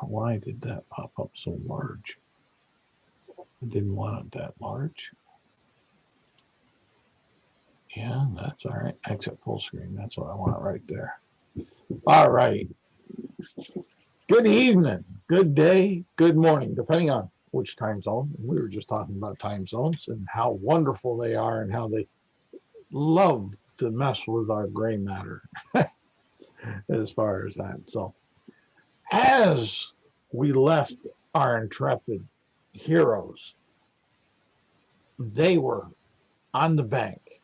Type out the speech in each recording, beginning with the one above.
Why did that pop up so large? I didn't want it that large. Yeah, that's all right. Exit full screen. That's what I want right there. All right. Good evening, good day, good morning, depending on which time zone. We were just talking about time zones and how wonderful they are and how they love to mess with our gray matter as far as that. So, as we left our intrepid heroes, they were on the bank.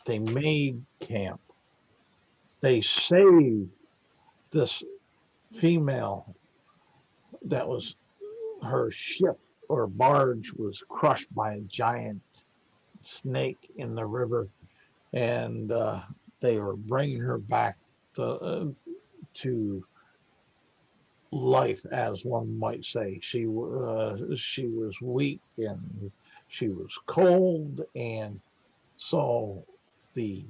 They made camp. They saved this female that was her ship or barge was crushed by a giant snake in the river, and they were bringing her back to life, as one might say. She was weak and she was cold, and so the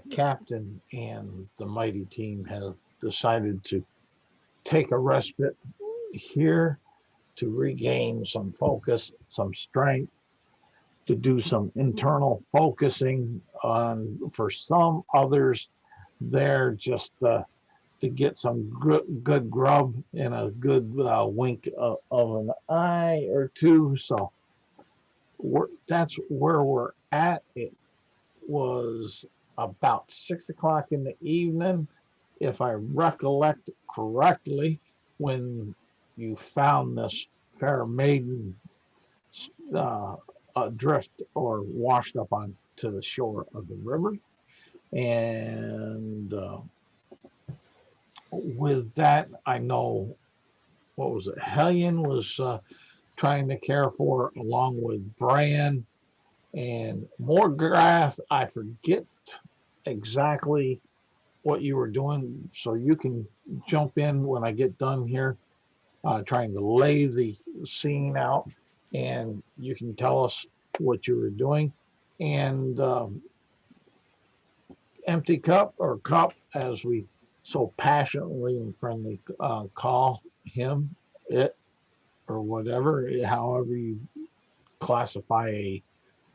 captain and the mighty team have decided to take a respite here to regain some focus, some strength, to do some internal focusing on. For some others, they're just to get some good grub and a good wink of an eye or two. So that's where we're at. It was about 6 o'clock in the evening, if I recollect correctly, when you found this fair maiden adrift or washed up onto the shore of the river. And with that, I know, what was it? Hellion was trying to care for, along with Bran and Morgrath. I forget exactly what you were doing, so you can jump in when I get done here, trying to lay the scene out, and you can tell us what you were doing. And Empty Cup, or Cup, as we so passionately and friendly call him, it, or whatever, however you classify a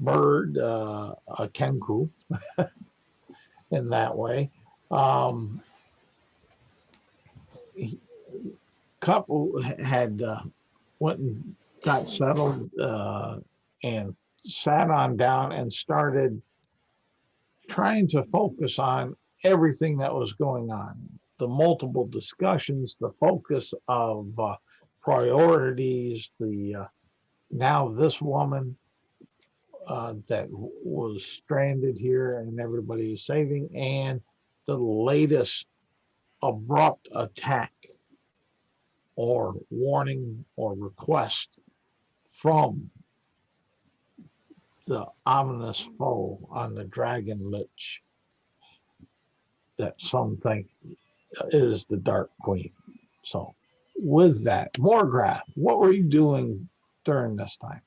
bird, a kenku, in that way. Um, he, Cup had went and got settled and sat on down and started trying to focus on everything that was going on, the multiple discussions, the focus of priorities, the now this woman that was stranded here and everybody is saving, and the latest abrupt attack or warning or request from the ominous foe on the dragon lich that some think is the Dark Queen. So, with that, Morgrath, what were you doing during this time?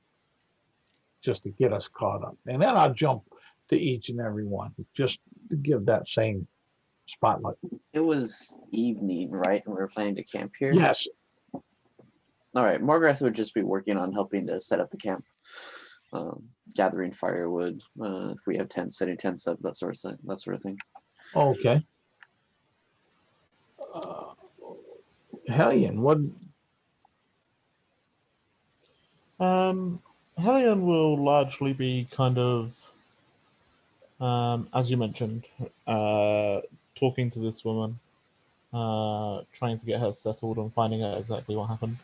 Just to get us caught up. And then I'll jump to each and every one, just to give that same spotlight. It was evening, right? And we were planning to camp here? Yes. All right. Morgrath would just be working on helping to set up the camp, gathering firewood, if we have tents, setting tents up, that sort of thing. Okay. Hellion, what? Hellion will largely be kind of, as you mentioned, talking to this woman, trying to get her settled and finding out exactly what happened.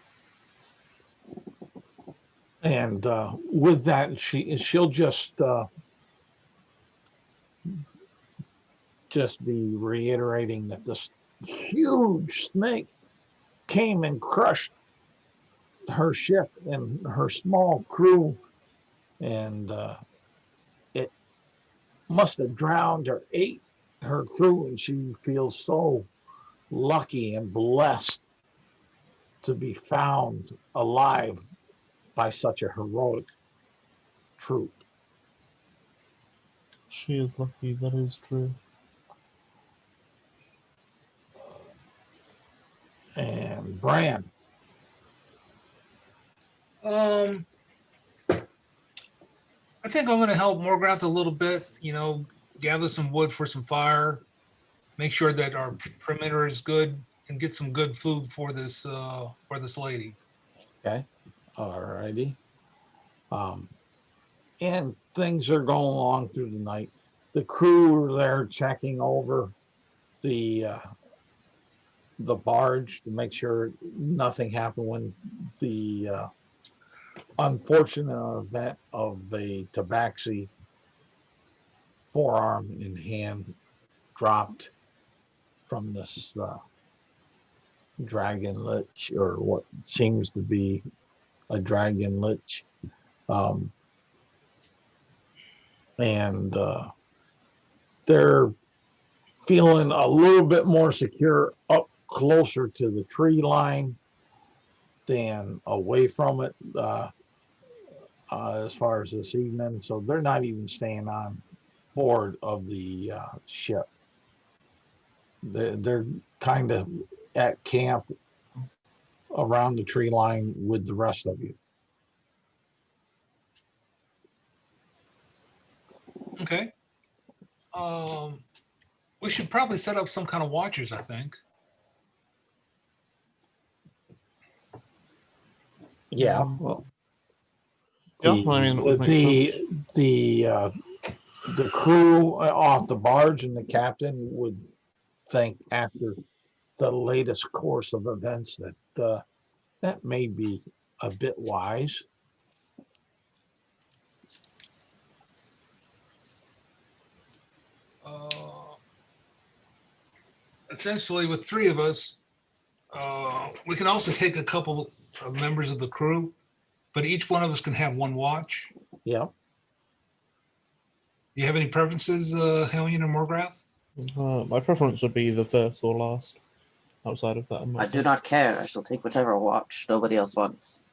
And with that, she'll just be reiterating that this huge snake came and crushed her ship and her small crew, and it must have drowned or ate her crew, and she feels so lucky and blessed to be found alive by such a heroic troop. She is lucky, that is true. And Bran. I think I'm going to help Morgrath a little bit. You know, gather some wood for some fire, make sure that our perimeter is good, and get some good food for this lady. Okay. All righty. And things are going along through the night. The crew are there checking over the barge to make sure nothing happened when the unfortunate event of a tabaxi forearm in hand dropped from this dragon lich, or what seems to be a dragon lich. And they're feeling a little bit more secure up closer to the tree line than away from it as far as this evening. So they're not even staying on board of the ship. They're kind of at camp around the tree line with the rest of you. Okay. We should probably set up some kind of watchers, I think. Yeah. Well, Yeah, I mean, that would make sense. the crew off the barge and the captain would think, after the latest course of events, that that may be a bit wise. Essentially, with three of us, we can also take a couple of members of the crew, but each one of us can have one watch. Yeah. Do you have any preferences, Hellion and Morgrath? My preference would be the first or last. Outside of that, I'm not I do not care. I shall take whichever watch nobody else wants.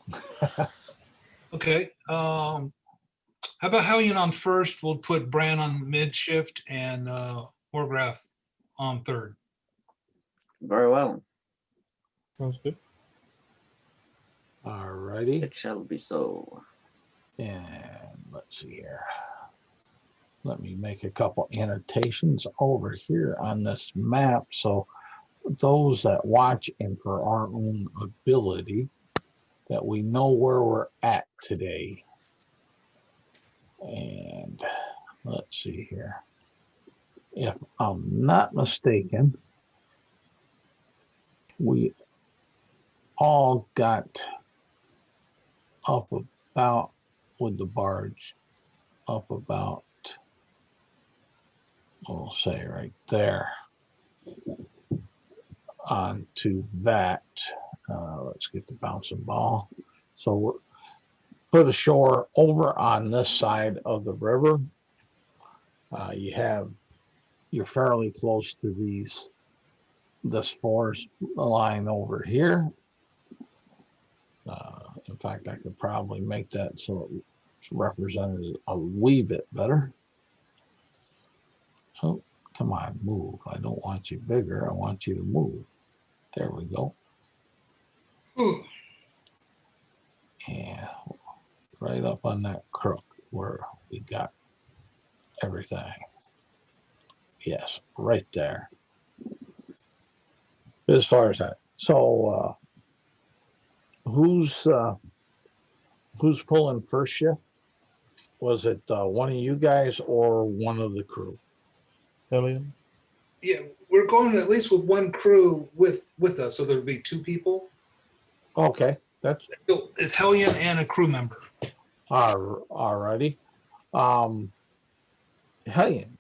Okay. How about Hellion on first? We'll put Bran on mid shift and Morgrath on third. Very well. Sounds good. All righty. It shall be so. And let's see here. Let me make a couple annotations over here on this map, so those that watch, and for our own ability, that we know where we're at today. And let's see here. If I'm not mistaken, we all got up about, with the barge, up about, we'll say right there, onto that. Let's get the bouncing ball. So we're put ashore over on this side of the river. You're fairly close to this forest line over here. In fact, I could probably make that so it's represented a wee bit better. So come on, move. I don't want you bigger. I want you to move. There we go. Ooh. And right up on that crook where we got everything. Yes, right there. As far as that. So who's pulling first shift? Was it one of you guys or one of the crew? Hellion. Yeah, we're going at least with one crew with us, so there'll be two people. Okay, that's It's Hellion and a crew member. all righty. Hellion,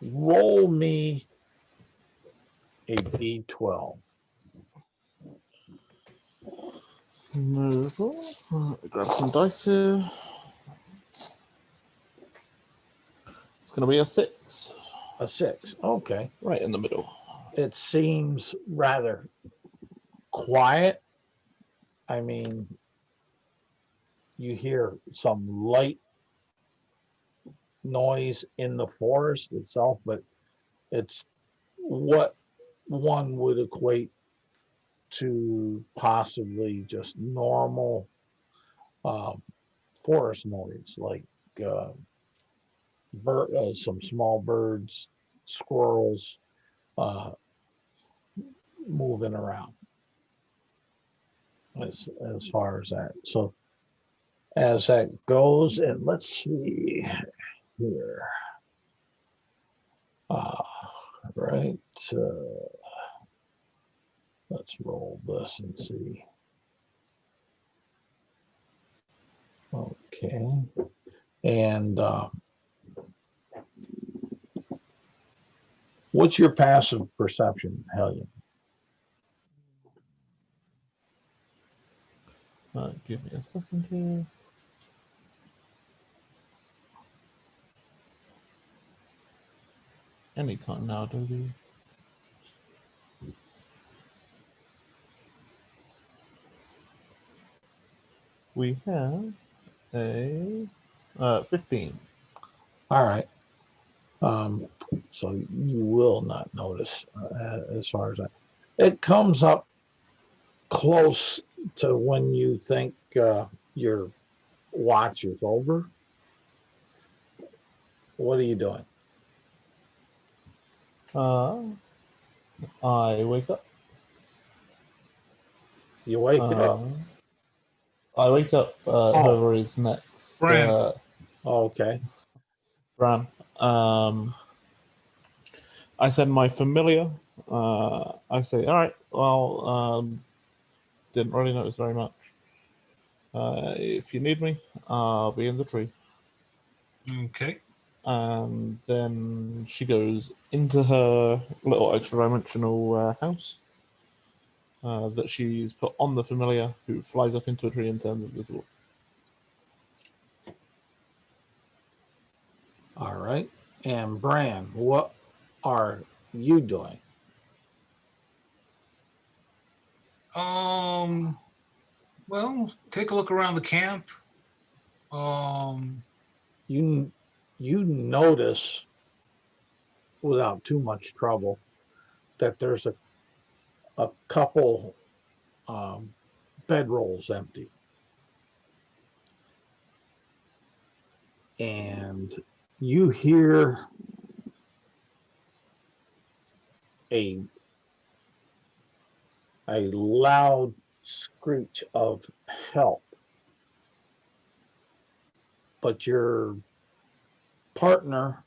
roll me a D12. Move on. Grab some dice here. It's going to be a 6. A 6. Okay. Right in the middle. It seems rather quiet. I mean, you hear some light noise in the forest itself, but it's what one would equate to possibly just normal forest noise, like some small birds, squirrels moving around. As far as that, so as that goes, and let's see here. Right. Let's roll this and see. Okay. And what's your passive perception, Hellion? Give me a second here. Anytime now, Dobby. We have a 15. All right. So you will not notice as far as that. It comes up close to when you think your watch is over. What are you doing? I wake up. You wake up. I wake up whoever is next. Bran. Okay. Bran. I send my familiar. I say, all right, well, didn't really notice very much. If you need me, I'll be in the tree. Okay. And then she goes into her little extra-dimensional house that she's put on the familiar, who flies up into a tree and turns invisible. All right. And Bran, what are you doing? Well, take a look around the camp. You notice without too much trouble that there's a couple bedrolls empty. And you hear a loud screech of help, but your partner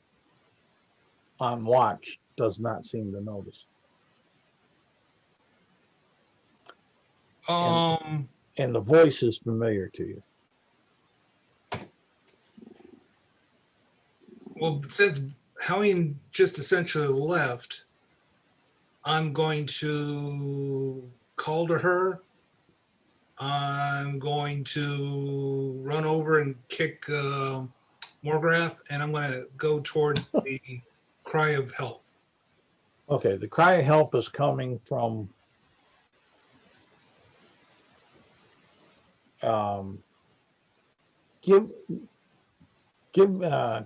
on watch does not seem to notice. And the voice is familiar to you. Well, since Hellion just essentially left, I'm going to call to her. I'm going to run over and kick Morgrath, and I'm going to go towards the cry of help. Okay, the cry of help is coming from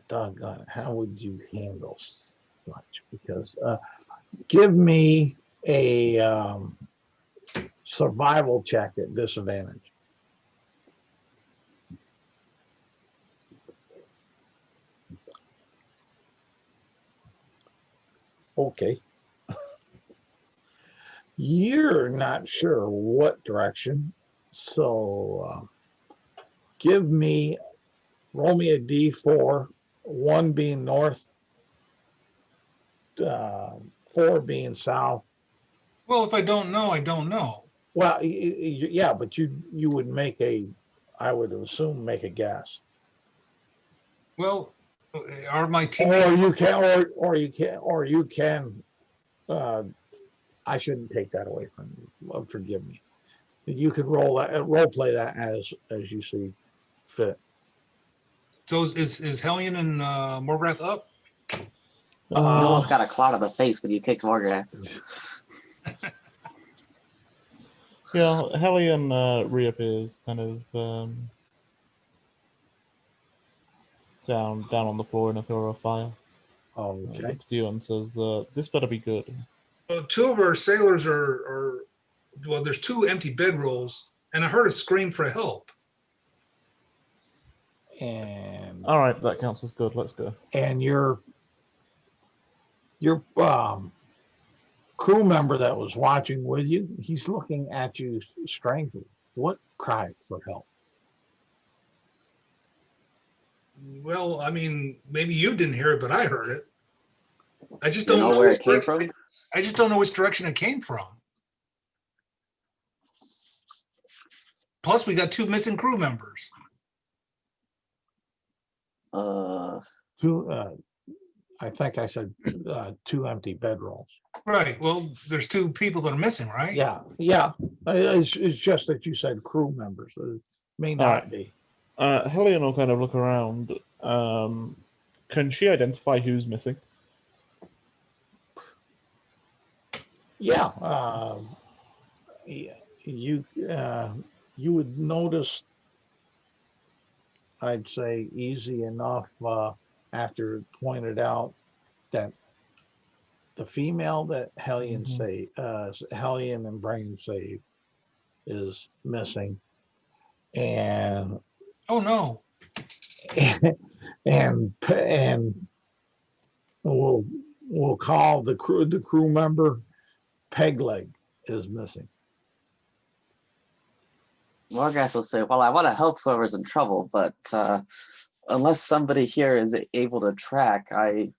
doggone, how would you handle such? Because give me a survival check at disadvantage. Okay. You're not sure what direction, so roll me a d4, 1 being north, 4 being south. Well, if I don't know, I don't know. Well, yeah, but you would I would assume make a guess. Well, are my teammates? Or you can. I shouldn't take that away from you. Forgive me. You can role play that as you see fit. So is Hellion and Morgrath up? You almost got a cloud on the face when you kicked Morgrath. Yeah, Hellion reappears kind of down on the floor in a pillar of fire. Okay. Looks to you and says, "This better be good." Well, 2 of our sailors are well, there's 2 empty bedrolls, and I heard a scream for help. And All right, that counts as good. Let's go. your crew member that was watching with you, he's looking at you strangely. What cried for help? Well, I mean, maybe you didn't hear it, but I heard it. I just You don't know know where which it came direction- from? I just don't know which direction it came from. Plus, we got 2 missing crew members. Two, I think I said 2 empty bedrolls. Right. Well, there's 2 people that are missing, right? Yeah, yeah. It's just that you said crew members. It may not Alright. be. Hellion will kind of look around. Can she identify who's missing? Yeah, you would notice, I'd say easy enough, after it pointed out that the female that Hellion Hellion and Brain save is missing, and Oh no. and we'll call the crew member Pegleg is missing. Morgath will say, well, I want to help whoever's in trouble, but unless somebody here is able to track, I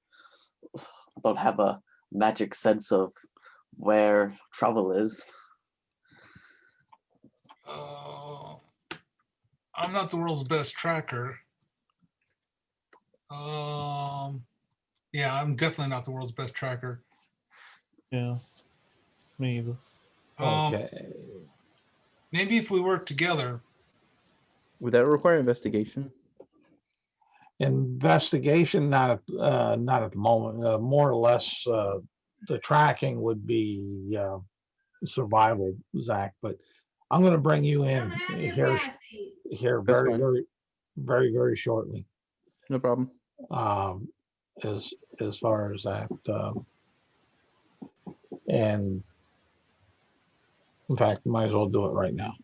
don't have a magic sense of where trouble is. I'm not the world's best tracker. Yeah, I'm definitely not the world's best tracker. Yeah, me either. Okay. Maybe if we work together. Would that require investigation? Investigation, not at the moment. More or less, the tracking would be survival, Zach. But I'm going to bring you in here That's very, fine. very, very, very shortly. No problem. As far as that, and in fact, might as well do it right now.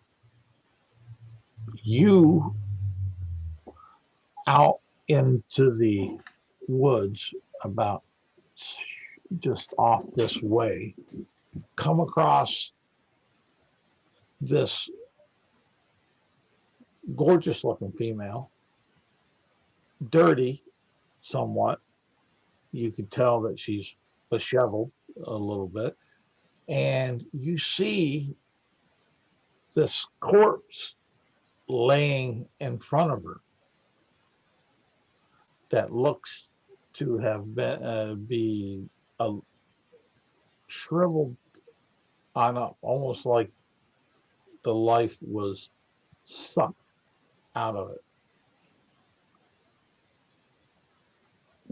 You out into the woods about just off this way, come across this gorgeous looking female, dirty somewhat. You could tell that she's disheveled a little bit. And you see this corpse laying in front of her that looks to have been be shriveled on up, almost like the life was sucked out of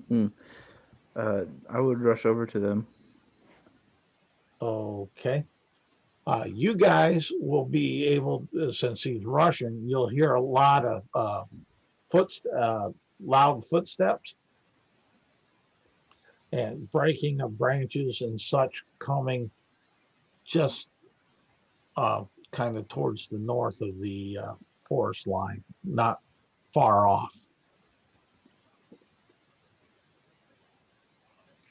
it. I would rush over to them. Okay. You guys will be able, since he's rushing, you'll hear a lot of loud footsteps and breaking of branches and such coming just kind of towards the north of the forest line, not far off.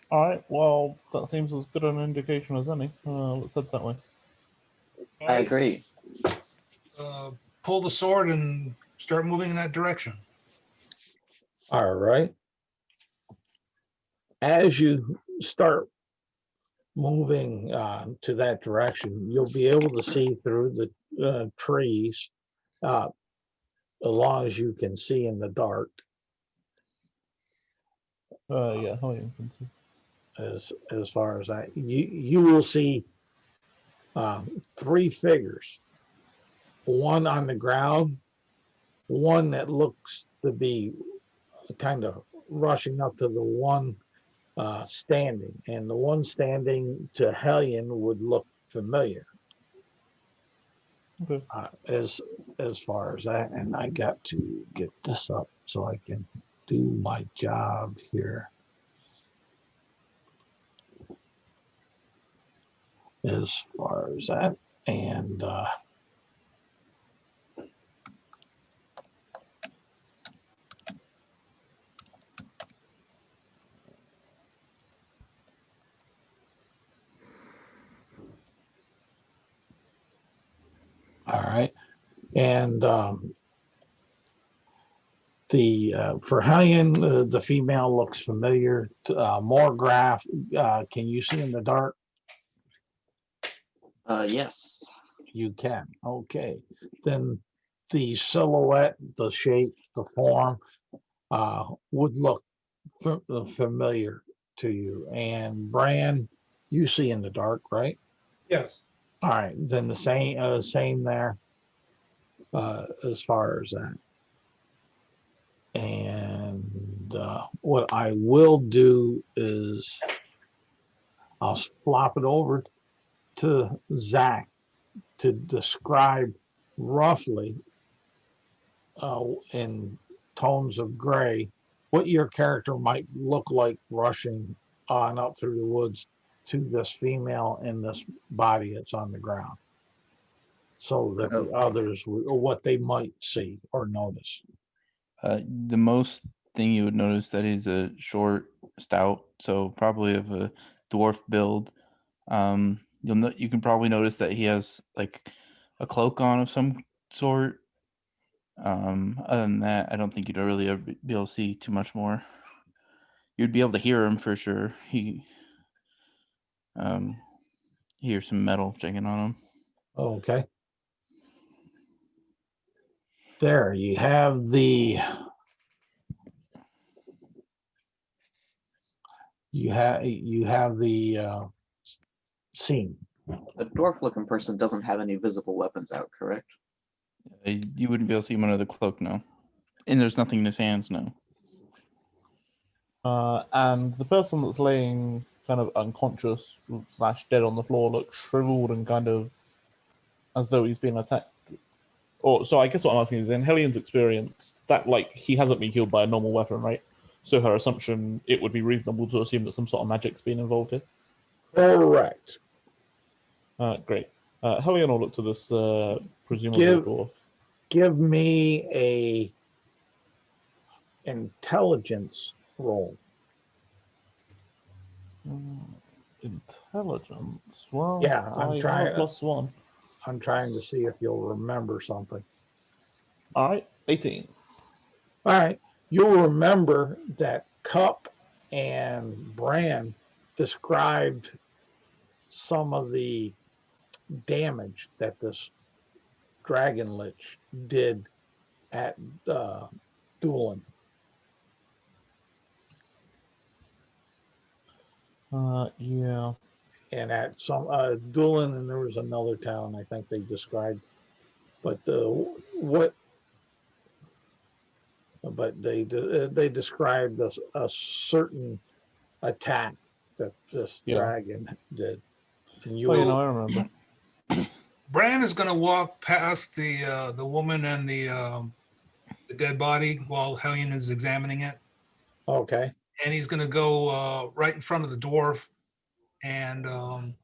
All right, well, that seems as good an indication as any. Let's head that way. I agree. Pull the sword and start moving in that direction. All right. As you start moving to that direction, you'll be able to see through the trees as long as you can see in the dark. Yeah, Hellion can see. As far as that, you will see 3 figures, one on the ground, one that looks to be kind of rushing up to the one standing, and the one standing to Hellion would look familiar. Okay. As far as that, and I got to get this up so I can do my job here. As far as that, And all right. And the for Hellion, the female looks familiar. More graph. Can you see in the dark? Yes. You can. Okay. Then the silhouette, the shape, the form would look familiar to you. And Bran, you see in the dark, right? Yes. All right. Then the same there as far as that. And what I will do is I'll flop it over to Zach to describe roughly in tones of gray what your character might look like rushing on up through the woods to this female in this body that's on the ground, so that the others what they might see or notice. The most thing you would notice that he's a short, stout, so probably of a dwarf build. You can probably notice that he has like a cloak on of some sort. Other than that, I don't think you'd really ever be able to see too much more. You'd be able to hear him for sure. He hear some metal checking on him. Okay. There you have the scene. The dwarf-looking person doesn't have any visible weapons out, correct? You wouldn't be able to see him under the cloak, no. And there's nothing in his hands, no. And the person that's laying kind of unconscious / dead on the floor looks shriveled and kind of as though he's been attacked. Or so I guess what I'm asking is, in Hellion's experience, that like he hasn't been killed by a normal weapon, right? So her assumption, it would be reasonable to assume that some sort of magic's been involved here. Correct. Great. Hellion will look to this presumably dwarf. Give me a intelligence roll. Intelligence. Well, Yeah, I have +1. I'm trying to see if you'll remember something. All right, 18. All right, you'll remember that Cup and Bran described some of the damage that this dragon lich did at Dulin. Yeah. And at some Dulin, and there was another town I think they described, but they described a certain attack that this dragon did. And you, I remember. Bran is going to walk past the woman and the dead body while Hellion is examining it. Okay. And he's going to go right in front of the dwarf and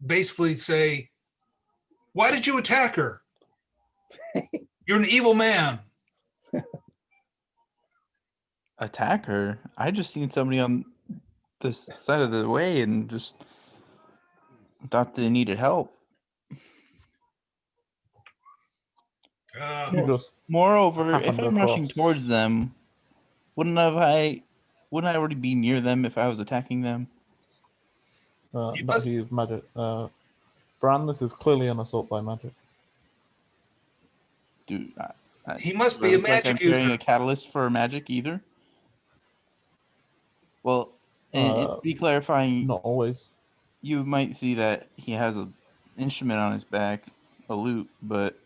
basically say, "Why did you attack her? You're an evil man." Attack her? I just seen somebody on this side of the way and just thought they needed help. Moreover, if I'm rushing towards them, wouldn't I already be near them if I was attacking them? But he is magic. Bran, this is clearly an assault by magic. Dude, he must be a magic user. Carrying a catalyst for magic either. Well, and be clarifying. Not always. You might see that he has an instrument on his back, a lute, but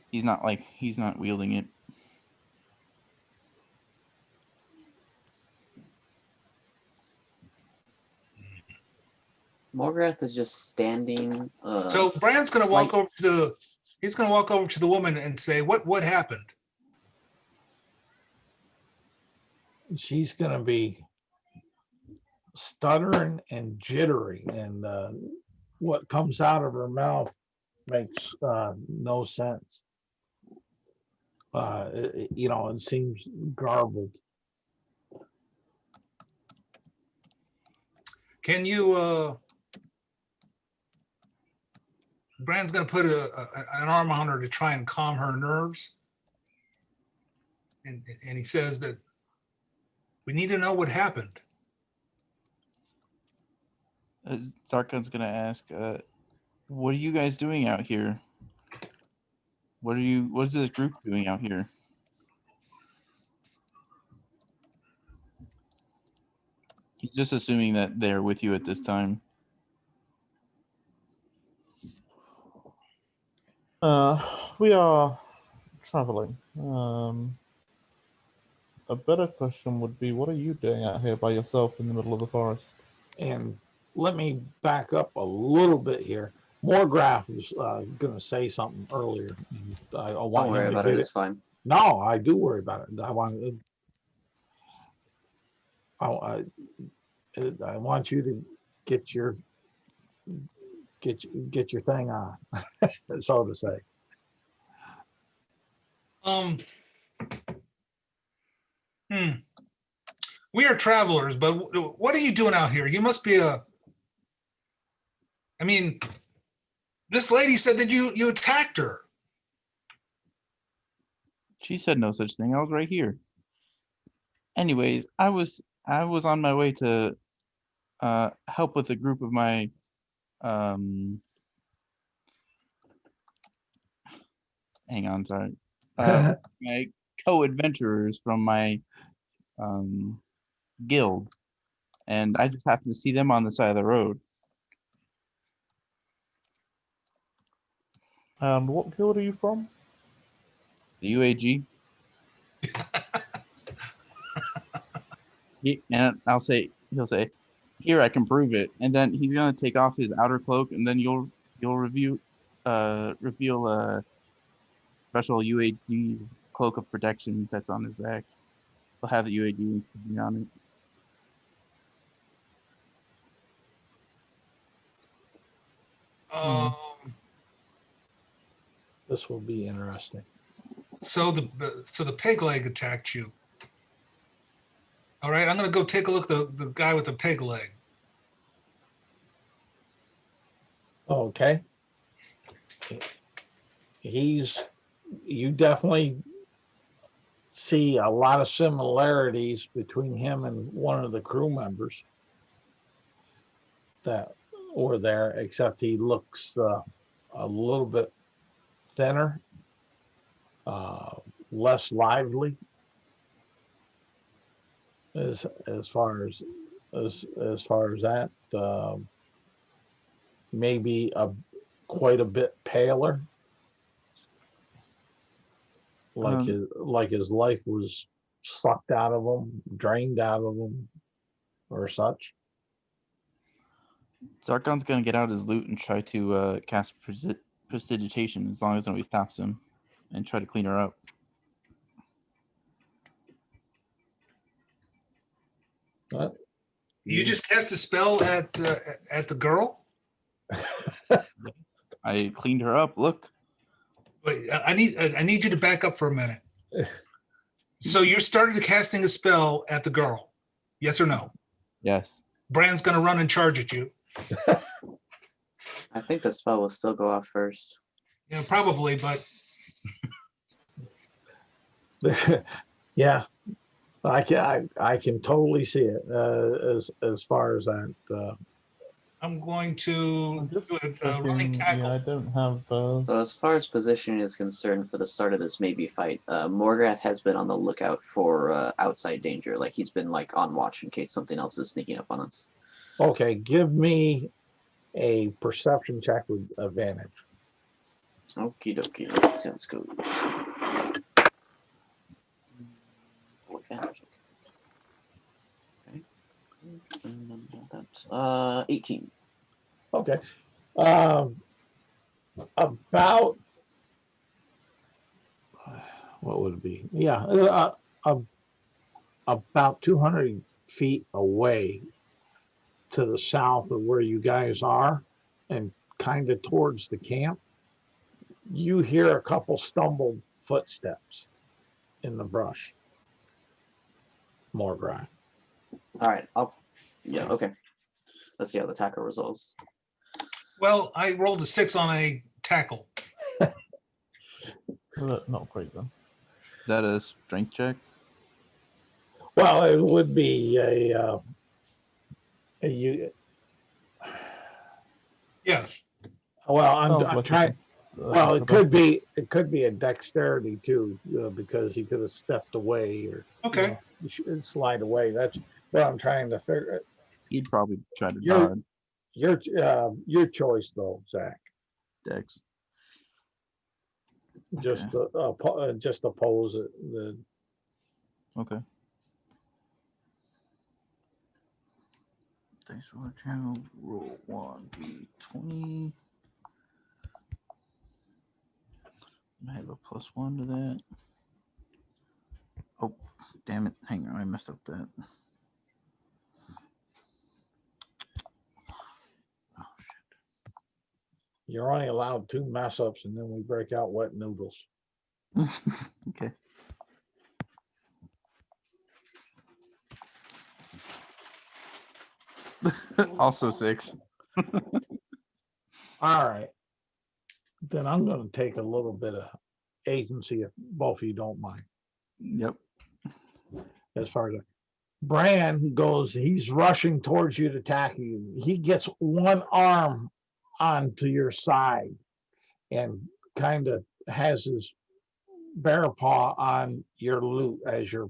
he's not wielding it. Morgrath is just standing. So Bran's going to walk over to he's going to walk over to the woman and say, "What happened?" She's going to be stuttering and jittery, and what comes out of her mouth makes no sense. You know, it seems garbled. Can you, Brand's going to put an arm on her to try and calm her nerves. And he says that we need to know what happened. Zarkon's gonna ask, what are you guys doing out here? What is this group doing out here? He's just assuming that they're with you at this time. We are traveling. A better question would be, what are you doing out here by yourself in the middle of the forest? And let me back up a little bit here. Morgraph was going to say something earlier. I want Don't worry him to about it. get It's fine. No, I do worry about it. I want you to get your thing on, so to say. We are travelers, but what are you doing out here? You must be I mean, this lady said that you attacked her. She said no such thing. I was right here. Anyways, I was on my way to help with a group of my hang on, sorry. My co-adventurers from my guild, and I just happened to see them on the side of the road. And what guild are you from? The UAG. And he'll say, here, I can prove it. And then he's gonna take off his outer cloak, and then you'll reveal a special UAG cloak of protection that's on his back. He'll have the UAG on it. This will be interesting. So the peg leg attacked you. All right, I'm gonna go take a look at the guy with the peg leg. Okay. You definitely see a lot of similarities between him and one of the crew members that were there, except he looks a little bit thinner, less lively as far as that, maybe quite a bit paler, like his life was sucked out of him, drained out of him, or such. Zarkon's gonna get out his loot and try to cast prestidigitation as long as nobody stops him, and try to clean her up. What? You just cast a spell at the girl? I cleaned her up. Look. Wait, I need you to back up for a minute. So you started casting a spell at the girl, yes or no? Yes. Brand's gonna run and charge at you. I think the spell will still go off first. Yeah, probably, but Yeah, I can totally see it as far as that. I'm going to I'm just do a checking, running tackle. yeah, I don't have. So as far as positioning is concerned for the start of this maybe fight, Morgrath has been on the lookout for outside danger. Like he's been like on watch in case something else is sneaking up on us. Okay, give me a perception check with advantage. Okie dokie, that sounds good. Okay. 18. Okay. About what would it be? Yeah, about 200 feet away to the south of where you guys are, and kind of towards the camp, you hear a couple stumbled footsteps in the brush. More grind. All right. Yeah. Okay. Let's see how the tackle resolves. Well, I rolled a 6 on a tackle. Not great then. Is that a strength check? Well, it would be you. Yes. Well, Sounds I'm like trying. a- Well, like it could be a dexterity too, because he could have stepped away or Okay. you should slide away. That's what I'm trying to figure. He'd probably try to You're- dodge. Your choice though, Zach. Dex. Just Okay. just oppose it. Okay. Thanks for watching. Roll 1d20. I have a +1 to that. Oh, damn it. Hang on. I messed up that. Oh, You're only allowed 2 mess ups, and then we break out wet noodles. shit. Okay. Also 6. All right. Then I'm going to take a little bit of agency if both of you don't mind. Yep. As far as Bran goes, he's rushing towards you to attack you. He gets one arm onto your side and kind of has his bear paw on your loot as you're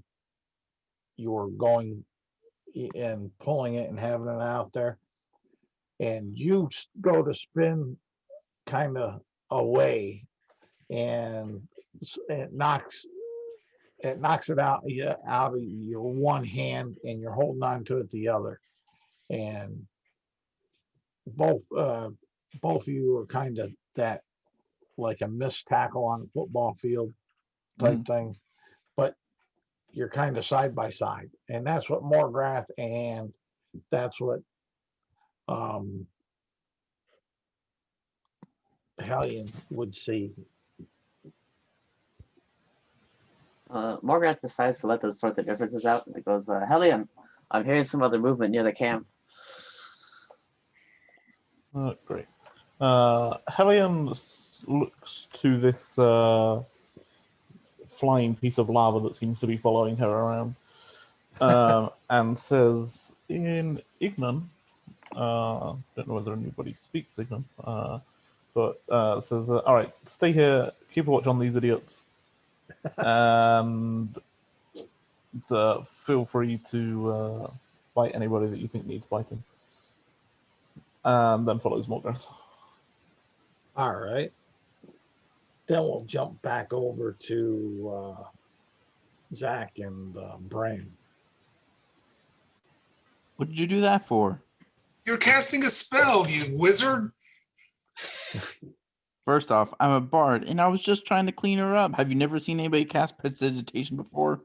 going and pulling it and having it out there. And you go to spin kind of away, and it knocks it out of your one hand, and you're holding on to it the other, and both of you are kind of that, like a missed tackle on a football field type thing, but you're kind of side by side, and that's what Morgrath and that's what Hellion would see. Morgoth decides to let them sort the differences out. And it goes, Hellion, I'm hearing some other movement near the camp. Great. Hellion looks to this flying piece of lava that seems to be following her around, and says in Ignan, don't know whether anybody speaks Ignan, but says, all right, stay here, keep a watch on these idiots, and feel free to bite anybody that you think needs biting. And then follows Morgoth. All right. Then we'll jump back over to Zach and Bran. What did you do that for? You're casting a spell, you wizard. First off, I'm a bard, and I was just trying to clean her up. Have you never seen anybody cast prestidigitation before?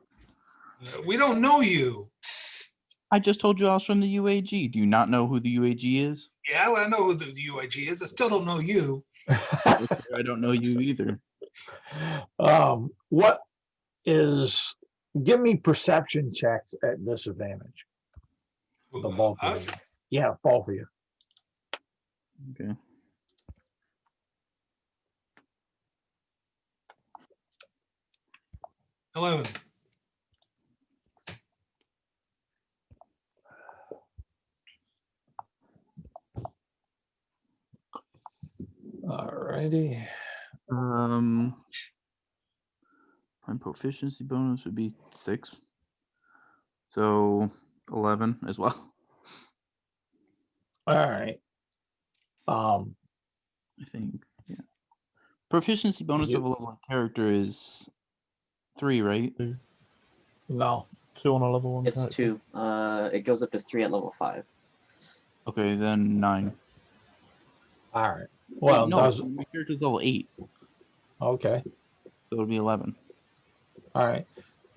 We don't know you. I just told you I was from the UAG. Do you not know who the UAG is? Yeah, well, I know who the UAG is. I still don't know you. I don't know you either. What is? Give me perception checks at disadvantage. Who, The both of us? you. Yeah, both of you. Okay. $11. All righty. My proficiency bonus would be 6. So 11 as well. All right. I think. Yeah. Proficiency bonus of a You- level of character is 3, right? No. 2 on a level 1 It's character. 2. It goes up to 3 at level 5. Okay, then 9. All right. Well, no, does my character's level 8, okay. so it'll be 11. All right.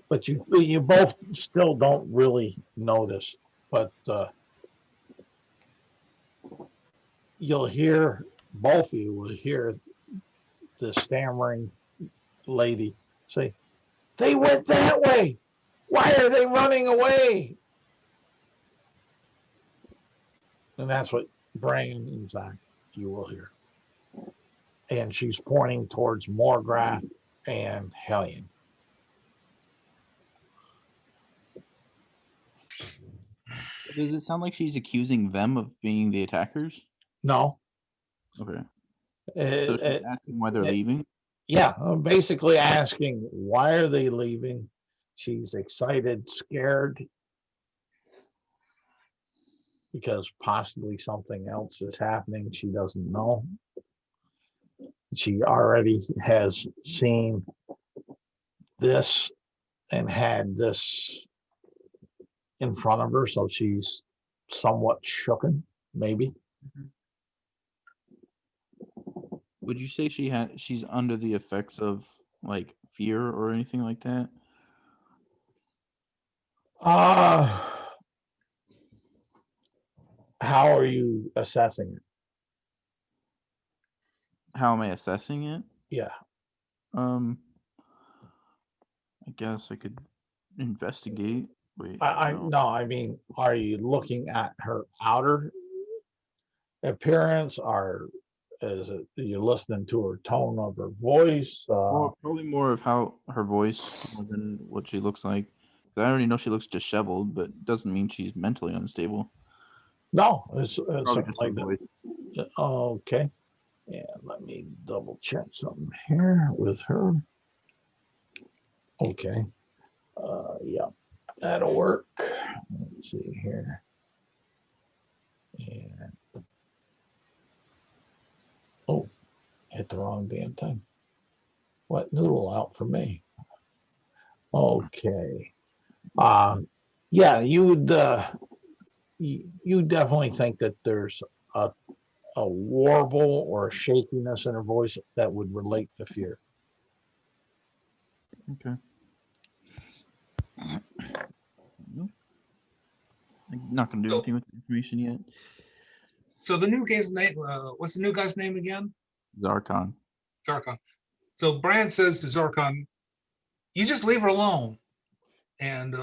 But you both still don't really notice, but you'll hear, both of you will hear the stammering lady say, "They went that way. Why are they running away?" And that's what Brian and Zach, you will hear. And she's pointing towards Morgrath and Hellion. Does it sound like she's accusing them of being the attackers? No. Okay. Uh, So she's asking why they're uh, leaving? yeah, I'm basically asking, why are they leaving? She's excited, scared, because possibly something else is happening she doesn't know. She already has seen this and had this in front of her, so she's somewhat shooken, maybe. Would you say she's under the effects of like fear or anything like that? How are you assessing it? How am I assessing it? Yeah. I guess I could investigate. Wait, no. No, I mean, are you looking at her outer appearance, or is it you're listening to her tone of her voice? Probably more of how her voice more than what she looks like. 'Cause I already know she looks disheveled, but it doesn't mean she's mentally unstable. No, it's Probably something just her like voice. that. Okay. Yeah, let me double check something here with her. Okay. Yeah, that'll work. Let's see here. And oh, hit the wrong damn thing. What noodle out for me? Okay. Yeah, you would you definitely think that there's a a warble or a shakiness in her voice that would relate to fear. Okay. Nope. I'm not gonna do anything with the information yet. So the new guy's name, what's the new guy's name again? Zarkon. Zarkon. So Brand says to Zarkon, you just leave her alone. And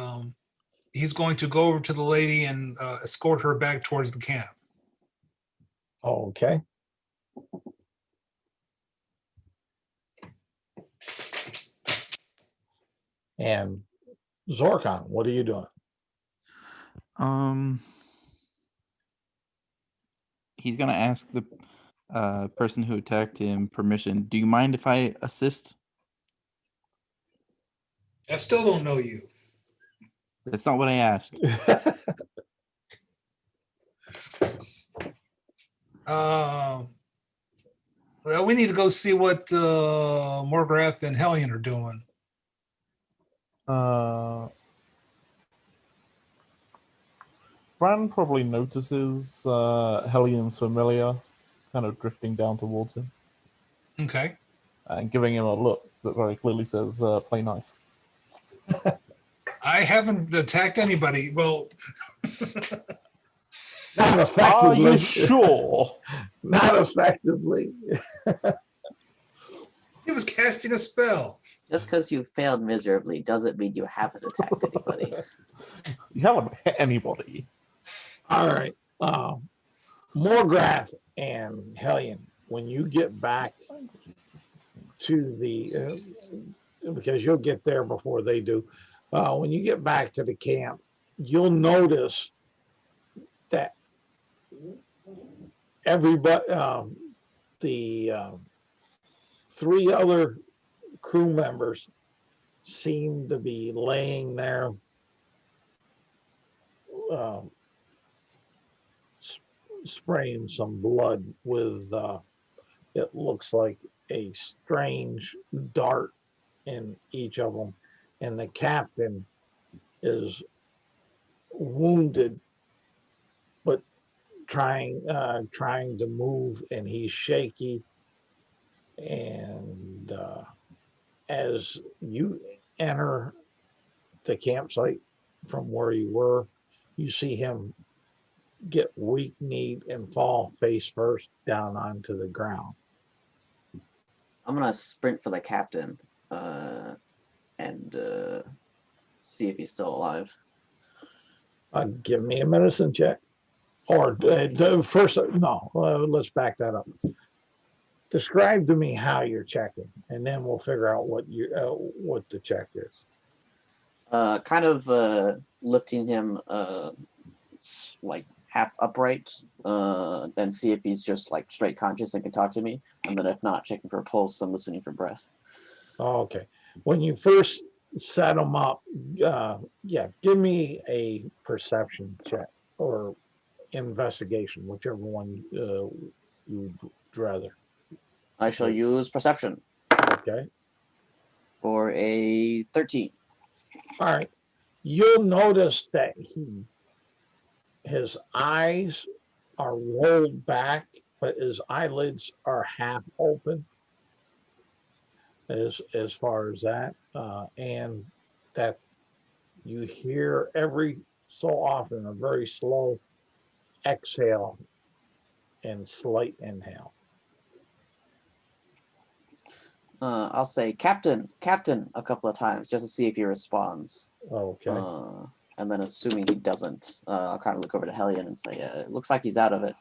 he's going to go over to the lady and escort her back towards the camp. Okay. And Zorkon, what are you doing? He's gonna ask the person who attacked him permission. Do you mind if I assist? I still don't know you. That's not what I asked. Well, we need to go see what Morgrath and Hellion are doing. Bran probably notices Hellion's familiar kind of drifting down towards him Okay. and giving him a look that very clearly says, play nice. I haven't attacked anybody. Well, Not Are effectively. you sure? Not effectively. he was casting a spell. Just because you failed miserably doesn't mean you haven't attacked anybody. You haven't hit anybody. All right. Morgrath and Hellion, when you get back to the, because you'll get there before they do, when you get back to the camp, you'll notice that everybody, the three other crew members seem to be laying there, spraying some blood with, it looks like a strange dart in each of them. And the captain is wounded, but trying to move, and he's shaky. And as you enter the campsite from where you were, you see him get weak kneed and fall face first down onto the ground. I'm gonna sprint for the captain, and see if he's still alive. Give me a medicine check. Or first, no, let's back that up. Describe to me how you're checking, and then we'll figure out what the check is. Kind of lifting him like half upright, then see if he's just like straight conscious and can talk to me, and then if not, checking for pulse and listening for breath. Okay. When you first set them up, yeah, give me a perception check or investigation, whichever one you'd rather. I shall use perception Okay. for a 13. All right. You'll notice that his eyes are rolled back, but his eyelids are half open. As far as that, and that you hear every so often a very slow exhale and slight inhale. I'll say Captain, Captain a couple of times just to see if he responds. Okay. And then assuming he doesn't, I'll kind of look over to Hellion and say, it looks like he's out of it.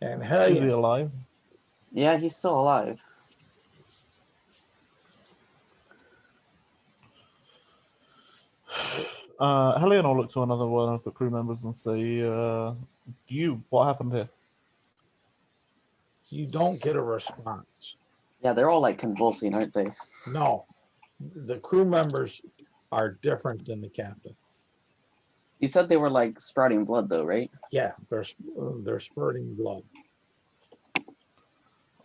And Is he Hellion, alive? Yeah, he's still alive. Hellion will look to another one of the crew members and say, what happened here? you don't get a response. Yeah, they're all like convulsing, aren't they? No, the crew members are different than the captain. You said they were like sprouting blood though, right? Yeah, they're spurting blood.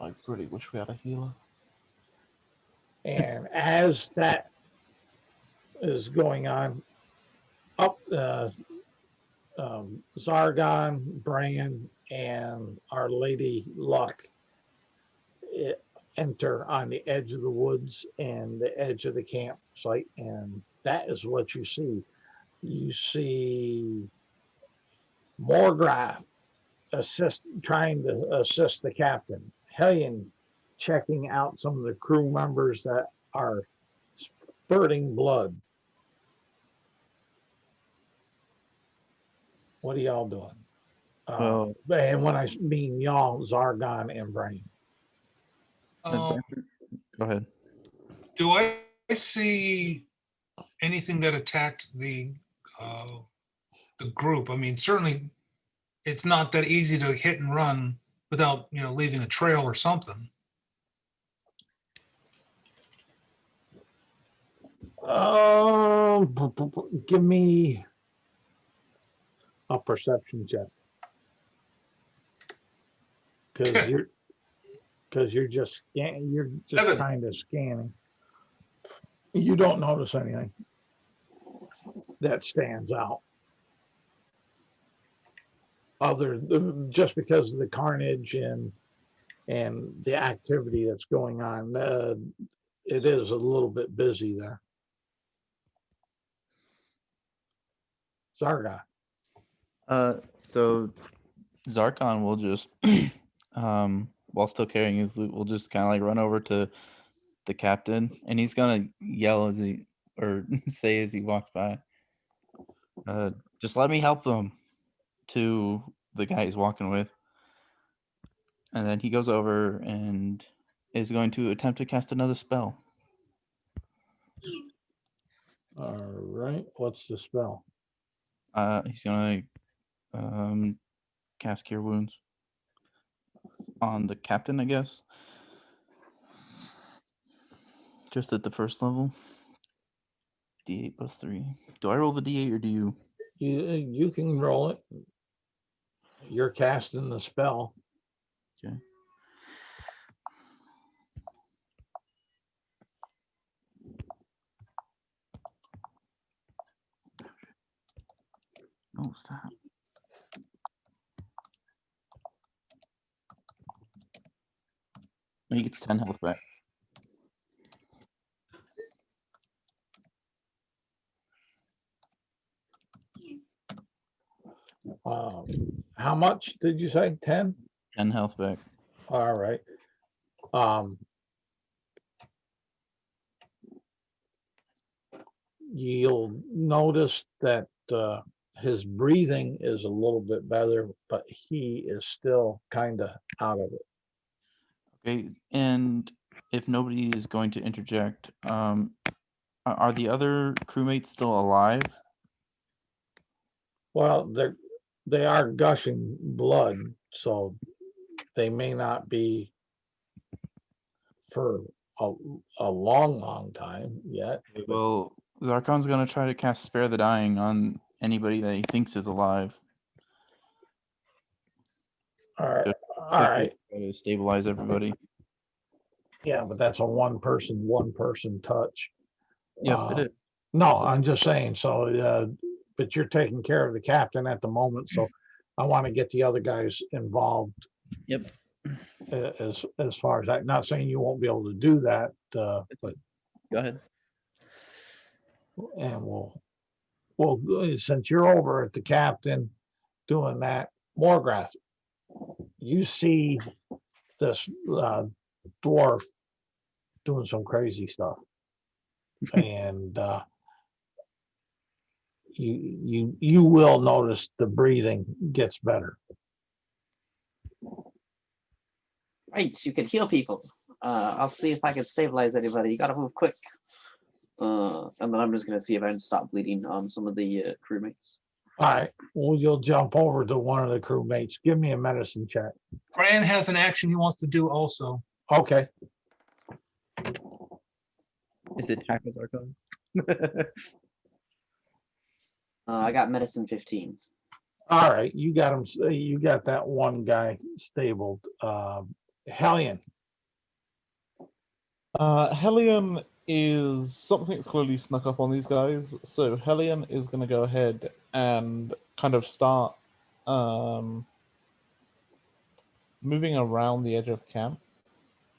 I really wish we had a healer. And as that is going on, up Zargon, Bran, and Our Lady Luck enter on the edge of the woods and the edge of the campsite, and that is what you see. You see Morgrath trying to assist the captain. Hellion checking out some of the crew members that are spurting blood. What are y'all doing? Well- And when I mean y'all, Zargon and Brain. Go ahead. Do I see anything that attacked the group? I mean, certainly it's not that easy to hit and run without leaving a trail or something. Give me a perception check. Because you're just scanning. You're just Seven. kind of scanning. You don't notice anything that stands out, just because of the carnage and the activity that's going on. It is a little bit busy there. Zarga. So Zarkon will just, while still carrying his loot, will just kind of like run over to the captain, and he's gonna yell or say as he walks by, "Just let me help them," to the guy he's walking with, and then he goes over and is going to attempt to cast another spell. All right. What's the spell? He's gonna cast Cure Wounds on the captain, I guess. Just at the first level. D8 plus 3. Do I roll the D8 or do you? You can roll it. You're casting the spell. Okay. Oh, stop. He gets 10 health back. How much did you say? 10? 10 health back. All right. You'll notice that his breathing is a little bit better, but he is still kind of out of it. Okay, and if nobody is going to interject, are the other crewmates still alive? Well, they are gushing blood, so they may not be for a long time yet. Okay, well, Zarkon's gonna try to cast Spare the Dying on anybody that he thinks is alive. All right. Just All quickly right. try to stabilize everybody. Yeah, but that's a one person touch. Yep, it is. No, I'm just saying, so, but you're taking care of the captain at the moment, so I want to get the other guys involved Yep. as far as that. Not saying you won't be able to do that, but, Go ahead. and since you're over at the captain doing that, Morgrath, you see this dwarf doing some crazy stuff. And you will notice the breathing gets better. Right, you can heal people. I'll see if I can stabilize anybody. You gotta move quick. And then I'm just gonna see if I can stop bleeding on some of the crewmates. All right. Well, you'll jump over to one of the crewmates. Give me a medicine check. Brian has an action he wants to do also. Okay. Is it tackle Zarkon? I got medicine 15. All right. You got him. You got that one guy stabled. Hellion. Hellion is something that's clearly snuck up on these guys. So Hellion is going to go ahead and kind of start moving around the edge of camp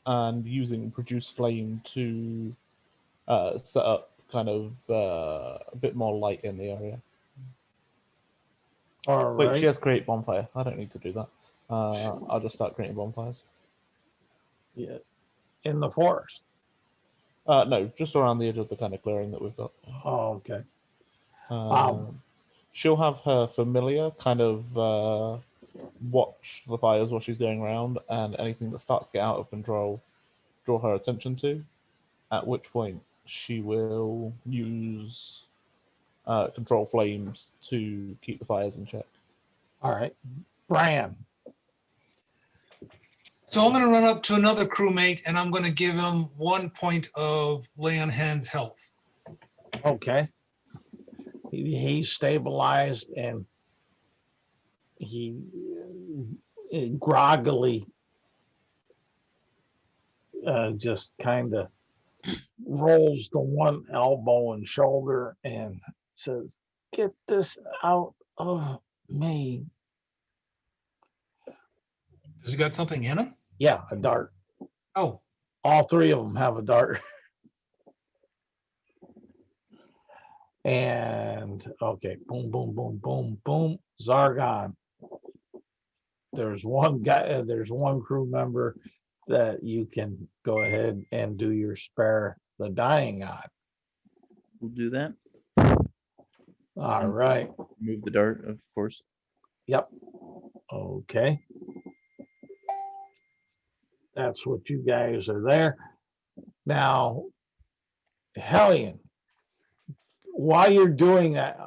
and using Produce Flame to set up kind of a bit more light in the area. All Wait, right. she has Create Bonfire. I don't need to do that. I'll just start creating bonfires. Yeah. In the forest. No, just around the edge of the kind of clearing that we've got. Oh, okay. She'll have her familiar kind of watch the fires while she's going around, and anything that starts to get out of control, draw her attention to, at which point she will use control flames to keep the fires in check. All right. Brian. So I'm going to run up to another crewmate and I'm going to give him 1 point of lay on hands health. Okay. He's stabilized and he groggily just kind of rolls to one elbow and shoulder and says, "Get this out of me." Has he got something in him? Yeah, a dart. Oh, All three of them have a dart. And okay, boom, boom, boom, boom, boom. Zargon. There's one guy, there's one crew member that you can go ahead and do your spare the dying on. We'll do that. All right. Move the dart, of course. Yep. Okay. That's what you guys are there. Now, Hellion, while you're doing that,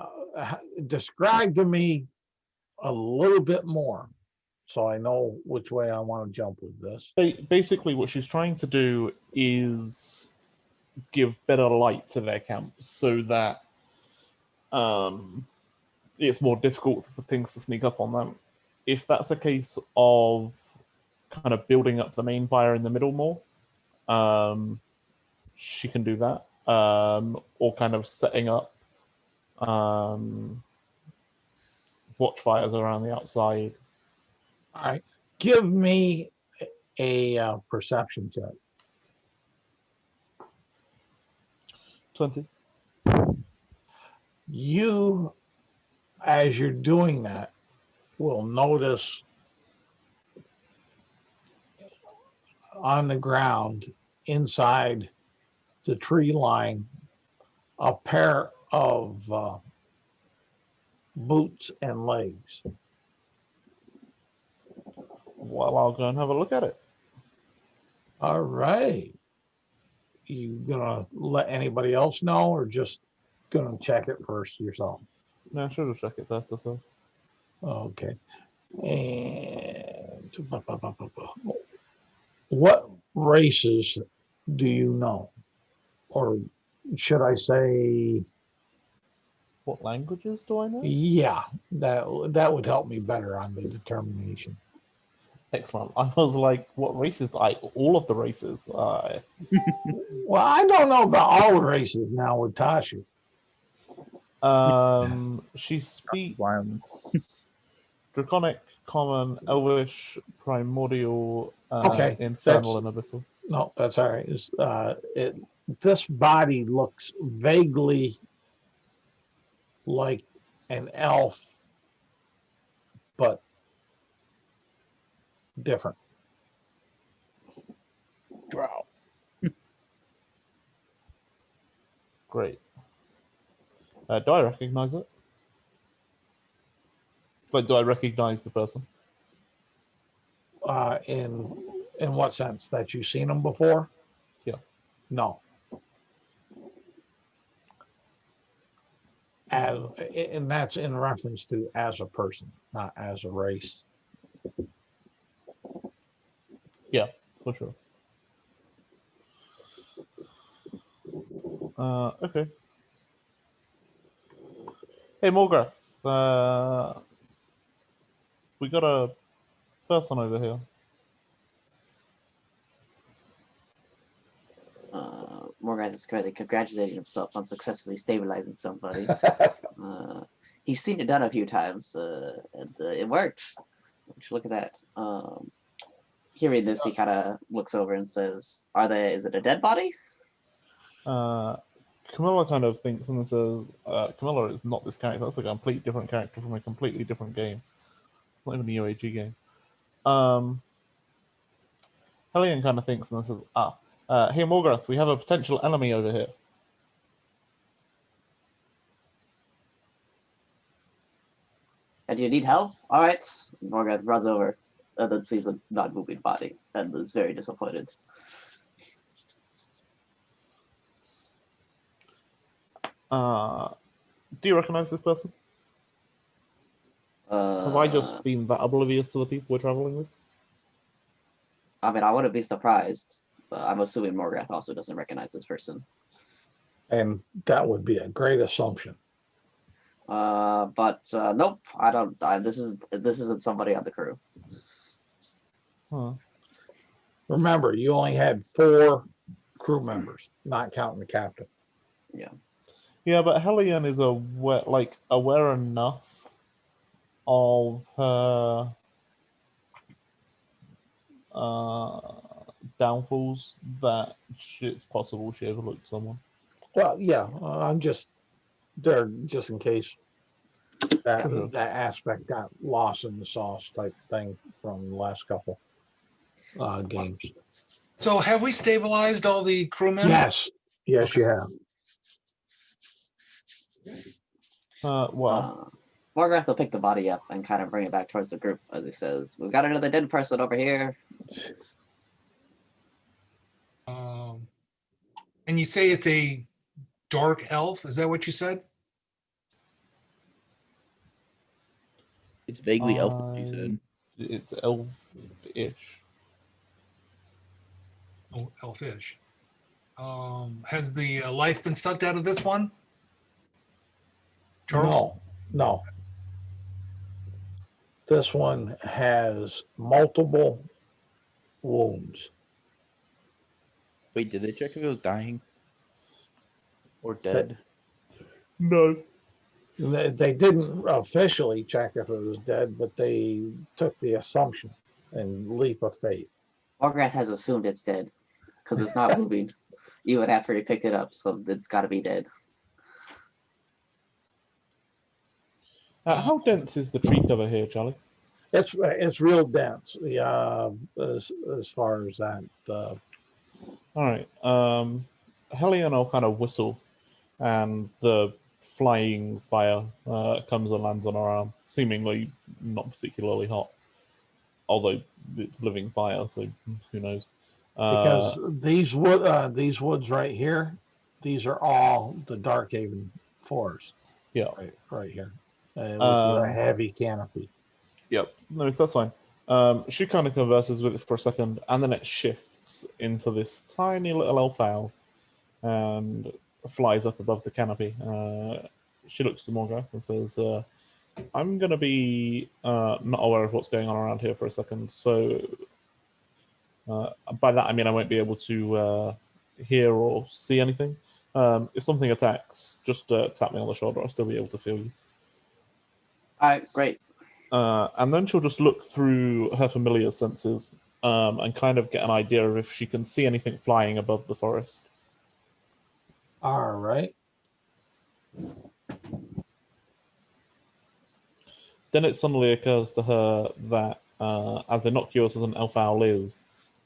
describe to me a little bit more so I know which way I want to jump with this. Basically, what she's trying to do is give better light to their camp so that it's more difficult for things to sneak up on them. If that's a case of kind of building up the main fire in the middle more, she can do that. Or kind of setting up watch fires around the outside. All right. Give me a perception check. 20. You, as you're doing that, will notice on the ground inside the tree line a pair of boots and legs. Well, I'll go and have a look at it. All right. You gonna let anybody else know, or just gonna check it first yourself? No, I should have checked it first or so. Okay. And what races do you know? Or should I say, What languages do I know? yeah, that would help me better on the determination. Excellent. I was like, what races? All of the races. Well, I don't know about all the races now with Tasha. She speaks Violence. Draconic, Common, Elvish, Primordial, Okay, Infernal, and Abyssal. No, that's all right. This body looks vaguely like an elf, but different. Drow. Great. Do I recognize it? Like, do I recognize the person? In what sense? That you've seen him before? Yeah. No. And that's in reference to as a person, not as a race. Yeah, for sure. Okay. Hey, Morgrath. We got a person over here. Morgan is currently congratulating himself on successfully stabilizing somebody. He's seen it done a few times, and it worked. Look at that. Hearing this, he kind of looks over and says, is it a dead body? Camilla kind of thinks and then says, Camilla is not this character. That's a completely different character from a completely different game. It's not even a UAG game. Hellion kind of thinks and then says, hey, Morgrath, we have a potential enemy over here. And you need help? All right. Morgan runs over and then sees a non-moving body and is very disappointed. Do you recognize this person? Have I just been that oblivious to the people we're traveling with? I mean, I wouldn't be surprised, but I'm assuming Morgrath also doesn't recognize this person. And that would be a great assumption. But nope, I don't. This isn't somebody on the crew. Huh. Remember, you only had 4 crew members, not counting the captain. Yeah. Yeah, but Hellion is aware enough of her downfalls that it's possible she overlooked someone. Well, yeah, I'm just there just in case that aspect got lost in the sauce type thing from the last couple games. So have we stabilized all the crew members? Yes, Okay. you have. Morgrath will pick the body up and kind of bring it back towards the group as he says, "We've got another dead person over here." And you say it's a dark elf? Is that what you said? It's vaguely elfish, you said. It's elf-ish. Oh, elfish. Has the life been sucked out of this one? Charles? No. This one has multiple wounds. Wait, did they check if it was dying? Or dead? No. They didn't officially check if it was dead, but they took the assumption and leap of faith. Morgrath has assumed it's dead because it's not moving, even after he picked it up. So it's got to be dead. How dense is the tree cover here, Charlie? It's real dense. Yeah, as far as that. All right. Hellion will kind of whistle, and the flying fire comes and lands on her arm, seemingly not particularly hot, although it's living fire, so who knows? Because these woods right here, these are all the Darkhaven forest. Yeah. Right here, which is a heavy canopy. Yep. No, that's fine. She kind of converses with it for a second, and then it shifts into this tiny little elf owl and flies up above the canopy. She looks to Morgoth and says, I'm going to be not aware of what's going on around here for a second. So by that, I mean I won't be able to hear or see anything. If something attacks, just tap me on the shoulder. I'll still be able to feel you. All right, great. And then she'll just look through her familiar senses and kind of get an idea of if she can see anything flying above the forest. All right. Then it suddenly occurs to her that as innocuous as an elf owl is,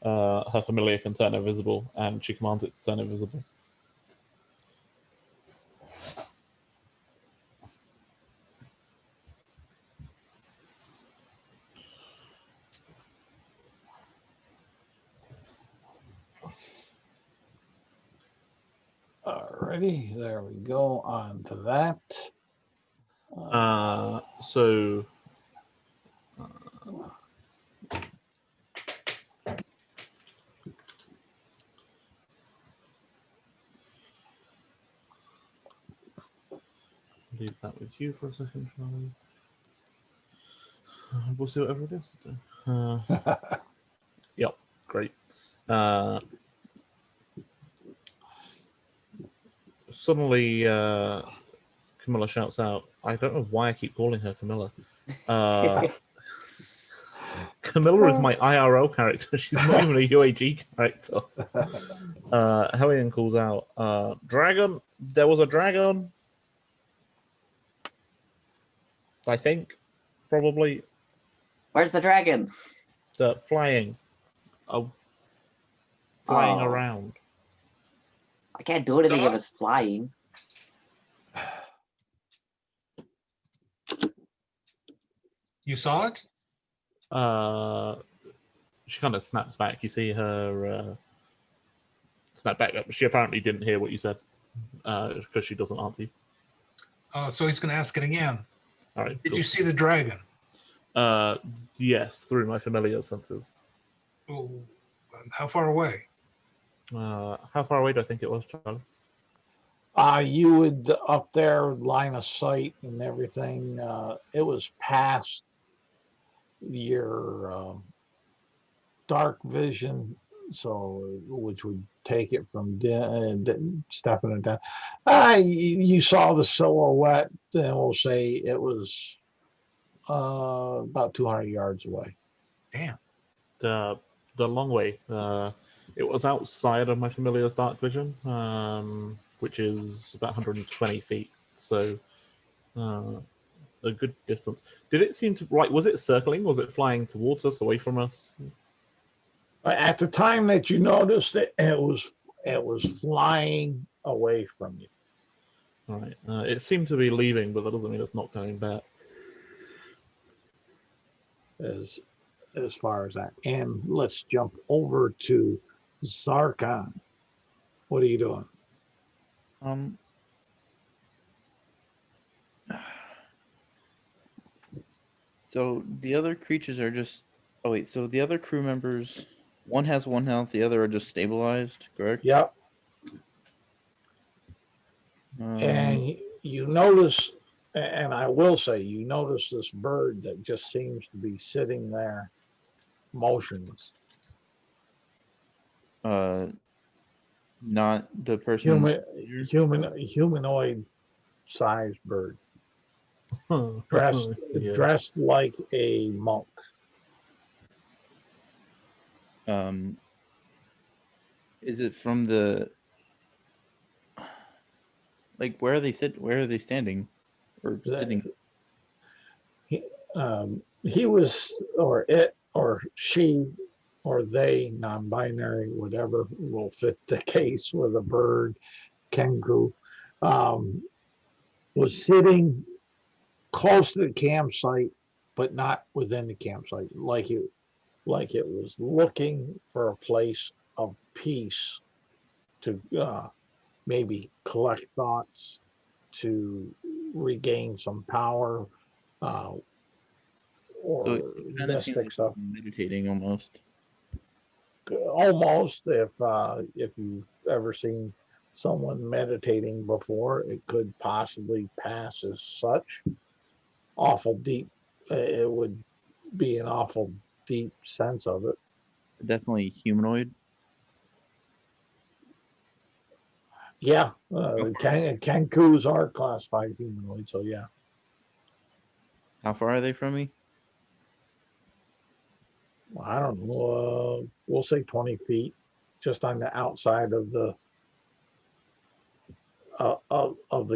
her familiar can turn invisible, and she commands it to turn invisible. Alrighty, there we go. On to that. So leave that with you for a second, shall we? We'll see what everybody else is doing. Yep, great. Suddenly, Camilla shouts out, I don't know why I keep calling her Camilla. Camilla is my IRL character. She's not even a UAG character. Hellion calls out, dragon? There was a dragon? I think, probably. Where's the dragon? Flying. Flying around. I can't do anything if it's flying. You saw it? She kind of snaps back. You see her snap back up. She apparently didn't hear what you said because she doesn't answer you. So he's going to ask it again. All right. Did cool. you see the dragon? Yes, through my familiar senses. Oh, how far away? How far away do I think it was, Charlie? You would up there, line of sight and everything. It was past your dark vision, so which would take it from stepping it down. You saw the silhouette, then we'll say it was about 200 yards away. Damn. The long way. It was outside of my familiar's dark vision, which is about 120 feet. So a good distance. Did it seem to was it circling? Was it flying towards us, away from us? At the time that you noticed it, it was flying away from you. All right. It seemed to be leaving, but that doesn't mean it's not coming back. As far as that. And let's jump over to Zarkon. What are you doing? So the other creatures are just. Oh wait, so the other crew members, one has 1 health, the other are just stabilized, correct? Yep. And you notice, and I will say, you notice this bird that just seems to be sitting there, motionless. Not the person's Humanoid sized bird. Dressed like a monk. Is it from the where are they standing or sitting? he was, or it, or she, or they, non-binary, whatever will fit the case with a bird, Kenku, was sitting close to the campsite, but not within the campsite, like it was looking for a place of peace to maybe collect thoughts, to regain some power, uh, or So it kind of seems like mystic stuff. meditating almost. Almost, if you've ever seen someone meditating before, it could possibly pass as such. Awful deep. It would be an awful deep sense of it. Definitely humanoid. Yeah, Kenkus are classified humanoid, so yeah. How far are they from me? I don't know. We'll say 20 feet, just on the outside of the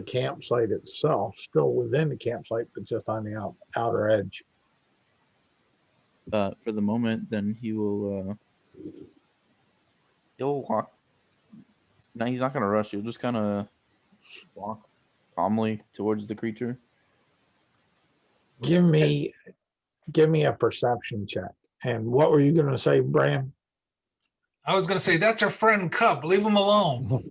campsite itself. Still within the campsite, but just on the outer edge. For the moment, then he'll walk. No, he's not gonna rush. He'll just kind of walk calmly towards the creature. Give me a perception check. And what were you going to say, Bram? I was going to say, that's our friend Cup. Leave him alone.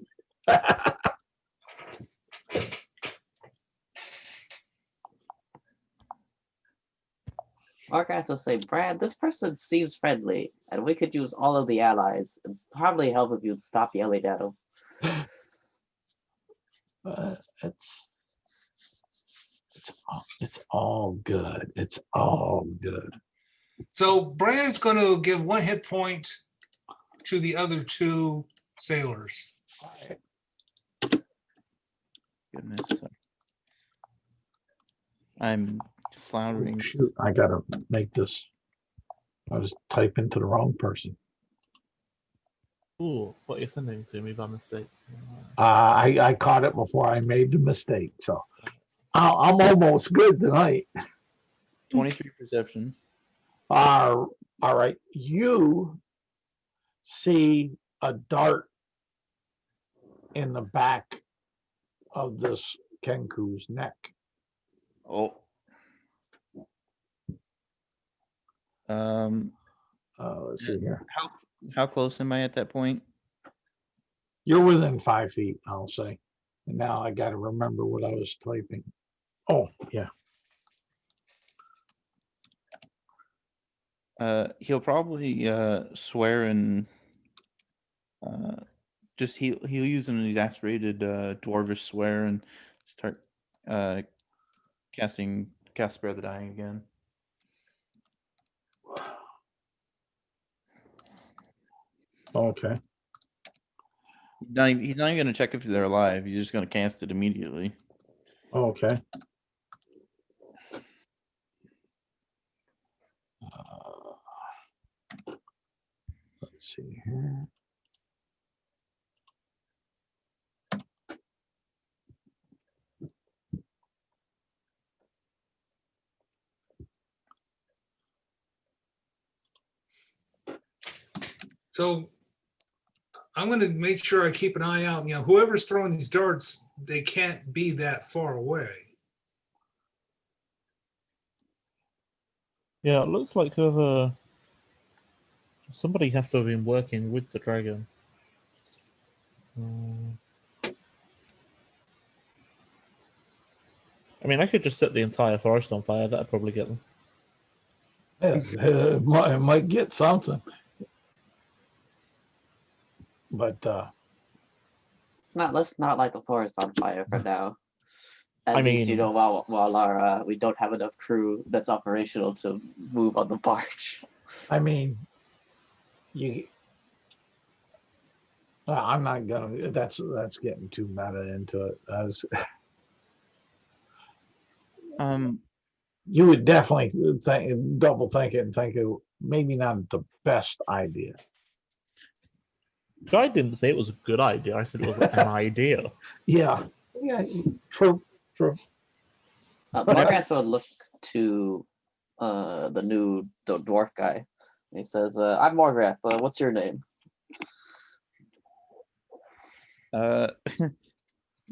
Margaret will say, Brad, this person seems friendly, and we could use all of the allies. It'd probably help if you'd stop yelling at him. It's all good. It's all good. So Brad's going to give 1 hit point to the other 2 sailors. Goodness, I'm floundering. Shoot, I gotta make this. I was typing to the wrong person. Ooh, what you're sending to me by mistake. I caught it before I made the mistake, so I'm almost good tonight. 23 perception. All right, you see a dart in the back of this Kenku's neck. Oh. Let's see here. How close am I at that point? You're within 5 feet, I'll say. And now I got to remember what I was typing. Oh, yeah. He'll probably swear and just he'll use an exasperated dwarvish swear and start cast Spare the Dying again. Okay. He's not even gonna check if they're alive. He's just gonna cast it immediately. Okay. Let's see here. So I'm going to make sure I keep an eye out. You know, whoever's throwing these darts, they can't be that far away. Yeah, it looks like somebody has to have been working with the dragon. I mean, I could just set the entire forest on fire. That'd probably get them. Yeah, it might get something. But Let's not light the forest on fire for now. At I least, mean- while our we don't have enough crew that's operational to move on the barge. I mean, I'm not gonna. That's getting too meta into it. You would definitely double think it and think it maybe not the best idea. I didn't say it was a good idea. I said it was an idea. Yeah, true. Margaret will look to the new dwarf guy. And he says, "I'm Morgrath. What's your name?"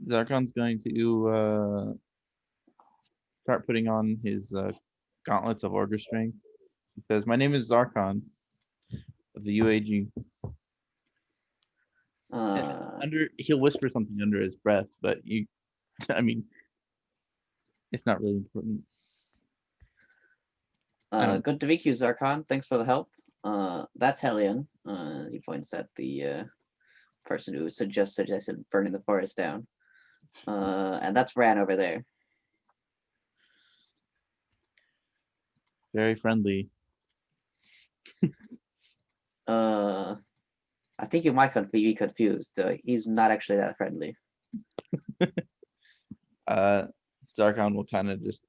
Zarkon's going to start putting on his gauntlets of order strength. He says, "My name is Zarkon of the UAG." He'll whisper something under his breath, but I mean, it's not really important. Good to meet you, Zarkon. Thanks for the help. That's Hellion. He points at the person who suggested burning the forest down. And that's Ran over there. Very friendly. I think you might be confused. He's not actually that friendly. Zarkon will kind of just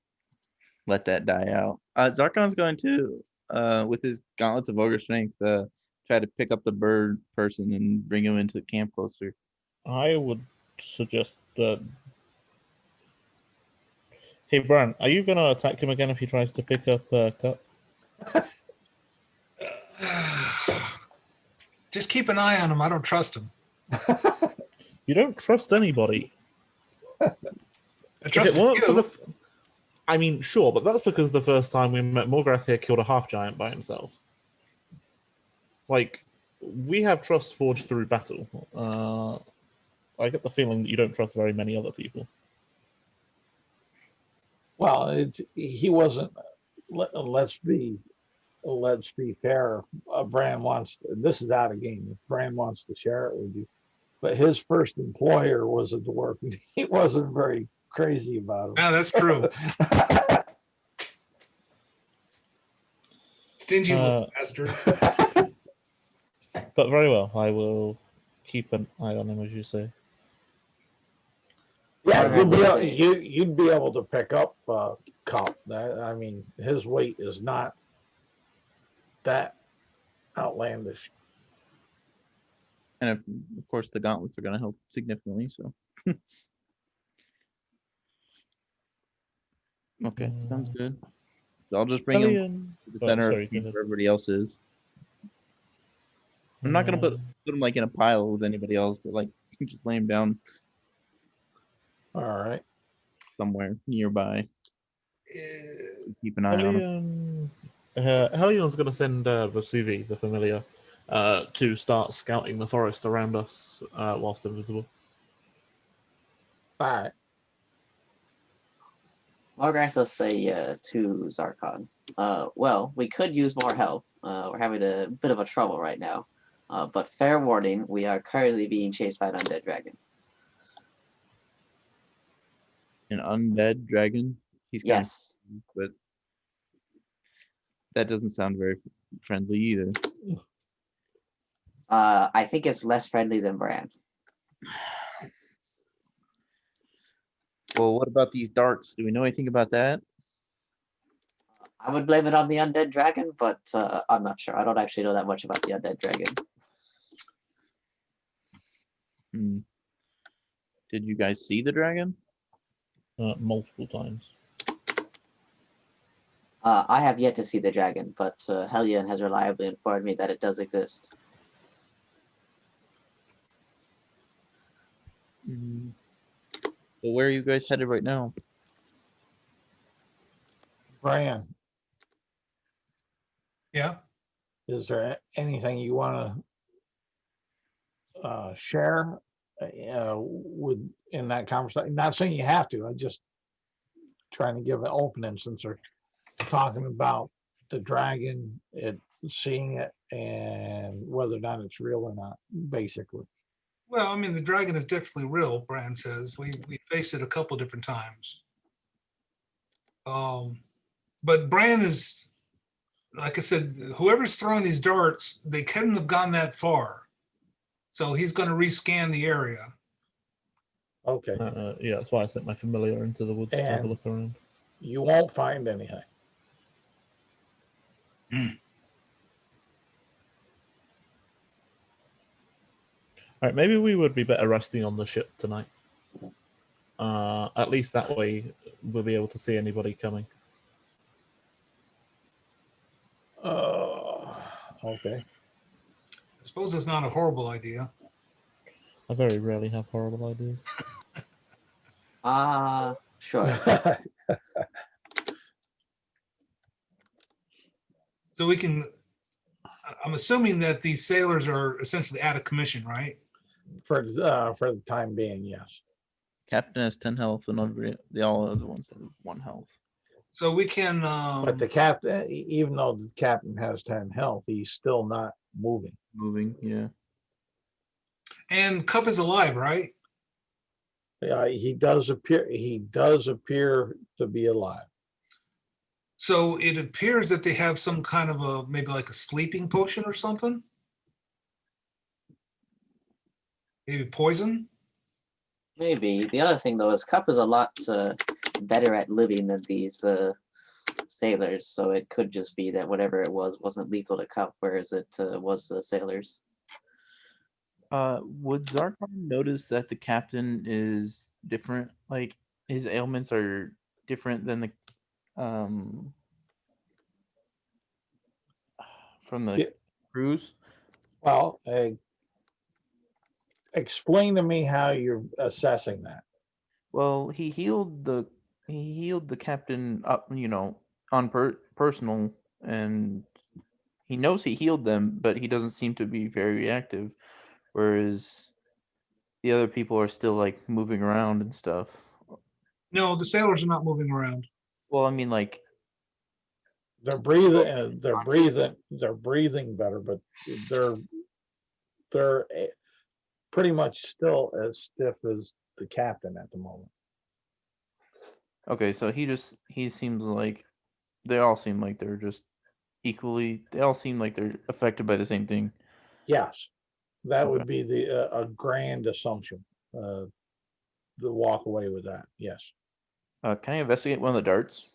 let that die out. Zarkon's going to, with his gauntlets of ogre strength, try to pick up the bird person and bring him into the camp closer. I would suggest that. Hey, Bran, are you going to attack him again if he tries to pick up Cup? Just keep an eye on him. I don't trust him. You don't trust anybody. I If trust it weren't you. for the, I mean, sure, but that's because the first time we met, Morgrath here killed a half giant by himself. Like, we have trust forged through battle. I get the feeling that you don't trust very many other people. Well, he wasn't. Let's be fair. Bran wants. This is out of game. If Bran wants to share it with you, but his first employer was a dwarf. He wasn't very crazy about him. Yeah, that's true. Stingy little bastards. But very well, I will keep an eye on him, as you say. Yeah, you'd be able to pick up Cup. I mean, his weight is not that outlandish. And of course, the gauntlets are going to help significantly. So, okay, sounds good. So I'll just bring him to the center of where everybody else is. I'm not going to put him like in a pile with anybody else, but like just lay him down. All right. Somewhere nearby. Keep an eye on him. Hellion's going to send Vesuvi, the familiar, to start scouting the forest around us whilst invisible. All right. Morgrath will say to Zarkon, well, we could use more help. We're having a bit of a trouble right now. But fair warning, we are currently being chased by an undead dragon. An undead dragon? Yes. But that doesn't sound very friendly either. I think it's less friendly than Bran. Well, what about these darts? Do we know anything about that? I would blame it on the undead dragon, but I'm not sure. I don't actually know that much about the undead dragon. Did you guys see the dragon? Multiple times. I have yet to see the dragon, but Hellion has reliably informed me that it does exist. Well, where are you guys headed right now? Bran, Yeah. is there anything you want to share in that conversation? Not saying you have to. I'm just trying to give an opening since they're talking about the dragon, seeing it, and whether or not it's real or not, basically. Well, I mean, the dragon is definitely real, Bran says. We faced it a couple different times. But Bran is, like I said, whoever's throwing these darts, they couldn't have gone that far. So he's going to rescan the area. Okay. Yeah, that's why I sent my familiar into the woods to have a look around. You won't find anything. All right, maybe we would be better resting on the ship tonight. At least that way we'll be able to see anybody coming. Okay. I suppose it's not a horrible idea. I very rarely have horrible ideas. Sure. So we can, I'm assuming that these sailors are essentially out of commission, right? For the time being, yes. Captain has 10 health, and the all other ones have 1 health. So we can, But the captain, even though the captain has 10 health, he's still not moving. Moving, yeah. and Cup is alive, right? He does appear. He does appear to be alive. So it appears that they have some kind of a, maybe like a sleeping potion or something. Maybe poison. Maybe. The other thing though is Cup is a lot better at living than these sailors, so it could just be that whatever it was wasn't lethal to Cup, whereas it was the sailors. Would Zarkon notice that the captain is different? Like his ailments are different than the from the Yeah. cruise? Well, explain to me how you're assessing that. Well, he healed the captain up, on personal, and he knows he healed them, but he doesn't seem to be very reactive, whereas the other people are still like moving around and stuff. No, the sailors are not moving around. Well, I mean, like, They're breathing. They're breathing better, but they're pretty much still as stiff as the captain at the moment. okay, so he seems like they all seem like they're just equally. They all seem like they're affected by the same thing. Yes, that Okay. would be the a grand assumption. To walk away with that. Yes, Can I investigate one of the darts?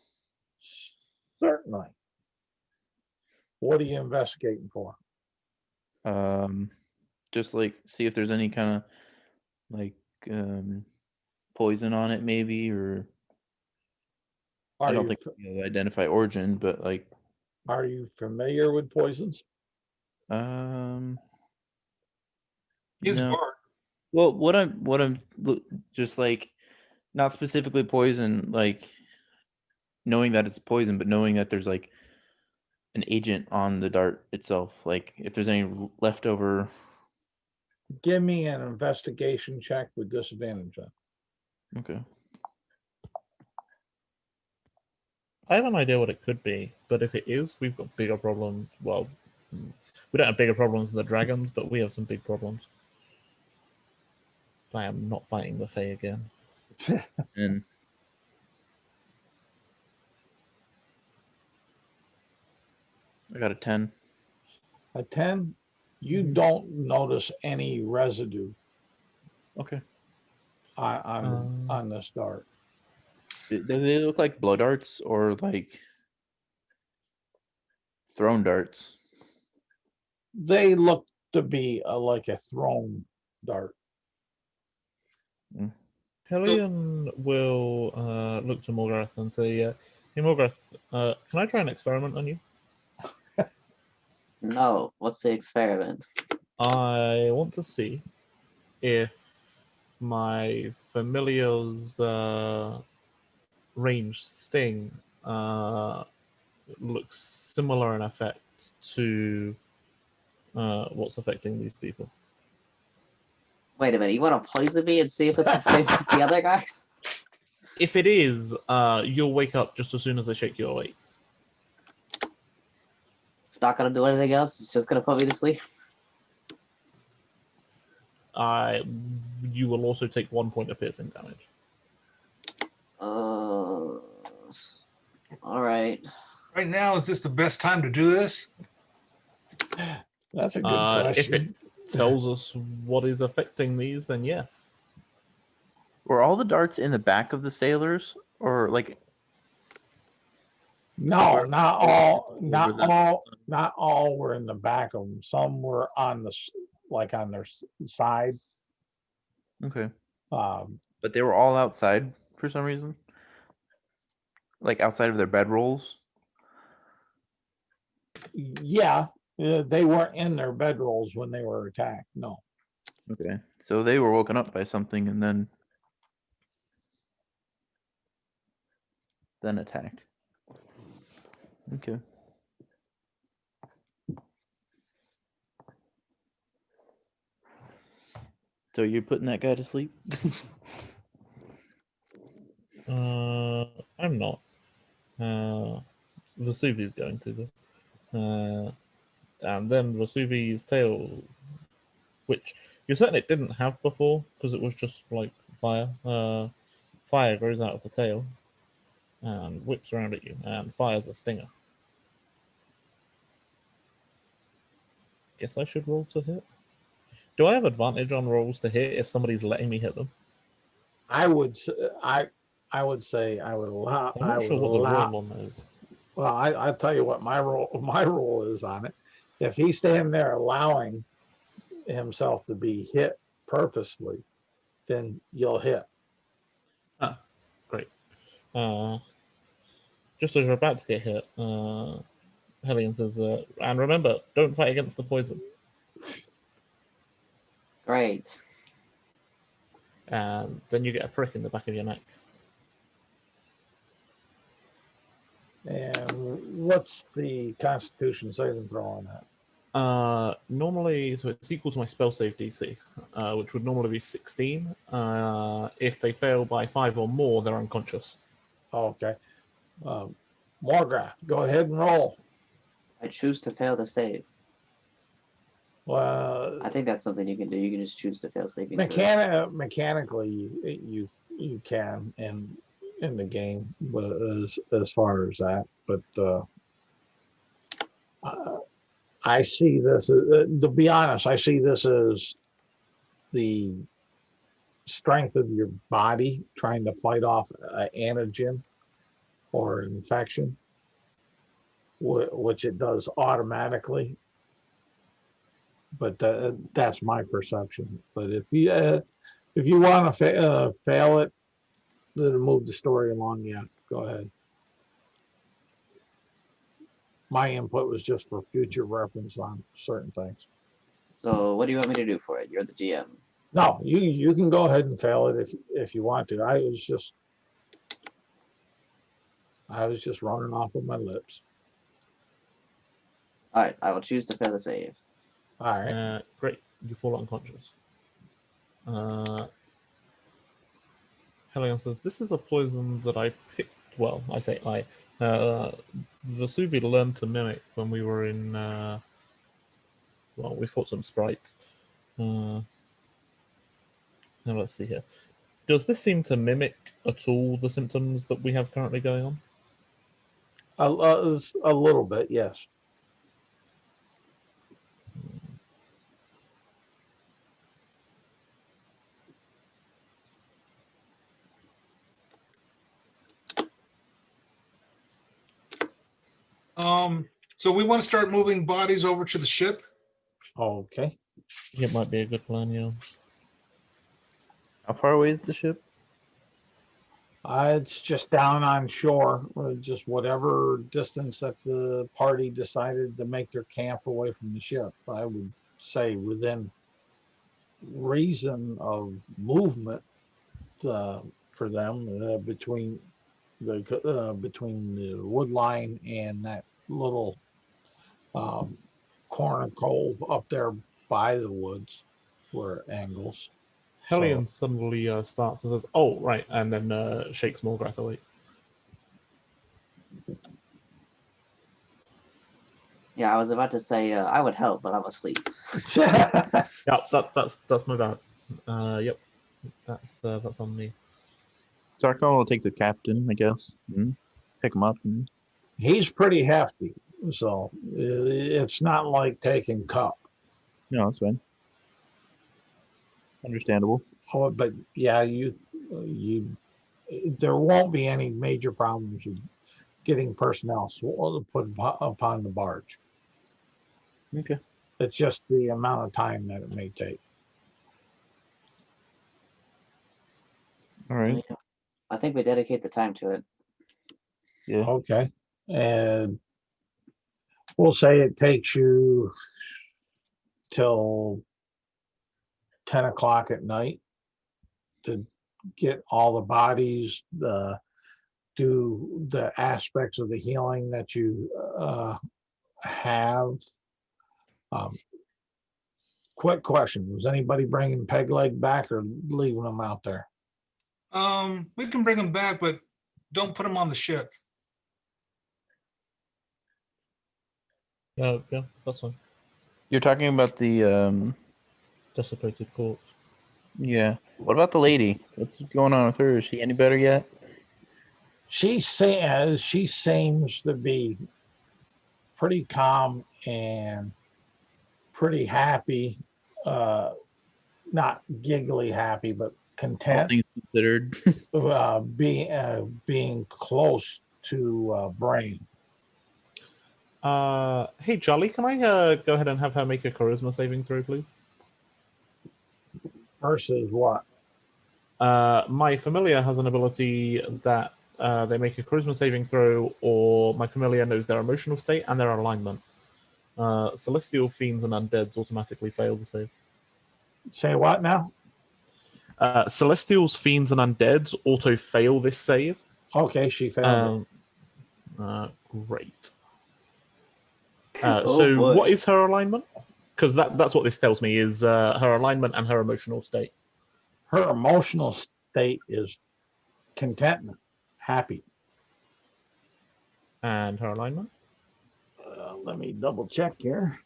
certainly. What are you investigating for? Just like see if there's any kind of like poison on it, maybe, or I Are don't you think you'll identify origin, but like are you familiar with poisons? um He's no. Bart. Well, just like not specifically poison, like knowing that it's poison, but knowing that there's like an agent on the dart itself, like if there's any leftover. Give me an investigation check with disadvantage. Okay. I have an idea what it could be, but if it is, we've got bigger problems. Well, we don't have bigger problems than the dragons, but we have some big problems. I am not fighting the Fae again. And I got a 10. A 10, you don't notice any residue Okay. on this dart. Do they look like blow darts or like thrown darts? They look to be like a thrown dart. Hellion will look to Morgoth and say, "Hey Morgoth, can I try an experiment on you? No, what's the experiment? I want to see if my familiar's range sting looks similar in effect to what's affecting these people." Wait a minute, you want to poison me and see if it's the same as the other guys? If it is, you'll wake up just as soon as I shake you awake. It's not gonna do anything else. It's just gonna put me to sleep. You will also take 1 point of piercing damage. All right. Right now, is this the best time to do this? That's a good If it question. tells us what is affecting these, then yes. Were all the darts in the back of the sailors, or like? No, not all. Over the- Not all were in the back of them. Some were on on their side. Okay, Um, but they were all outside for some reason, like outside of their bedrolls. Yeah, they weren't in their bedrolls when they were attacked. No. Okay. So they were woken up by something and then attacked. Okay. So you're putting that guy to sleep? I'm not. Vesuvi's going to. And then Vesuvi's tail, which you're certain it didn't have before because it was just like fire. Fire grows out of the tail and whips around at you and fires a stinger. Guess I should roll to hit. Do I have advantage on rolls to hit if somebody's letting me hit them? I would I would say I would allow I'm not sure what the roll on those. well, I'll tell you what my role is on it. If he's standing there allowing himself to be hit purposely, then you'll hit. Ah, great. Just as you're about to get hit, Hellion says, and remember, don't fight against the poison. Great. And then you get a prick in the back of your neck. And what's the Constitution saving throw on that? Normally, so it's equal to my spell save DC, which would normally be 16. If they fail by 5 or more, they're unconscious. Okay. Morgrath, go ahead and roll. I choose to fail the save. Well, I think that's something you can do. You can just choose to fail saving. mechanically, you can in the game, but as far as that, but I see this to be honest, I see this as the strength of your body trying to fight off an antigen or an infection, which it does automatically. But that's my perception. But if you want to fail it, then move the story along. Yeah, go ahead. My input was just for future reference on certain things. So what do you want me to do for it? You're the GM. No, you can go ahead and fail it if you want to. I was just running off of my lips. All right, I will choose to fail the save. All right. Great, you fall unconscious. Helion says, this is a poison that I picked. Well, I say I. Vesuvi learned to mimic when we were in. Well, we fought some sprites. Now let's see here. Does this seem to mimic at all the symptoms that we have currently going on? A little bit, yes. So we want to start moving bodies over to the ship. Okay. It might be a good plan, yeah. How far away is the ship? It's just down on shore, just whatever distance that the party decided to make their camp away from the ship. I would say within reason of movement for them between the wood line and that little corner cove up there by the woods where it angles. Hellion suddenly starts and says, "Oh, right," and then shakes Morgrath awake. Yeah, I was about to say I would help, but I'm asleep. Yeah, that's my bad. Yep, that's on me. Sarkon will take the captain, I guess. Pick him up. He's pretty hefty, so it's not like taking Cup. No, that's fine. Understandable. Oh, but yeah, there won't be any major problems with getting personnel put upon the barge. Okay. It's just the amount of time that it may take. All right. I think we dedicate the time to it. Yeah. Okay. And we'll say it takes you till 10 o'clock at night to get all the bodies, do the aspects of the healing that you have. Quick question: was anybody bringing Peg Leg back or leaving them out there? We can bring them back, but don't put them on the ship. Yeah, that's fine. You're talking about the Desecrated corpse. yeah. What about the lady? What's going on with her? Is she any better yet? She seems to be pretty calm and pretty happy. Not giggly happy, but All content. things considered. Being close to Brain. Hey, Charlie, can I go ahead and have her make a charisma saving throw, please? Versus what? My familiar has an ability that they make a charisma saving throw, or my familiar knows their emotional state and their alignment. Celestial fiends and undeads automatically fail the save. Say what now? Celestials, fiends, and undeads auto fail this save. Okay, she failed Great. Oh, So boy. what is her alignment? Because that's what this tells me is her alignment and her emotional state. Her emotional state is contentment, happy. And her alignment? Let me double check here.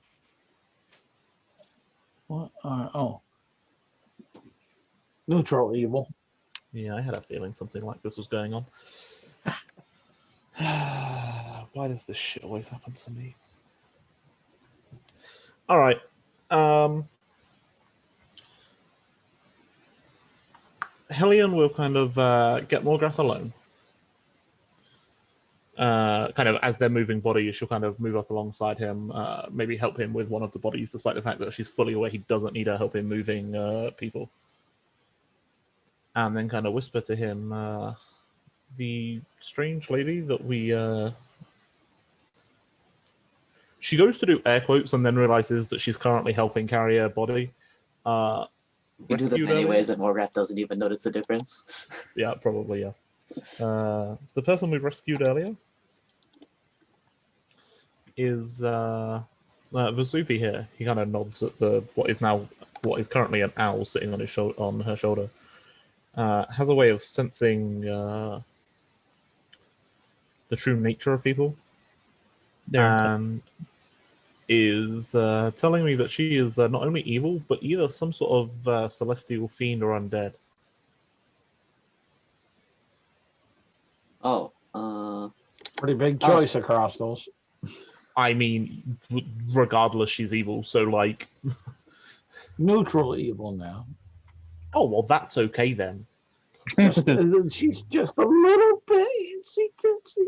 What? Neutral evil. Yeah, I had a feeling something like this was going on. Why does this shit always happen to me? All right. Hellion will kind of get Morgrath alone. Kind of as they're moving bodies, she'll kind of move up alongside him, maybe help him with one of the bodies, despite the fact that she's fully aware he doesn't need her help in moving people. And then kind of whisper to him, the strange lady that we... She goes to do air quotes and then realizes that she's currently helping carry a body. You do them anyways, and Morgrath doesn't even notice the difference. Yeah, probably, yeah. The person we rescued earlier is Vesuvi here. He kind of nods at what is currently an owl sitting on on her shoulder. Has a way of sensing the true nature of people, and is telling me that she is not only evil, but either some sort of celestial fiend or undead. Oh, Pretty big choice across those. I mean, regardless, she's evil. So, like, Neutral evil now. oh well, that's okay then. She's just a little bit itsy bitsy.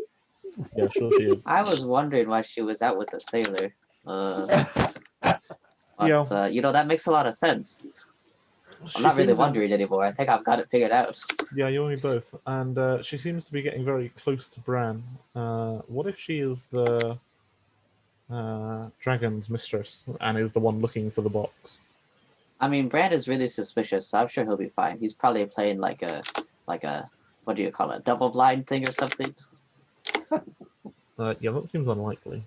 Yeah, sure she is. I was wondering why she was out with the sailor. Yeah. You know, that makes a lot of sense. I'm not really wondering anymore. I think I've got it figured out. Yeah, you and me both. And she seems to be getting very close to Bran. What if she is the dragon's mistress and is the one looking for the box? I mean, Brand is really suspicious, so I'm sure he'll be fine. He's probably playing like a what do you call it, double blind thing or something. Yeah, that seems unlikely.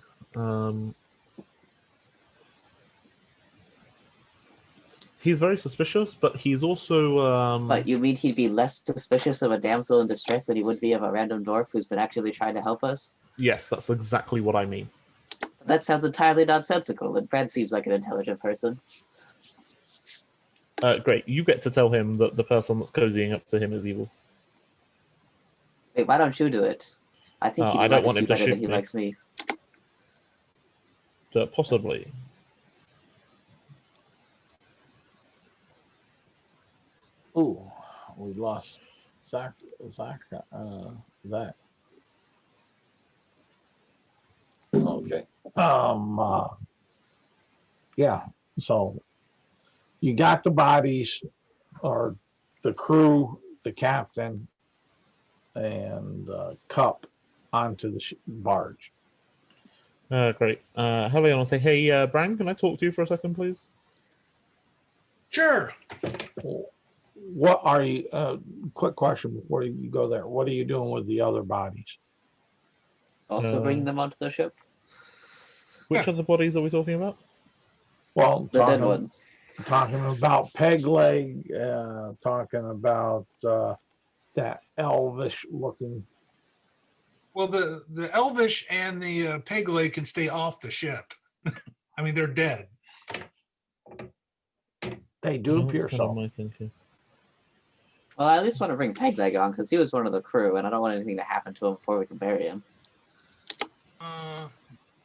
He's very suspicious, but he's also... But you mean he'd be less suspicious of a damsel in distress than he would be of a random dwarf who's been actively trying to help us? Yes, that's exactly what I mean. That sounds entirely nonsensical, and Brad seems like an intelligent person. Great, you get to tell him that the person that's cozying up to him is evil. Wait, why don't you do it? I think he likes you better than he likes me. Possibly. Ooh, we lost Zach. Okay. Yeah. So you got the bodies, or the crew, the captain, and Cup onto the barge. Great. Helion will say, hey, Bran, can I talk to you for a second, please? Sure. What are you? Quick question before you go there. What are you doing with the other bodies? Also bringing them onto the ship. Which other bodies are we talking about? Well, The dead ones. talking about peg leg, talking about that elvish looking. Well, the elvish and the peg leg can stay off the ship. I mean, they're dead. They do That's appear kind of so. my thinking. Well, I at least want to bring Pegleg on because he was one of the crew, and I don't want anything to happen to him before we can bury him.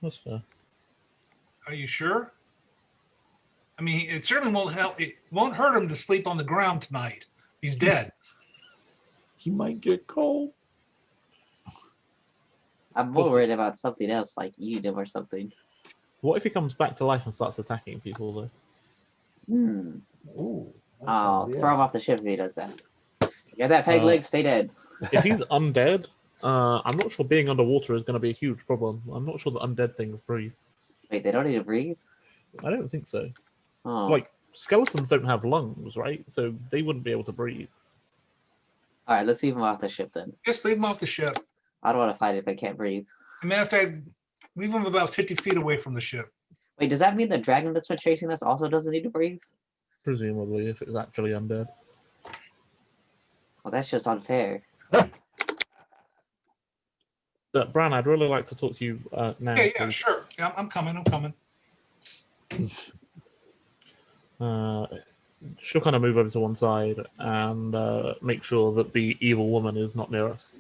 That's fair. Are you sure? I mean, it certainly won't help. It won't hurt him to sleep on the ground tonight. He's dead. He might get cold. I'm more worried about something else, like eating him or something. What if he comes back to life and starts attacking people, though? Hmm. Ooh, I'll throw him off the ship if he does that. Get that peg leg, stay dead. If he's undead, I'm not sure being underwater is going to be a huge problem. I'm not sure that undead things breathe. Wait, they don't need to breathe? I don't think so. Oh. Like, skeletons don't have lungs, right? So they wouldn't be able to breathe. Alright, let's leave him off the ship then. Just leave him off the ship. I don't want to fight if I can't breathe. As a matter of fact, leave him about 50 feet away from the ship. Wait, does that mean the dragon that's been chasing us also doesn't need to breathe? Presumably, if it's actually undead. Well, that's just unfair. But Bran, I'd really like to talk to you now. Yeah, please. sure. Yeah, I'm coming. She'll kind of move over to one side and make sure that the evil woman is not near us.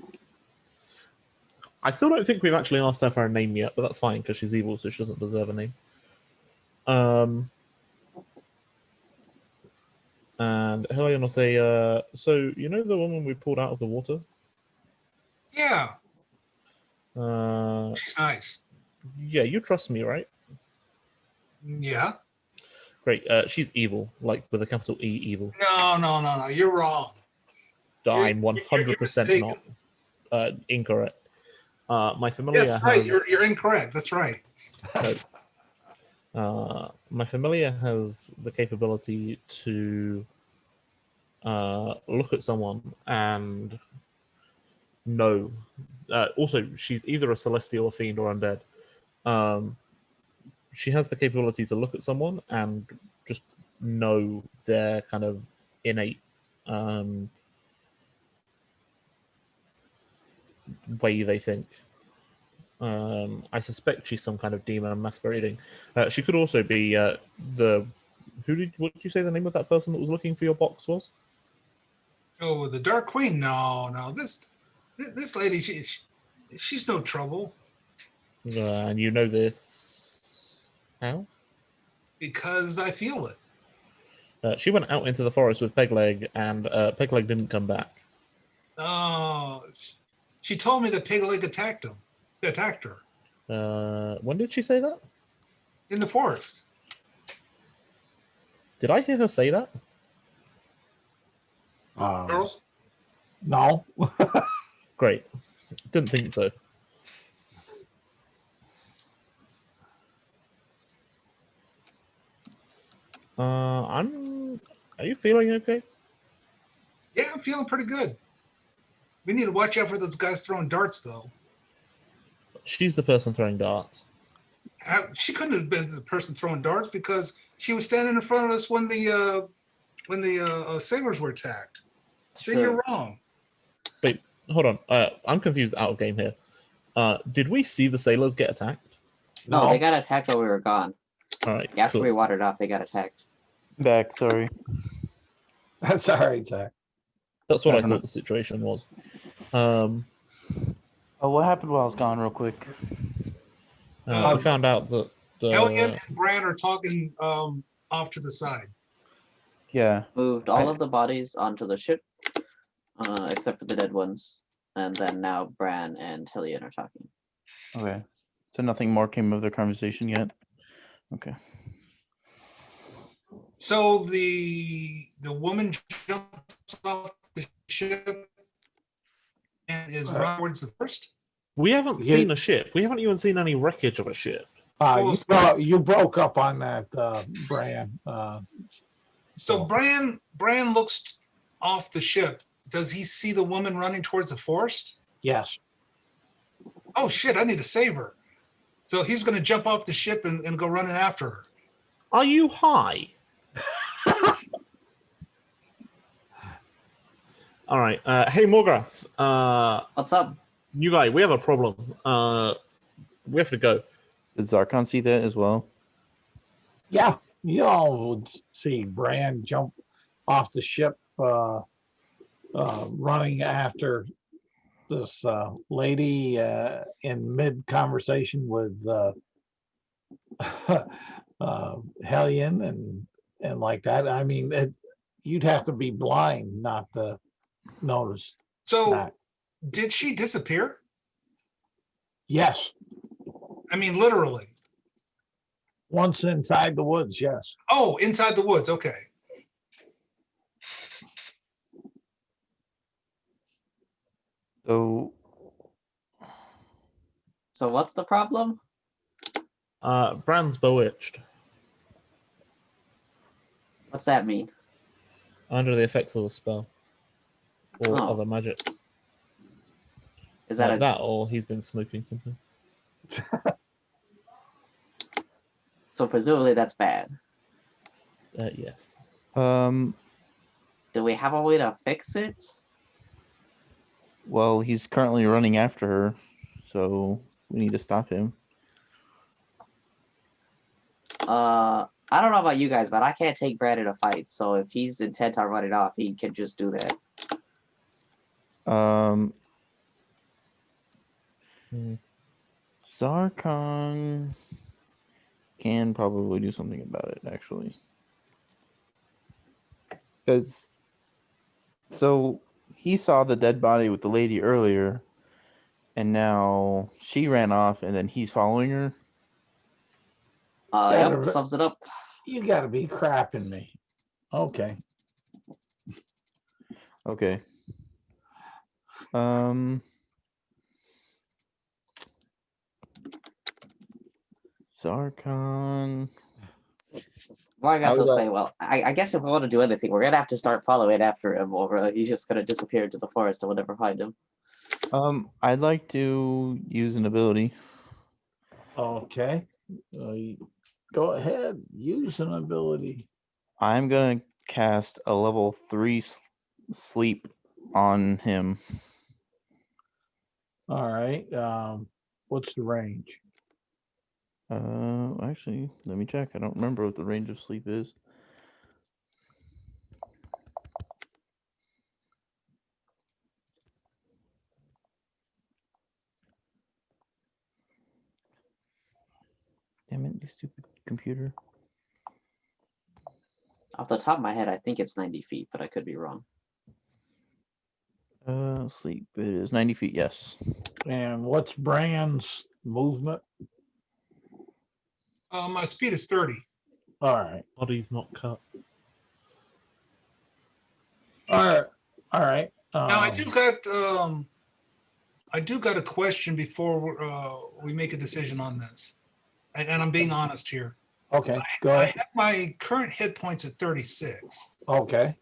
I still don't think we've actually asked her for a name yet, but that's fine because she's evil, so she doesn't deserve a name. And Helion will say, so you know the woman we pulled out of the water? Yeah, Uh, she's nice. yeah, you trust me, right? Yeah. Great. She's evil, like with a capital E, evil. No. You're wrong. I'm You're 100% mistaken. not incorrect. My familiar That's right. has... You're incorrect. That's right. My familiar has the capability to look at someone and know. Also, she's either a celestial, a fiend, or undead. She has the capability to look at someone and just know their kind of innate way they think. I suspect she's some kind of demon masquerading. She could also be what did you say the name of that person that was looking for your box was? Oh, the Dark Queen. No. This lady, she's no trouble And you know this how? because I feel it. She went out into the forest with Pegleg, and Pegleg didn't come back. Oh, she told me that Pegleg attacked her When did she say that? in the forest. Did I hear her say that? Charles? No. Great. Didn't think so. Are you feeling okay? Yeah, I'm feeling pretty good. We need to watch out for those guys throwing darts, though. She's the person throwing darts. She couldn't have been the person throwing darts because she was standing in front of us when the sailors were attacked. So Sure. you're wrong. Wait, hold on. I'm confused out of game here. Did we see the sailors get attacked? No, they got attacked while we were gone. All right. After cool. we watered off, they got attacked. Back, sorry. That's all right, Zach. That's what I thought the situation was. Oh, what happened while I was gone, real quick? We found out that Elliot and Bran are talking off to the side. Yeah. Moved all of the bodies onto the ship, except for the dead ones. And then now Bran and Hillian are talking. Okay. So nothing more came of their conversation yet? Okay. So the woman jumps off the ship and is running towards the first. We haven't Yeah. seen a ship. We haven't even seen any wreckage of a ship. You broke up on that, Bran. So Bran looks off the ship. Does he see the woman running towards the forest? Yes. Oh shit! I need to save her. So he's going to jump off the ship and go running after her. Are you high? All right. Hey, Morgoth. What's up? New guy, we have a problem. We have to go. Does Zarkon see that as well? Yeah, you all would see Bran jump off the ship, running after this lady in mid conversation with Hellion and like that. I mean, you'd have to be blind not to notice So that. did she disappear? Yes, I mean, literally. once inside the woods. Yes. Oh, inside the woods. Okay. So So what's the problem? Bran's bewitched. What's that mean? Under the effects of a spell. Or Oh. other magics. Is that Like a that, or he's been smoking something. so presumably that's bad. Yes. Do we have a way to fix it? Well, he's currently running after her, so we need to stop him. I don't know about you guys, but I can't take Brad in a fight. So if he's intent on running off, he can just do that. Zarkon can probably do something about it, actually. Because, so he saw the dead body with the lady earlier, and now she ran off, and then he's following her. Yep, sums it up. You got to be crapping me. Okay. Okay. Zarkon. Morgoth will say, well, I guess if we want to do anything, we're going to have to start following after him, or he's just going to disappear into the forest and we'll never find him. I'd like to use an ability. Okay. Go ahead. Use an ability. I'm gonna cast a level 3 sleep on him. All right. What's the range? Actually, let me check. I don't remember what the range of sleep is. Damn it, you stupid computer. Off the top of my head, I think it's 90 feet, but I could be wrong. Sleep. It is 90 feet, yes. And what's Bran's movement? My speed is 30. All right. Body's not cut. All right. All right. Now I do got a question before we make a decision on this, and I'm being honest here. Okay. Go I ahead. have my current hit points at 36, Okay.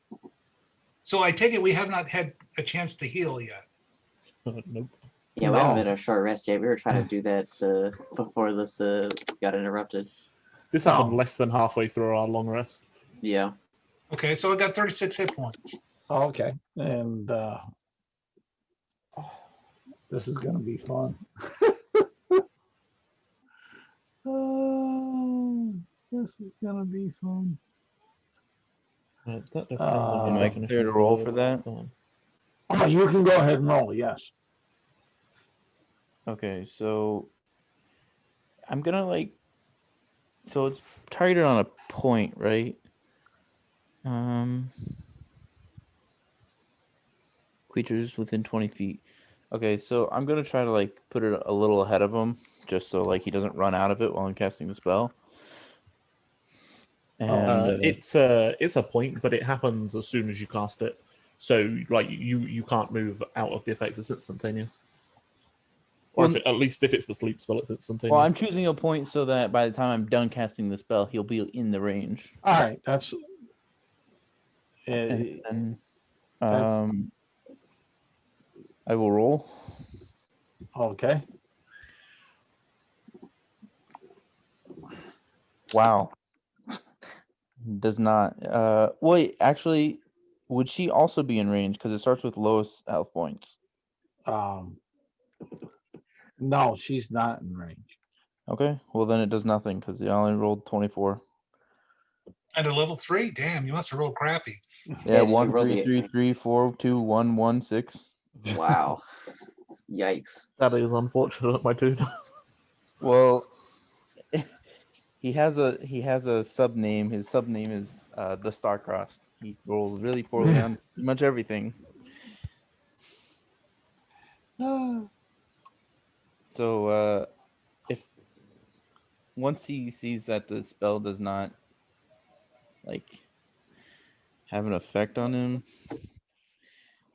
so I take it we have not had a chance to heal yet. Nope. Yeah, we haven't No. been a short rest yet. We were trying to do that before this got interrupted. This happened Oh. less than halfway through our long rest. Yeah. Okay, so I got 36 hit points. Okay. And this is gonna be fun. Oh, this is gonna be fun. That depends on Am your I definition clear to of roll the for that? one. Oh, you can go ahead and roll. Yes. Okay, so I'm gonna so it's targeted on a point, right? Creatures within 20 feet. Okay, so I'm gonna try to put it a little ahead of him, just so he doesn't run out of it while I'm casting the spell. And It's a point, but it happens as soon as you cast it. So you can't move out of the effects. It's instantaneous. Or Well, at least if it's the sleep spell, it's instantaneous. well, I'm choosing a point so that by the time I'm done casting the spell, he'll be in the range. All right, that's And then that's I will roll. okay. Wow. Does not. Wait, actually, would she also be in range? Because it starts with lowest health points. No, she's not in range. Okay, well then it does nothing because I only rolled 24. And a level 3? Damn, you must have rolled crappy. Yeah, did you 1, roll 3, the- 3, 3, 4, 2, 1, 1, 6. Wow. Yikes. That is unfortunate, my dude. Well, he has a sub name. His sub name is the Star-Crossed. He rolls really poorly on pretty much everything. So if once he sees that the spell does not like have an effect on him,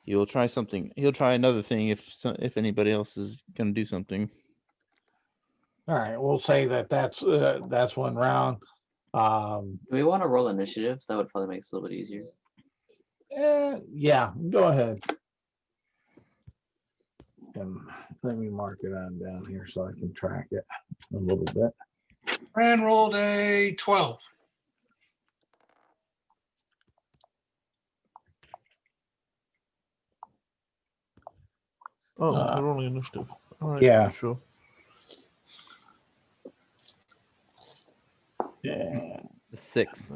he'll try something. He'll try another thing if anybody else is gonna do something. All right, we'll say that's one round. Do we want to roll initiative? That would probably make it a little bit easier. Yeah, go ahead. And let me mark it on down here so I can track it a little bit. Fran rolled a 12. Oh, we're rolling initiative. All right, yeah. sure. Yeah. The 6.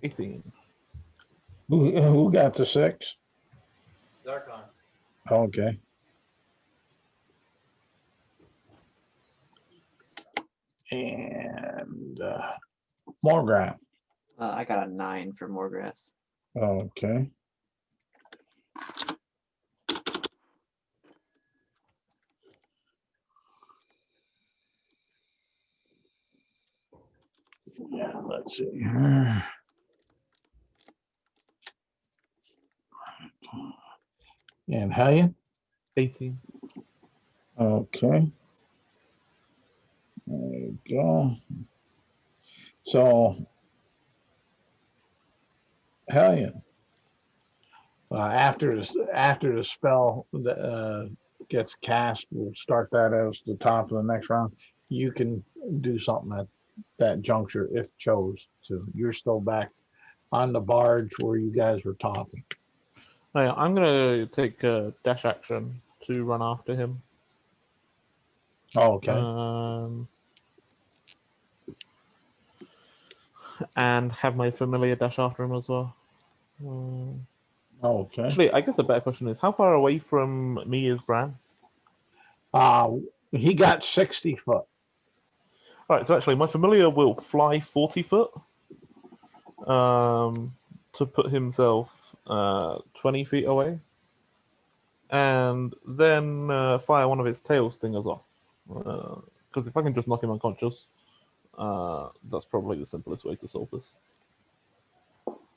18. Who got the 6? Darkon. Okay. And Morgrath. I got a 9 for Morgrath. Okay. Yeah, let's see here. And Hellion? 18. Okay. There you go. So, Hellion. After the spell gets cast, we'll start that as the top of the next round. You can do something at that juncture if chose to. You're still back on the barge where you guys were talking. Oh, yeah, I'm going to take a dash action to run after him. Oh, okay. And have my familiar dash after him as well. Okay. Actually, I guess a better question is, how far away from me is Bran? He got 60 foot. All right, so actually, my familiar will fly 40 foot to put himself 20 feet away, and then fire one of his tail stingers off. Because if I can just knock him unconscious, that's probably the simplest way to solve this.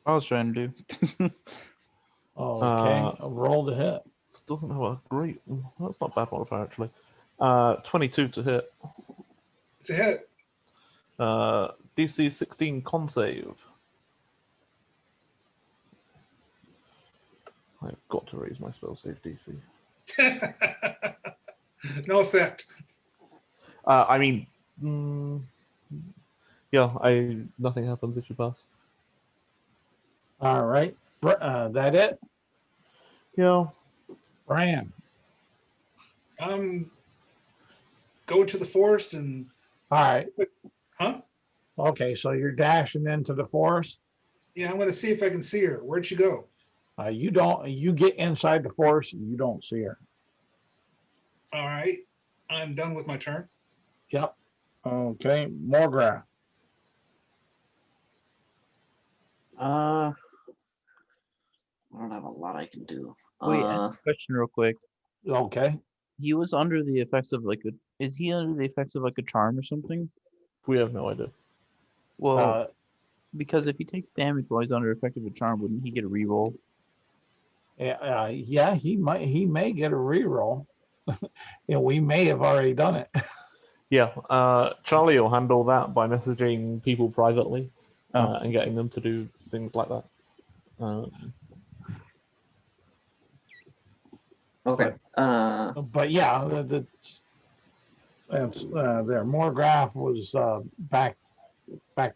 I was trying to do. Okay. Roll to hit. This doesn't have a great. That's not bad modifier actually. 22 to hit. It's a hit. DC 16 con save. I've got to raise my spell save DC. No effect. I mean, yeah, nothing happens if you pass. All right. That it? Yeah. Bran. Go into the forest and. All right. Huh? Okay, so you're dashing into the forest. Yeah, I'm going to see if I can see her. Where'd she go? You don't. You get inside the forest and you don't see her. All right. I'm done with my turn. Yep. Okay, Morgrath. I don't have a lot I can do. Wait, question real quick. Okay. He was under the effects of like a. Is he under the effects of like a charm or something? We have no idea. Well, because if he takes damage while he's under effect of a charm, wouldn't he get a reroll? Yeah, he may get a reroll. we may have already done it. Yeah, Charlie will handle that by messaging people privately Oh. and getting them to do things like that. Okay. But yeah, that's there. Morgraph was back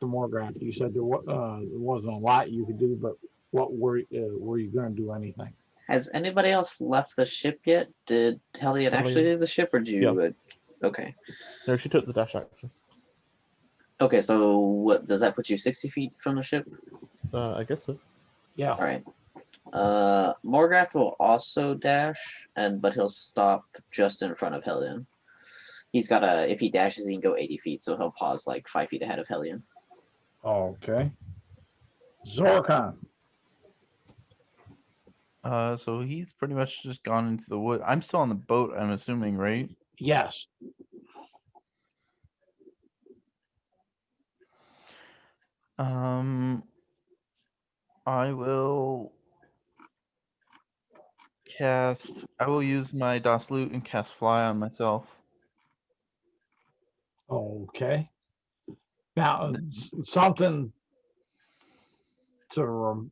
to Morgraph. You said there wasn't a lot you could do, but what were you going to do anything? Has anybody else left the ship yet? Did Hellion actually leave the ship, or did you? Okay. No, she took the dash action. Okay, so what does that put you 60 feet from the ship? I guess so. Yeah. All right. Morgrath will also dash, but he'll stop just in front of Hellion. He's got if he dashes, he can go 80 feet, so he'll pause like 5 feet ahead of Hellion. Okay. Zorkon. So he's pretty much just gone into the wood. I'm still on the boat, I'm assuming, right? Yes. I will cast. I will use my Das Loot and cast Fly on myself. Okay. Now, something to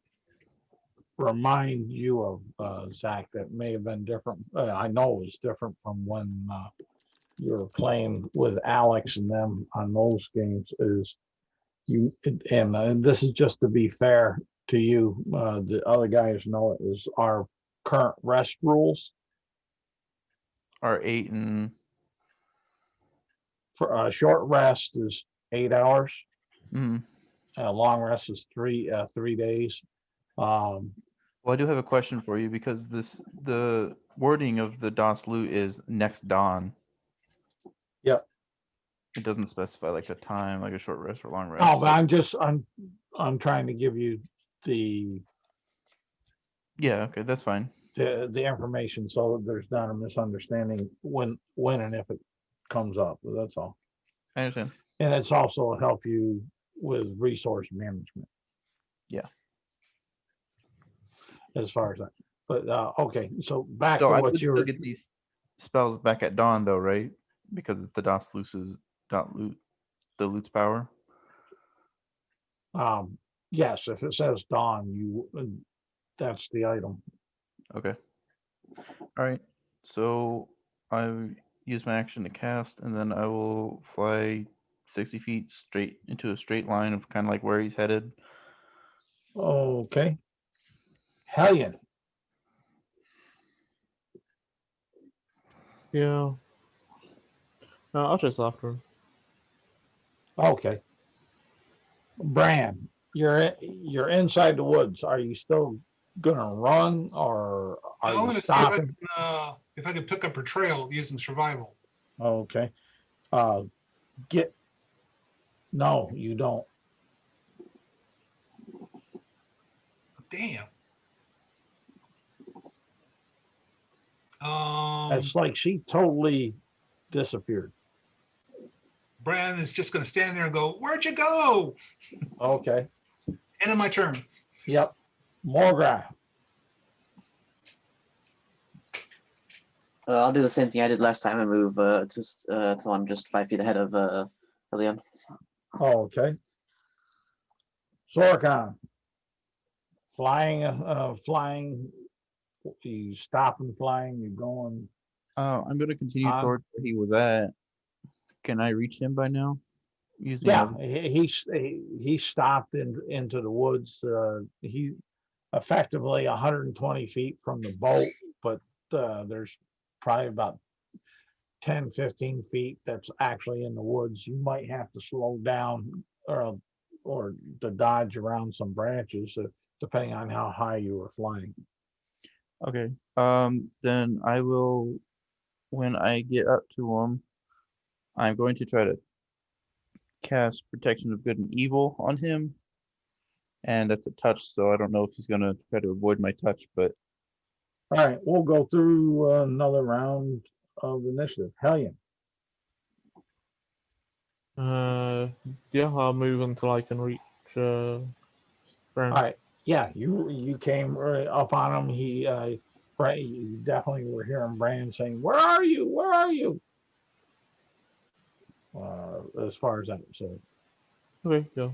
remind you of, Zach, that may have been different. I know it was different from when you were playing with Alex and them on those games. Is you and this is just to be fair to you. The other guys know it is our current rest rules. Our 8 and For a short rest is 8 hours. mm. Long rest is 3 days. Well, I do have a question for you because the wording of the Das Loot is next dawn. Yep. It doesn't specify like a time, like a short rest or long rest. No, but I'm trying to give you the Yeah, okay, that's fine. the information so that there's not a misunderstanding when and if it comes up. That's all. I understand. And it's also help you with resource management. Yeah. As far as that. But okay, so back So to I what would you still were. get these spells back at dawn, though, right? Because it's the Das Loot's the loot's power. Yes, if it says dawn, that's the item. Okay. All right. So I use my action to cast, and then I will fly 60 feet straight into a straight line of kind of like where he's headed. Okay. Hellion. Yeah. No, I'll chase after him. Okay. Bran, you're inside the woods. Are you still gonna run or I are want you to see if stopping? I can pick up her trail using survival. Okay. No, you don't. Damn. It's like she totally disappeared. Bran is just going to stand there and go, "Where'd you go?" Okay. End of my turn. Yep. Morgraph. I'll do the same thing I did last time and move till I'm just 5 feet ahead of Hellion. Okay. Sorkon. Flying. You stopping flying. You going. I'm going to continue towards where he was at. Can I reach him by now? Yeah, he stopped into the woods. He effectively 120 feet from the boat, but there's probably about 10, 15 feet that's actually in the woods. You might have to slow down or to dodge around some branches, depending on how high you were flying. Okay. Then I will, when I get up to him, I'm going to try to cast Protection of Good and Evil on him. And that's a touch, so I don't know if he's going to try to avoid my touch, but. All right, we'll go through another round of initiative. Hellion. Yeah, I'll move until I can reach Bran. All right. Yeah, you came right up on him. Right, you definitely were hearing Brand saying, "Where are you? Where are you?" As far as that, Okay, yeah.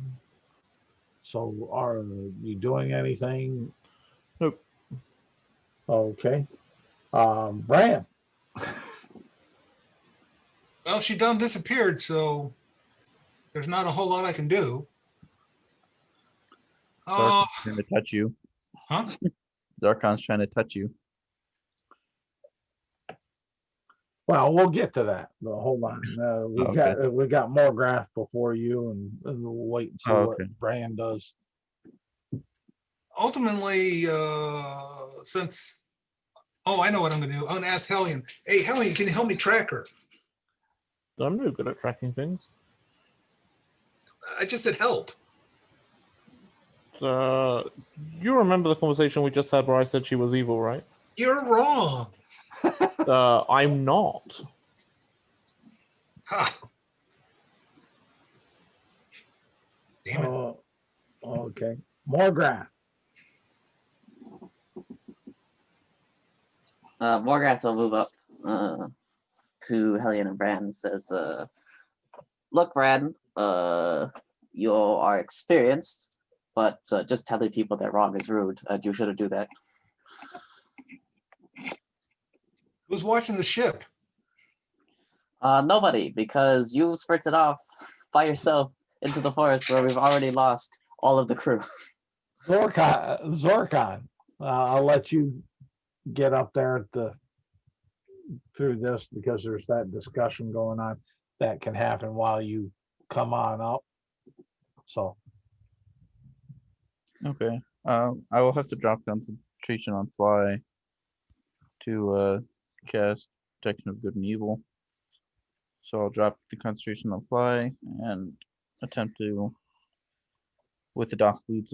so are you doing anything? Nope. Okay, Brand. Well, she done disappeared, so there's not a whole lot I can do. Zarkon's trying to touch you. Huh? Zarkon's trying to touch you. Well, we'll get to that. No, hold on. Okay. We got more graphs before you, and we'll wait and see Oh, what okay. Brand does. Ultimately, since I know what I'm gonna do. I'm gonna ask Hellion. Hey, Hellion, can you help me track her? I'm no good at tracking things. I just said help. You remember the conversation we just had where I said she was evil, right? You're wrong. I'm not. Ha. Damn it. Oh, okay. More graph. Morgath will move up to Hellion and Bran and says, look, Bran, you are experienced, but just telling people that wrong is rude. You shouldn't do that. Who's watching the ship? Nobody, because you sprinted off by yourself into the forest where we've already lost all of the crew. Zorkon, I'll let you get up there through this because there's that discussion going on that can happen while you come on up. So, Okay. I will have to drop concentration on fly to cast protection of good and evil. So I'll drop the concentration on fly and attempt to with the DOS loop.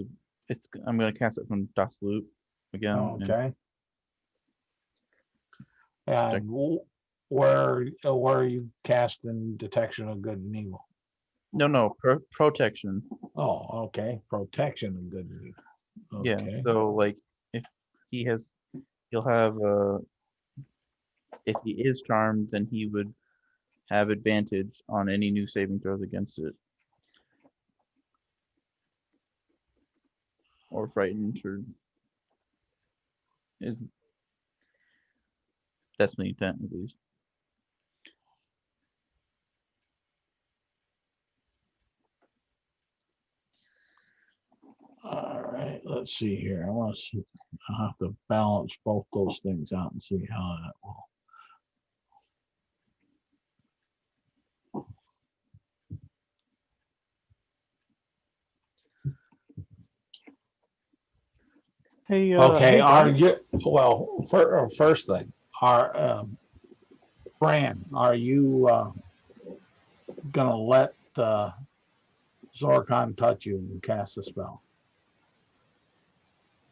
I'm gonna cast it from DOS loop again. okay. And where are you casting detection of good and evil? No, protection. Oh, okay. Protection of good and evil. Okay. Yeah. So like if he'll have if he is charmed, then he would have advantage on any new saving throws against it. Or frightened, or that's my intent at least. All right, let's see here. I want to see. I'll have to balance both those things out and see how that will. Hey, Okay, hey, are Bran. you first thing, Fran, are you gonna let Zorkon touch you and cast a spell?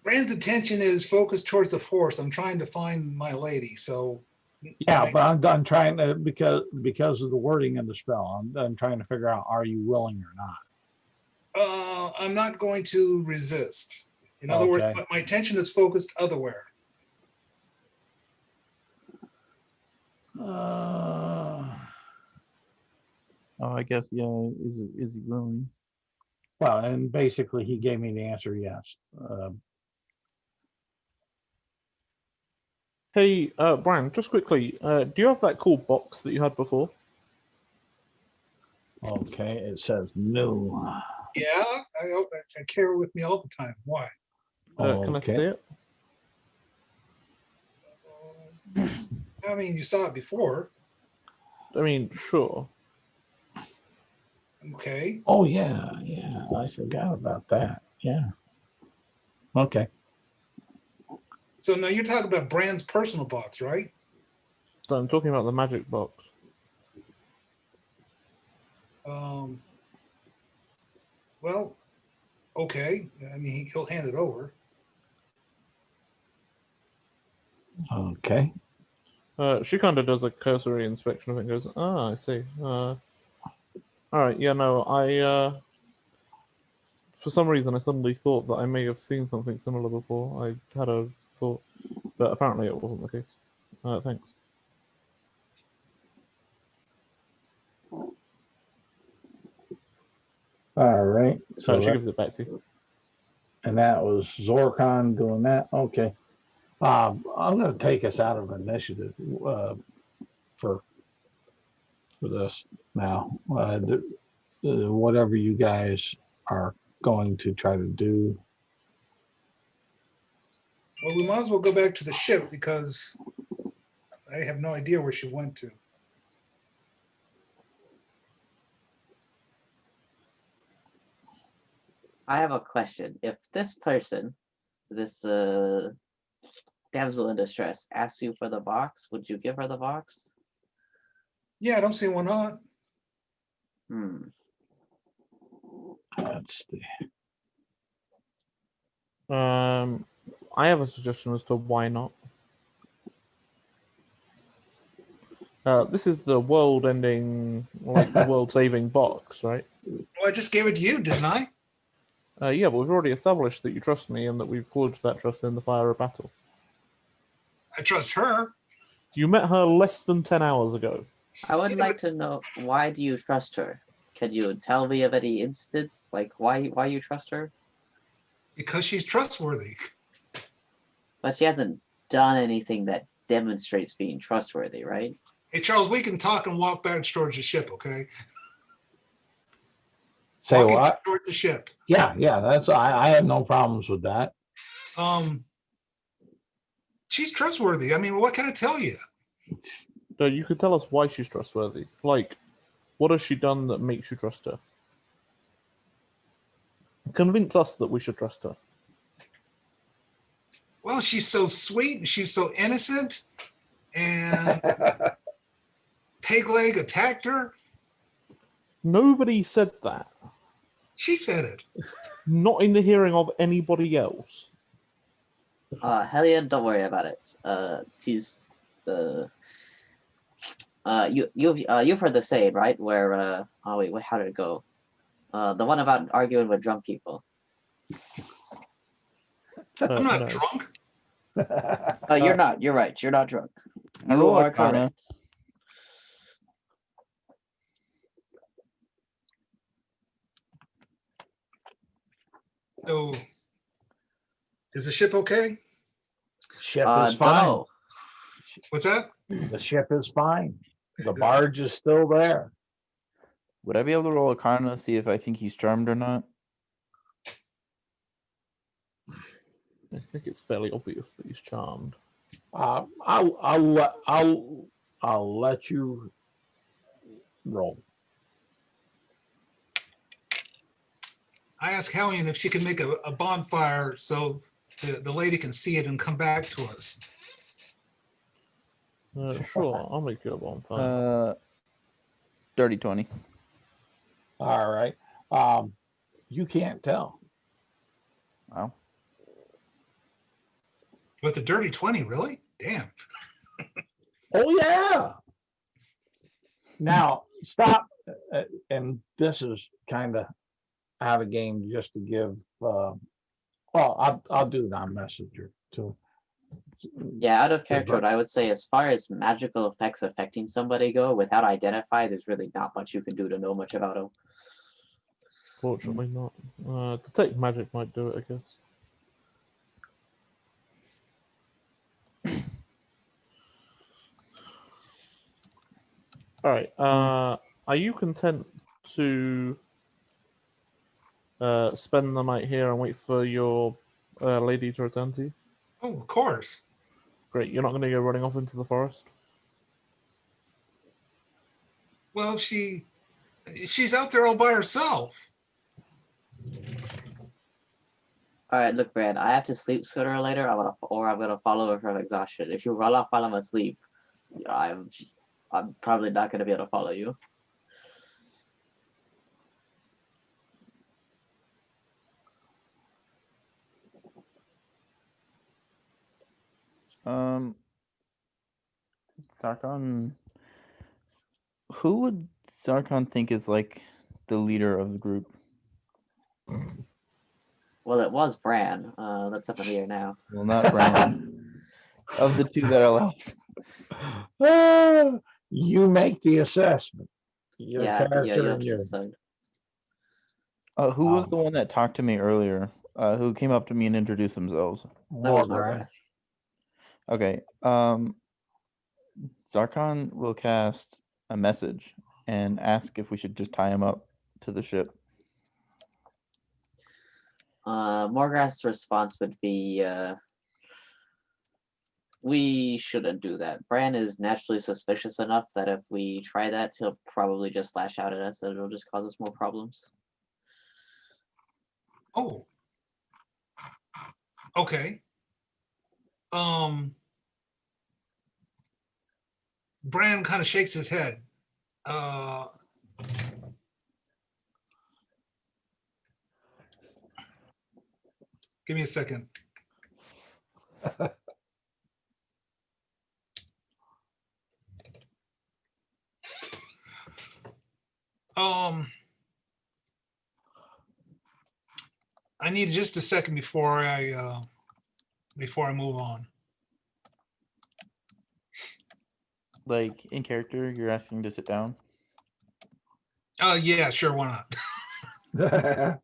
Brand's attention is focused towards the forest. I'm trying to find my lady, so Yeah, but I'm done trying to because of the wording of the spell. I'm done trying to figure out are you willing or not. I'm not going to resist. In other words, Okay. my attention is focused otherwhere. Oh, I guess is he willing? Well, and basically he gave me the answer yes. Hey, Bran, just quickly, do you have that cool box that you had before? Okay, it says no. Yeah, I carry it with me all the time. Why? Can I Okay. see it? I mean, you saw it before. I mean, sure. Okay. Oh yeah, I forgot about that. Yeah. Okay. So now you're talking about Brand's personal box, right? So I'm talking about the magic box. Well, okay. I mean, he'll hand it over. Okay. She kind of does a cursory inspection of it and goes, I see. All right, yeah, no, for some reason, I suddenly thought that I may have seen something similar before. I had a thought. But apparently it wasn't the case. Thanks. All right. So She that, gives it back to you. and that was Zorkon doing that. Okay. I'm going to take us out of initiative for this now. Whatever you guys are going to try to do. Well, we might as well go back to the ship because I have no idea where she went to. I have a question. If this person, this damsel in distress, asks you for the box, would you give her the box? Yeah, I don't see why not. That's the I have a suggestion as to why not. This is the world-ending, like world-saving box, right? Well, I just gave it to you, didn't I? Yeah, but we've already established that you trust me and that we've forged that trust in the fire of battle. I trust her. You met her less than 10 hours ago. I would like to know, why do you trust her? Can you tell me of any instance, like why you trust her? Because she's trustworthy. But she hasn't done anything that demonstrates being trustworthy, right? Hey, Charles, we can talk and walk back towards the ship, okay? say Walking what? towards the ship. Yeah, that's I have no problems with that. She's trustworthy. I mean, what can I tell you? So you could tell us why she's trustworthy. Like, what has she done that makes you trust her? Convince us that we should trust her. Well, she's so sweet and she's so innocent, and Pegleg attacked her. Nobody said that. She said it. Not in the hearing of anybody else. Hellion, don't worry about it. You've heard the saying, right? Where oh wait, how did it go? The one about arguing with drunk people. I'm not No. drunk. You're not. You're right. You're not drunk. I You roll are Arcana. correct. So, is the ship okay? Ship is fine. Dunno. What's that? The ship is fine. The Good. barge is still there. Would I be able to roll Arcana to see if I think he's charmed or not? I think it's fairly obvious that he's charmed. I'll let you roll. I asked Hellion if she can make a bonfire so the lady can see it and come back to us. Sure, I'll make you a bonfire. Dirty 20. All right. You can't tell. Wow. With the dirty 20, really? Damn. Oh yeah. Now stop. And this is kind of out of game just to give. Well, I'll do it on Messenger too. Yeah, out of character, what I would say, as far as magical effects affecting somebody go, without identify, there's really not much you can do to know much about them. Fortunately not. Detect magic might do it, I guess. All right. Are you content to spend the night here and wait for your lady to return to you? Oh, of course. Great. You're not going to go running off into the forest? Well, she's out there all by herself. All right, look, Brad, I have to sleep sooner or later. I'm gonna follow her from exhaustion. If you run off while I'm asleep, I'm probably not gonna be able to follow you. Sarkon. Who would Sarkon think is like the leader of the group? Well, it was Bran. That's up in the air now. Well, not Bran. of the two that are left. You make the assessment. Your Yeah, character you'll and you. decide. Who was the one that talked to me earlier? Who came up to me and introduced themselves? That was Wargrath. Margaret. Okay. Zarkon will cast a message and ask if we should just tie him up to the ship. Morgrath's response would be, we shouldn't do that. Bran is naturally suspicious enough that if we try that, he'll probably just lash out at us and it'll just cause us more problems. Oh. Okay. Bran kind of shakes his head. Give me a second. I need just a second before I move on. Like in character, you're asking to sit down. Yeah, sure, why not?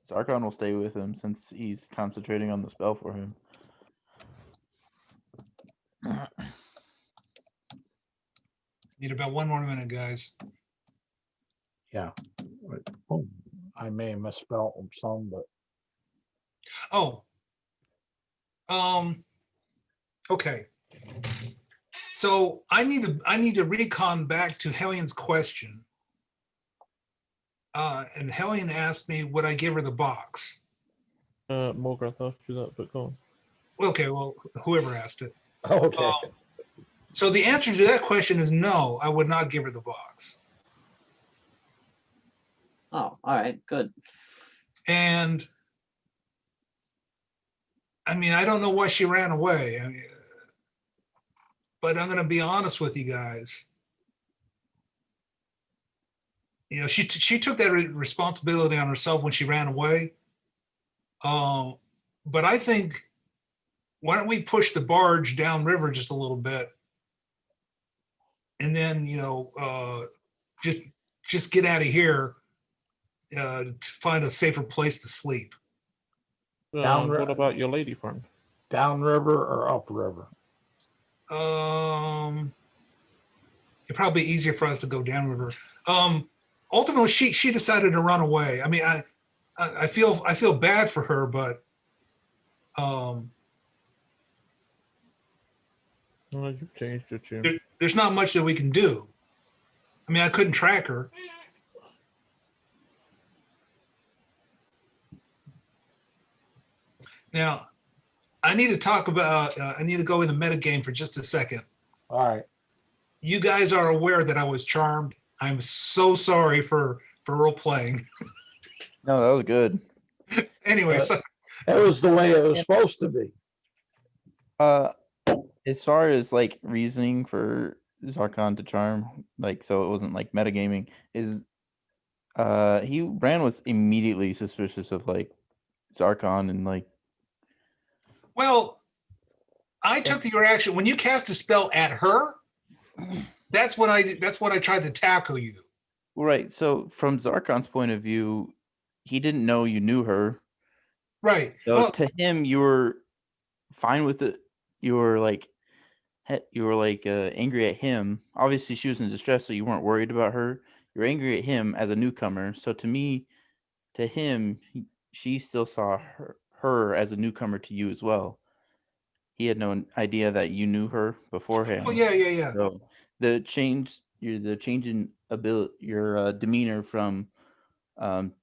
Zarkon will stay with him since he's concentrating on the spell for him. Need about 1 more minute, guys. Yeah. Oh, I may have misspelled some, but Oh. Okay. So I need to recon back to Hellion's question. And Hellion asked me, would I give her the box? Morgrath asked you that, but go on. Okay, well, whoever asked it. okay. So the answer to that question is no, I would not give her the box. Oh, all right, good. And I mean, I don't know why she ran away. I mean, but I'm going to be honest with you guys. You know, she took that responsibility on herself when she ran away. But I think, why don't we push the barge downriver just a little bit, and then just get out of here to find a safer place to sleep. What about your lady friend? Downriver or upriver? It'd probably be easier for us to go downriver. Ultimately, she decided to run away. I mean, I feel bad for her, but You've changed your tune. there's not much that we can do. I mean, I couldn't track her. Now, I need to talk about, I need to go into metagame for just a second. All right. You guys are aware that I was charmed. I'm so sorry for role playing. No, that was good. Anyway, so It was the way it was supposed to be. As far as like reasoning for Zarkon to charm, like so it wasn't like metagaming, is Bran was immediately suspicious of like Zarkon and like. well, I took the reaction when you cast a spell at her. That's what I tried to tackle you. Right. So from Zarkon's point of view, he didn't know you knew her. Right. So Well, to him, you were fine with it. You were like angry at him. Obviously, she was in distress, so you weren't worried about her. You're angry at him as a newcomer. So to him, she still saw her as a newcomer to you as well. He had no idea that you knew her beforehand. well, yeah. So the change in ability, your demeanor from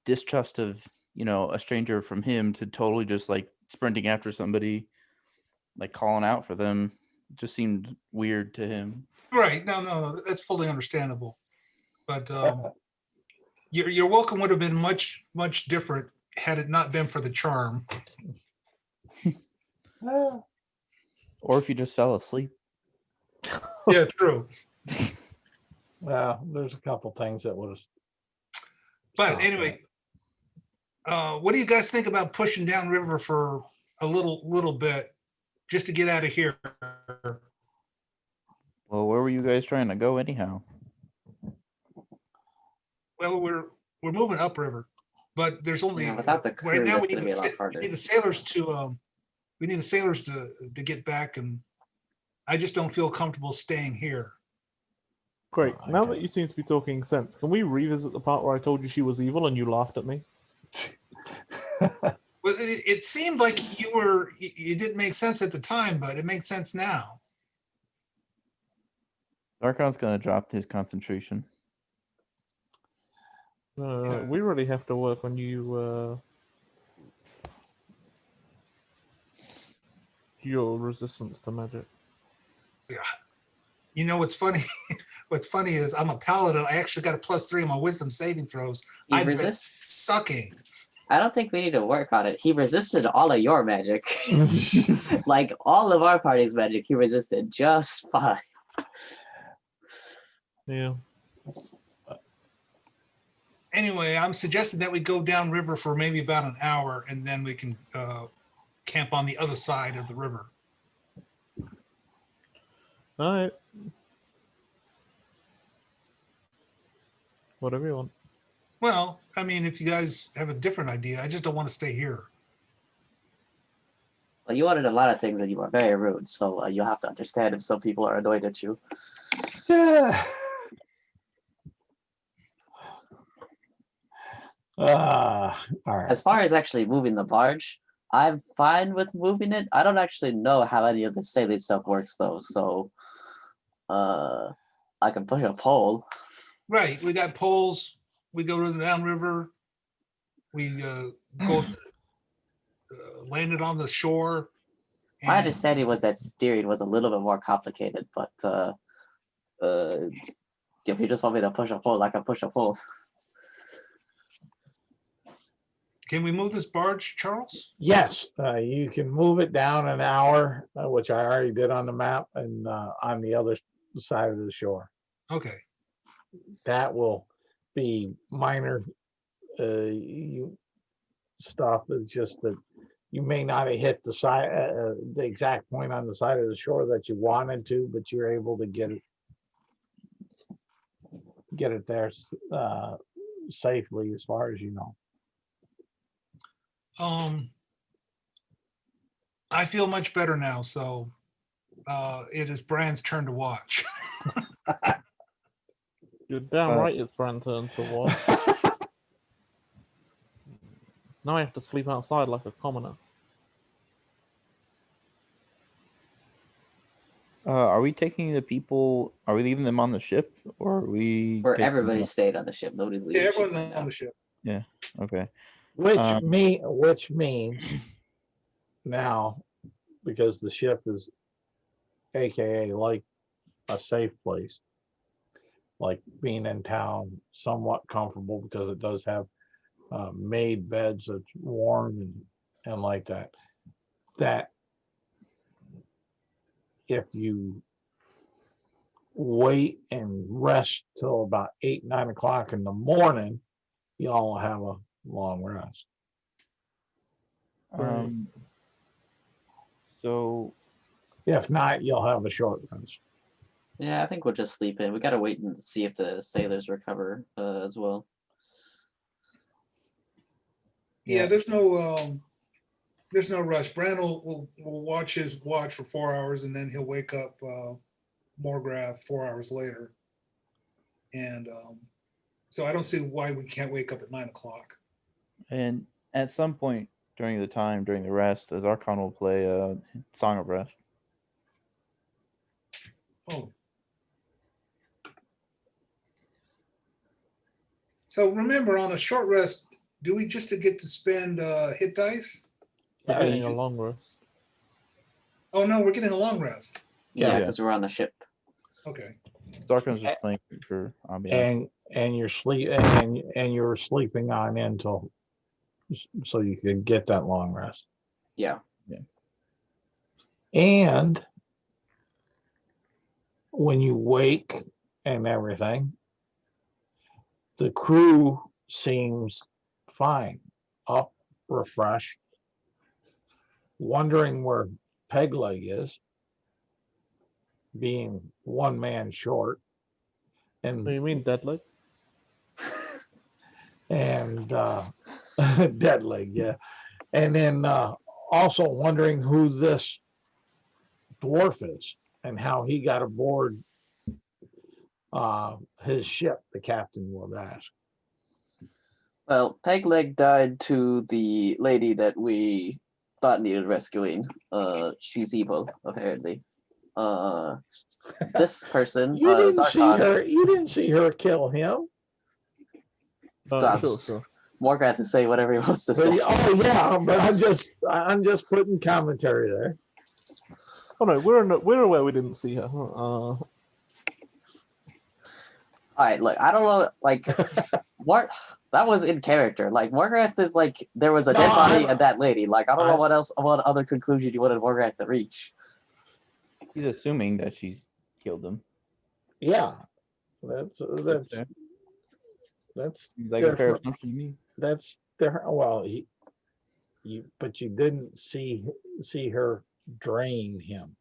distrust of a stranger from him to totally just like sprinting after somebody, like calling out for them, just seemed weird to him. Right. No, that's fully understandable. But your welcome would have been much different had it not been for the charm. Or if you just fell asleep. Yeah, true. Well, there's a couple things that would have. But anyway, what do you guys think about pushing downriver for a little bit just to get out of here. Well, where were you guys trying to go anyhow? Well, we're moving upriver, but there's only Yeah, without the right crew, now that's gonna be a lot we harder. need the sailors to we need the sailors to get back, and I just don't feel comfortable staying here. Great. I Now get that it. you seem to be talking sense, can we revisit the part where I told you she was evil and you laughed at me? Well, it seemed like you didn't make sense at the time, but it makes sense now. Darkon's gonna drop his concentration. We really have to work on you. Your resistance to magic. Yeah. You know what's funny? What's funny is I'm a paladin. I actually got a +3 on my wisdom saving throws. He I've been resists. sucking. I don't think we need to work on it. He resisted all of your magic. Like all of our party's magic, he resisted just fine. Yeah. Anyway, I'm suggesting that we go downriver for maybe about an hour, and then we can camp on the other side of the river. All right. Whatever you want. Well, I mean, if you guys have a different idea, I just don't want to stay here. Well, you wanted a lot of things and you were very rude, so you'll have to understand if some people are annoyed at you. Yeah. All right. As far as actually moving the barge, I'm fine with moving it. I don't actually know how any of the sailing stuff works though, so I can push a pole. Right. We got poles. We go to the downriver. We go land it on the shore. My and- understanding was that steering was a little bit more complicated, but if you just want me to push a pole, I can push a pole. Can we move this barge, Charles? Yes, you can move it down an hour, which I already did on the map, and on the other side of the shore. Okay. That will be minor stuff. It's just that you may not have hit the side, the exact point on the side of the shore that you wanted to, but you're able to get it there safely, as far as you know. I feel much better now, so it is Bran's turn to watch. You're damn right it's Brand's turn to watch. Now I have to sleep outside like a commoner. Are we taking the people? Are we leaving them on the ship, or are we? Where taking them everybody off? stayed on the ship. Nobody's Yeah, leaving the ship everyone's right on now. the ship. Okay. Which means now, because the ship is AKA like a safe place, like being in town, somewhat comfortable because it does have made beds that's warm and like that. That if you wait and rest till about 8, 9 o'clock in the morning, y'all have a long rest. So If not, you'll have a short rest. Yeah, I think we'll just sleep in. We gotta wait and see if the sailors recover as well. Yeah, there's no rush. Bran will watch his watch for 4 hours, and then he'll wake up Morgrath 4 hours later. And so I don't see why we can't wake up at 9 o'clock. and at some point during the rest, as Archon will play a Song of Rest. Oh. So remember, on a short rest, do we just get to spend hit dice? You're getting a long rest. Oh no, we're getting a long rest. Yeah, Yeah. because we're on the ship. Okay. Archon's just playing for ambiance. and you're you're sleeping on until so you can get that long rest. Yeah. And when you wake and everything, the crew seems fine, up, refreshed, wondering where Pegleg is, being one man short, What do and you mean, deadly? dead leg, yeah. And then also wondering who this dwarf is and how he got aboard his ship, the captain will ask. Well, Pegleg died to the lady that we thought needed rescuing. She's evil, apparently. This person, You didn't see Zarkon, her. You didn't see her kill him. Sure, sure. Morgath to say whatever he wants to say. Oh yeah, but I'm just putting commentary there. Oh no, we're aware we didn't see her. Alright, look, I don't know, like, what, that was in character. Like, Morgath is like, there was a No, dead body and that lady. Like, I don't know I- what other conclusion you wanted Morgath to reach. He's assuming that she's killed him. Yeah, that's fair. that's Seems like a fair different. assumption to me. That's different. Well, but you didn't see her drain him.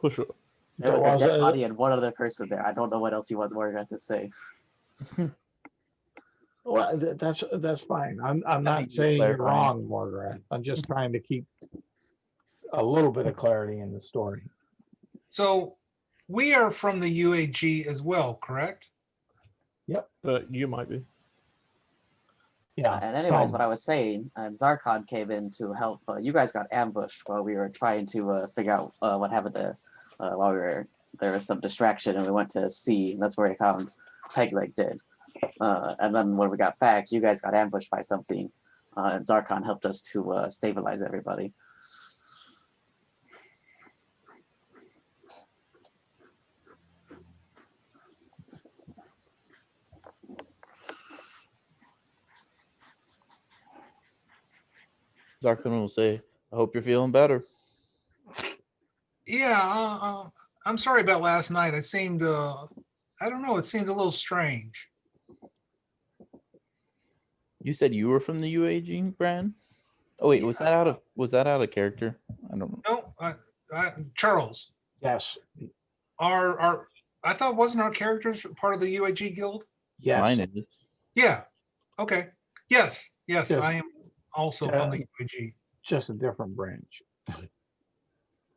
For sure. There was There a dead was body and one other person there. I don't know what else you want Morgath to say. Well, that's fine. I'm think not you're saying you're clarifying. wrong, Margaret. I'm just trying to keep a little bit of clarity in the story. So we are from the UAG as well, correct? But you might be. Yeah. And anyways, so- what I was saying, and Zarkon came in to help. You guys got ambushed while we were trying to figure out what happened to while we were there was some distraction, and we went to see. And that's where we found Pegleg dead. And then when we got back, you guys got ambushed by something, and Zarkon helped us to stabilize everybody. Zarkon will say, I hope you're feeling better. Yeah, I'm sorry about last night. I seemed, I don't know, it seemed a little strange. You said you were from the UAG, Bran? Oh wait, was that out of character? I don't know. No, Charles, Yes. I thought wasn't our characters part of the UAG guild? Yes. Mine is. Yeah. Okay. Yes. Yes, Yes. I am also Yeah. from the UAG. Just a different branch.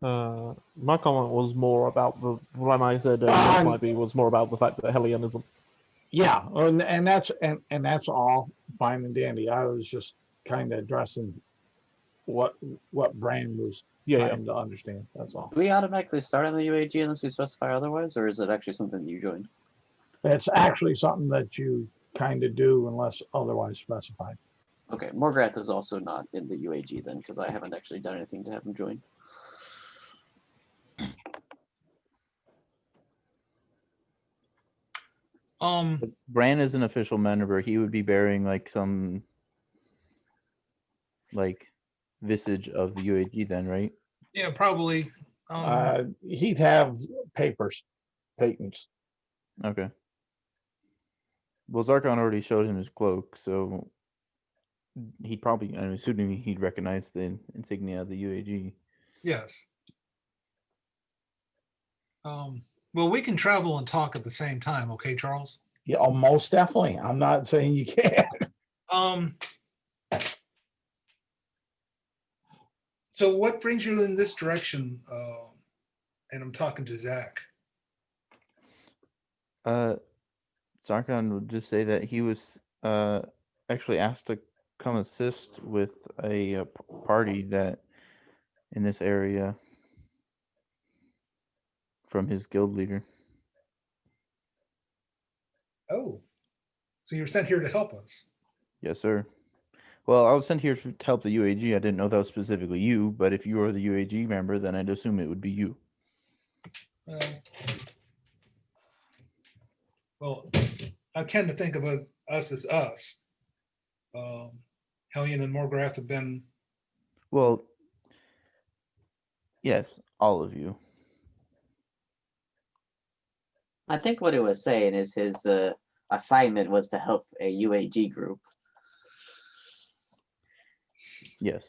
My comment was more about when I said Um, might be was more about the fact that Helionism. Yeah, and that's all fine and dandy. I was just kind of addressing what Brand was Yeah, trying to understand. That's all. Do we automatically start on the UAG unless we specify otherwise, or is it actually something that you joined? It's actually something that you kind of do unless otherwise specified. Okay, Morgath is also not in the UAG then, because I haven't actually done anything to have him join. Bran is an official member. He would be bearing like some like visage of the UAG then, right? Yeah, probably. He'd have papers, patents. Okay. Well, Zarkon already showed him his cloak, so he'd probably, I'm assuming he'd recognize the insignia of the UAG. Yes. Well, we can travel and talk at the same time, okay, Charles? Yeah, oh, most definitely. I'm not saying you can't. So what brings you in this direction? And I'm talking to Zach. Zarkon would just say that he was actually asked to come assist with a party that in this area from his guild leader. Oh, so you're sent here to help us. Yes, sir. Well, I was sent here to help the UAG. I didn't know that was specifically you, but if you are the UAG member, then I'd assume it would be you. Well, I tend to think of us as us. Hellion and Morgrath have been. Well, yes, all of you. I think what it was saying is his assignment was to help a UAG group. Yes.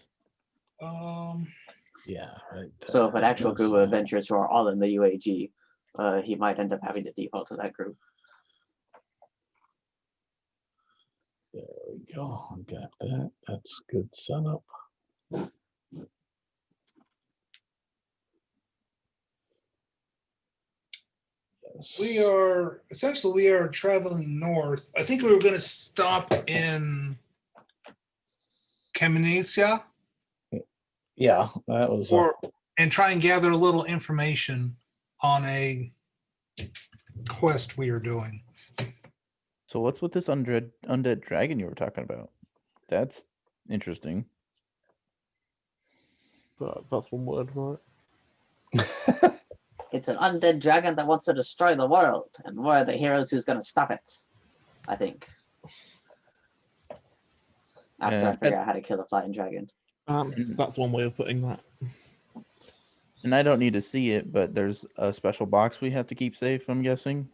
Yeah, right. So if an there. actual group of adventurers who are all in the UAG, he might end up having to default to that group. There we go. Got that. That's good setup. Yes. We are traveling north. I think we were going to stop in Kamenicia Yeah, that was. and try and gather a little information on a quest we are doing. So what's with this undead dragon you were talking about? That's interesting. That's one word, right? It's an undead dragon that wants to destroy the world, and we're the heroes who's going to stop it. I think. After I figure out how to kill the flying dragon. That's one way of putting that. And I don't need to see it, but there's a special box we have to keep safe, I'm guessing.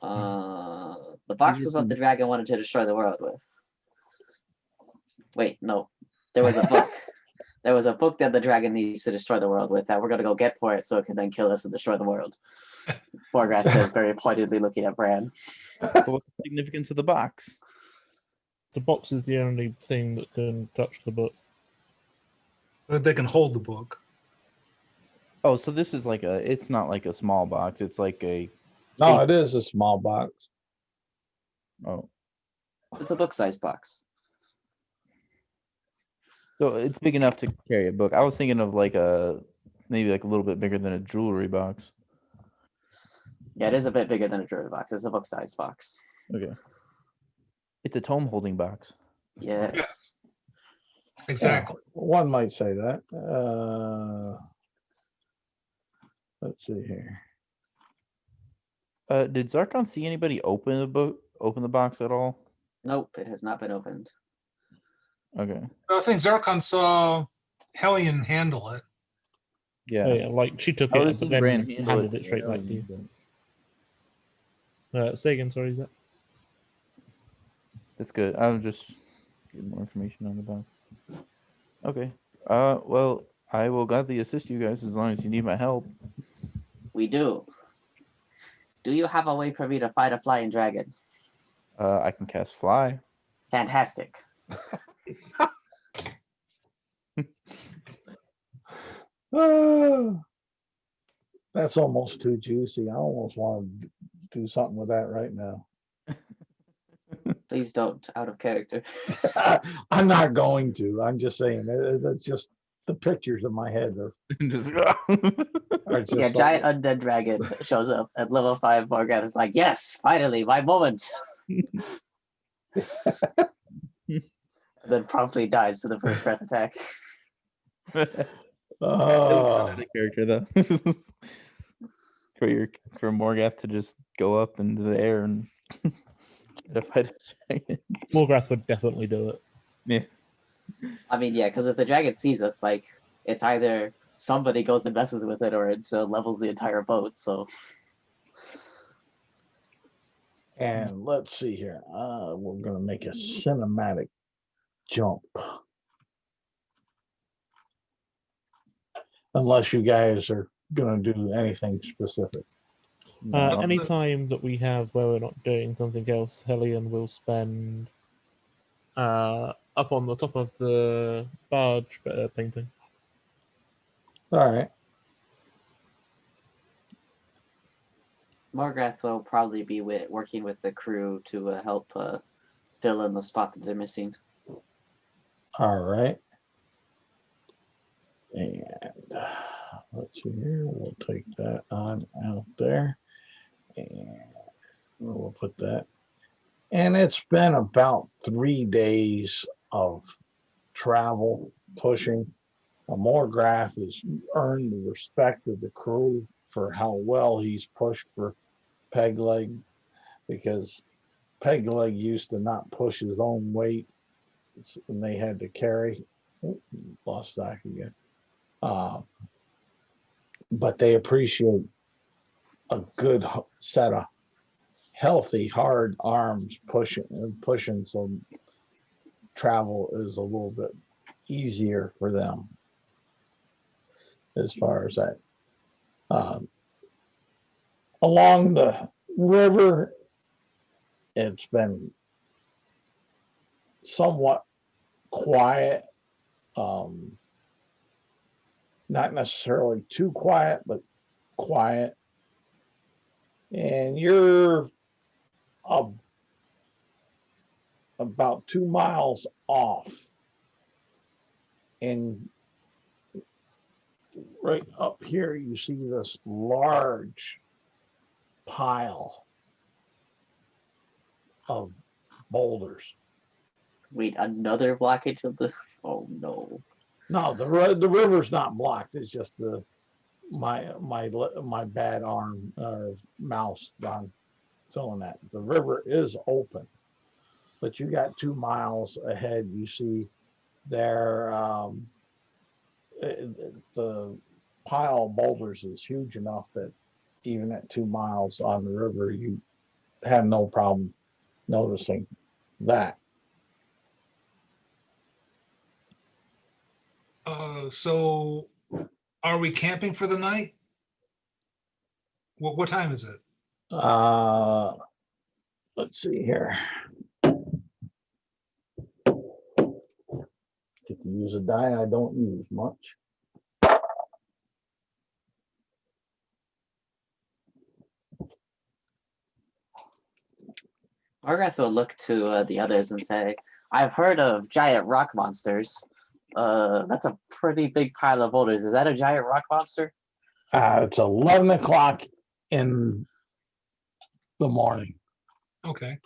The box was what the dragon wanted to destroy the world with. Wait, no. There was a book. There was a book that the dragon needs to destroy the world with that we're going to go get for it so it can then kill us and destroy the world. Borgrass says, very pointedly looking at Bran. What's the significance of the box? The box is the only thing that can touch the book. But they can hold the book. Oh, so this is like it's not like a small box. It's like a... No, it is a small box. Oh. It's a book-sized box. So it's big enough to carry a book. I was thinking of like maybe like a little bit bigger than a jewelry box. Yeah, it is a bit bigger than a jewelry box. It's a book-sized box. Okay. It's a tome holding box. Yes. Exactly. Yeah, one might say that. Let's see here. Did Zarkon see anybody open the box at all? Nope, it has not been opened. Okay. I think Zarkon saw Hellion handle it. Yeah. Oh, yeah, like she took I it, would've but seen then Bran handle handed it straight back to you. Say again, sorry, is that? That's good. I'll just get more information on the box. Okay. Well, I will gladly assist you guys as long as you need my help. We do. Do you have a way for me to fight a flying dragon? I can cast fly. Fantastic. That's almost too juicy. I almost want to do something with that right now. Please don't, out of character. I'm not going to. I'm just saying. That's just the pictures in my head are Just just Yeah, like, giant undead dragon shows up at level 5. Morgan is like, yes, finally, my moment. And then promptly dies to the first breath attack. oh, character though. for Morgath to just go up into the air and try to fight a dragon. Morgrath would definitely do it. Yeah. I mean, yeah, because if the dragon sees us, like, it's either somebody goes and messes with it or it levels the entire boat, so... and let's see here. We're gonna make a cinematic jump. Unless you guys are gonna do anything specific. Any time that we have where we're not doing something else, Hellion will spend up on the top of the barge painting. All right. Morgrath will probably be working with the crew to help fill in the spot that they're missing. All right. And let's see here. We'll take that on out there. And we'll put that. And it's been about 3 days of travel, pushing. Morgrath has earned the respect of the crew for how well he's pushed for Pegleg, because Pegleg used to not push his own weight and they had to carry. Lost Zach again. But they appreciate a good set of healthy, hard arms pushing. So travel is a little bit easier for them as far as that. Along the river, it's been somewhat quiet. Not necessarily too quiet, but quiet. And you're about 2 miles off. And right up here, you see this large pile of boulders. Wait, another blockage of the. Oh no. No, the river's not blocked. It's just my bad arm mouse on filling that. The river is open, but you got 2 miles ahead. You see there the pile of boulders is huge enough that even at 2 miles on the river, you have no problem noticing that. So are we camping for the night? What time is it? Let's see here. Get to use a die I don't use much. Margaret will look to the others and say, I've heard of giant rock monsters. That's a pretty big pile of boulders. Is that a giant rock monster? It's 11 o'clock in the morning. Okay.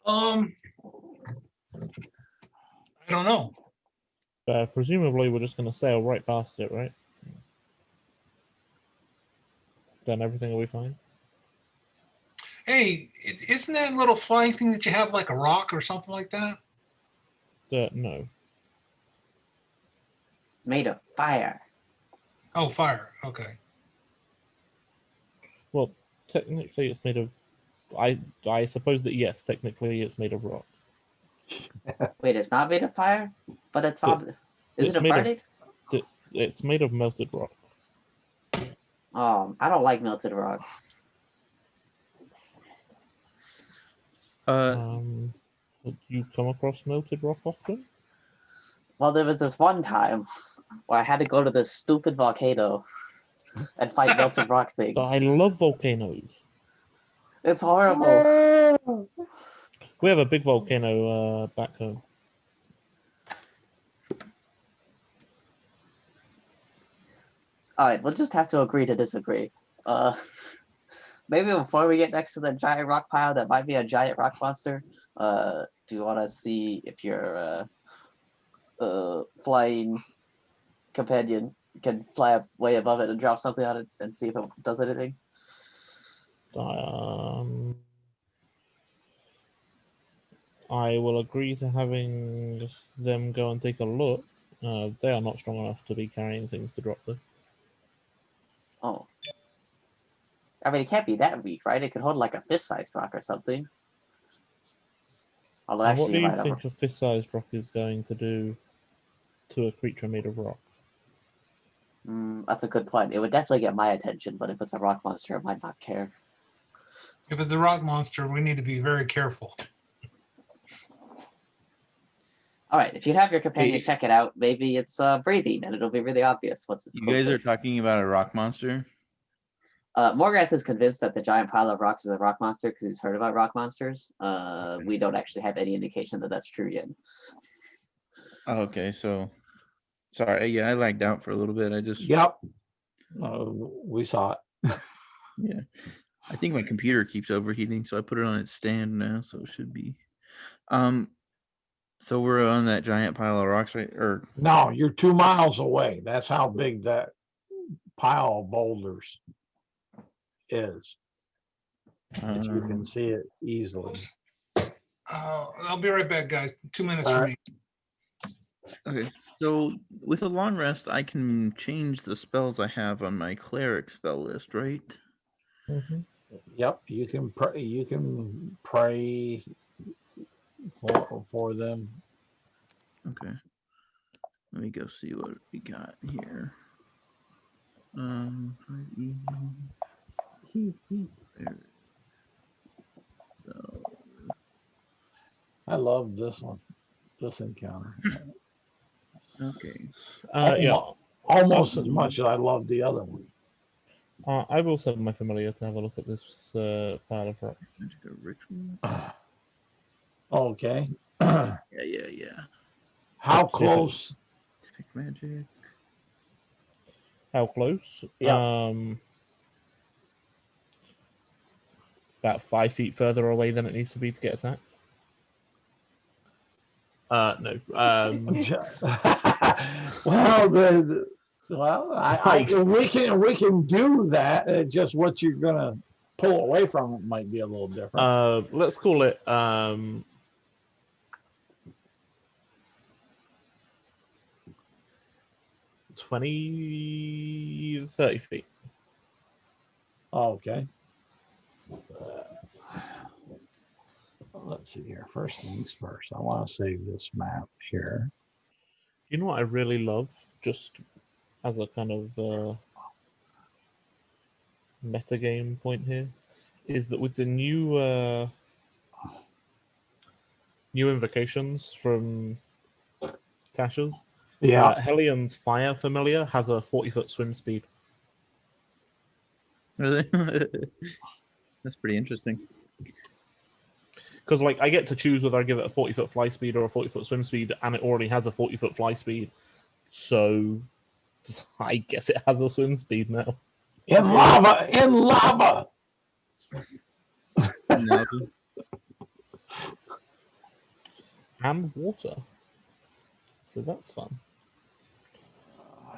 I don't know. Presumably, we're just going to sail right past it, right? Then everything will be fine. Hey, isn't that little flying thing that you have like a rock or something like that? No. Made of fire. Oh, fire. Okay. Well, technically, it's made of. I suppose that yes, technically, it's made of rock. Wait, it's not made of fire? But it's on. Is it a fire? It's made of melted rock. I don't like melted rock. Do you come across melted rock often? Well, there was this one time where I had to go to this stupid volcano and fight melted rock things. I love volcanoes. It's horrible. We have a big volcano back home. All right, we'll just have to agree to disagree. Maybe before we get next to the giant rock pile, that might be a giant rock monster. Do you want to see if your flying companion can fly up way above it and drop something on it and see if it does anything? I will agree to having them go and take a look. They are not strong enough to be carrying things to drop them. Oh. I mean, it can't be that weak, right? It could hold like a fist-sized rock or something. Although And what actually, do you think a fist-sized rock is going to do to a creature made of rock? That's a good point. It would definitely get my attention, but if it's a rock monster, it might not care. If it's a rock monster, we need to be very careful. All right, if you have your companion check it out, maybe it's breathing, and it'll be really obvious once it's closer. You guys are talking about a rock monster? Morgath is convinced that the giant pile of rocks is a rock monster because he's heard about rock monsters. We don't actually have any indication that that's true yet. Oh, okay, so sorry. Yeah, I lagged out for a little bit. I just Yep. We saw it. Yeah, I think my computer keeps overheating, so I put it on its stand now, so it should be. So we're on that giant pile of rocks, right? Or no, you're 2 miles away. That's how big that pile of boulders is. But you can see it easily. I'll be right back, guys. 2 minutes for me. Okay, so with a long rest, I can change the spells I have on my cleric spell list, right? Mm-hmm. Yep, you can pray. You can pray for them. Okay. Let me go see what we got here. There. So, I love this one, this encounter. Yeah. Almost as much as I love the other one. I will send my familiar to have a look at this pile of rock. magic or ritual? Okay. Yeah. How See if it- close? Detect magic. How close? Yeah. About 5 feet further away than it needs to be to get attacked. No. We can do that. Just what you're gonna pull away from it might be a little different. Let's call it 20, 30 feet. Okay. Let's see here. First things first. I want to save this map here. You know what I really love, just as a kind of metagame point here, is that with the new invocations from Tasha's, Yeah. Helion's Fire Familiar has a 40-foot swim speed. Really? That's pretty interesting. Because like I get to choose whether I give it a 40-foot fly speed or a 40-foot swim speed, and it already has a 40-foot fly speed. So I guess it has a swim speed now. In lava. In lava. No. And water. So that's fun.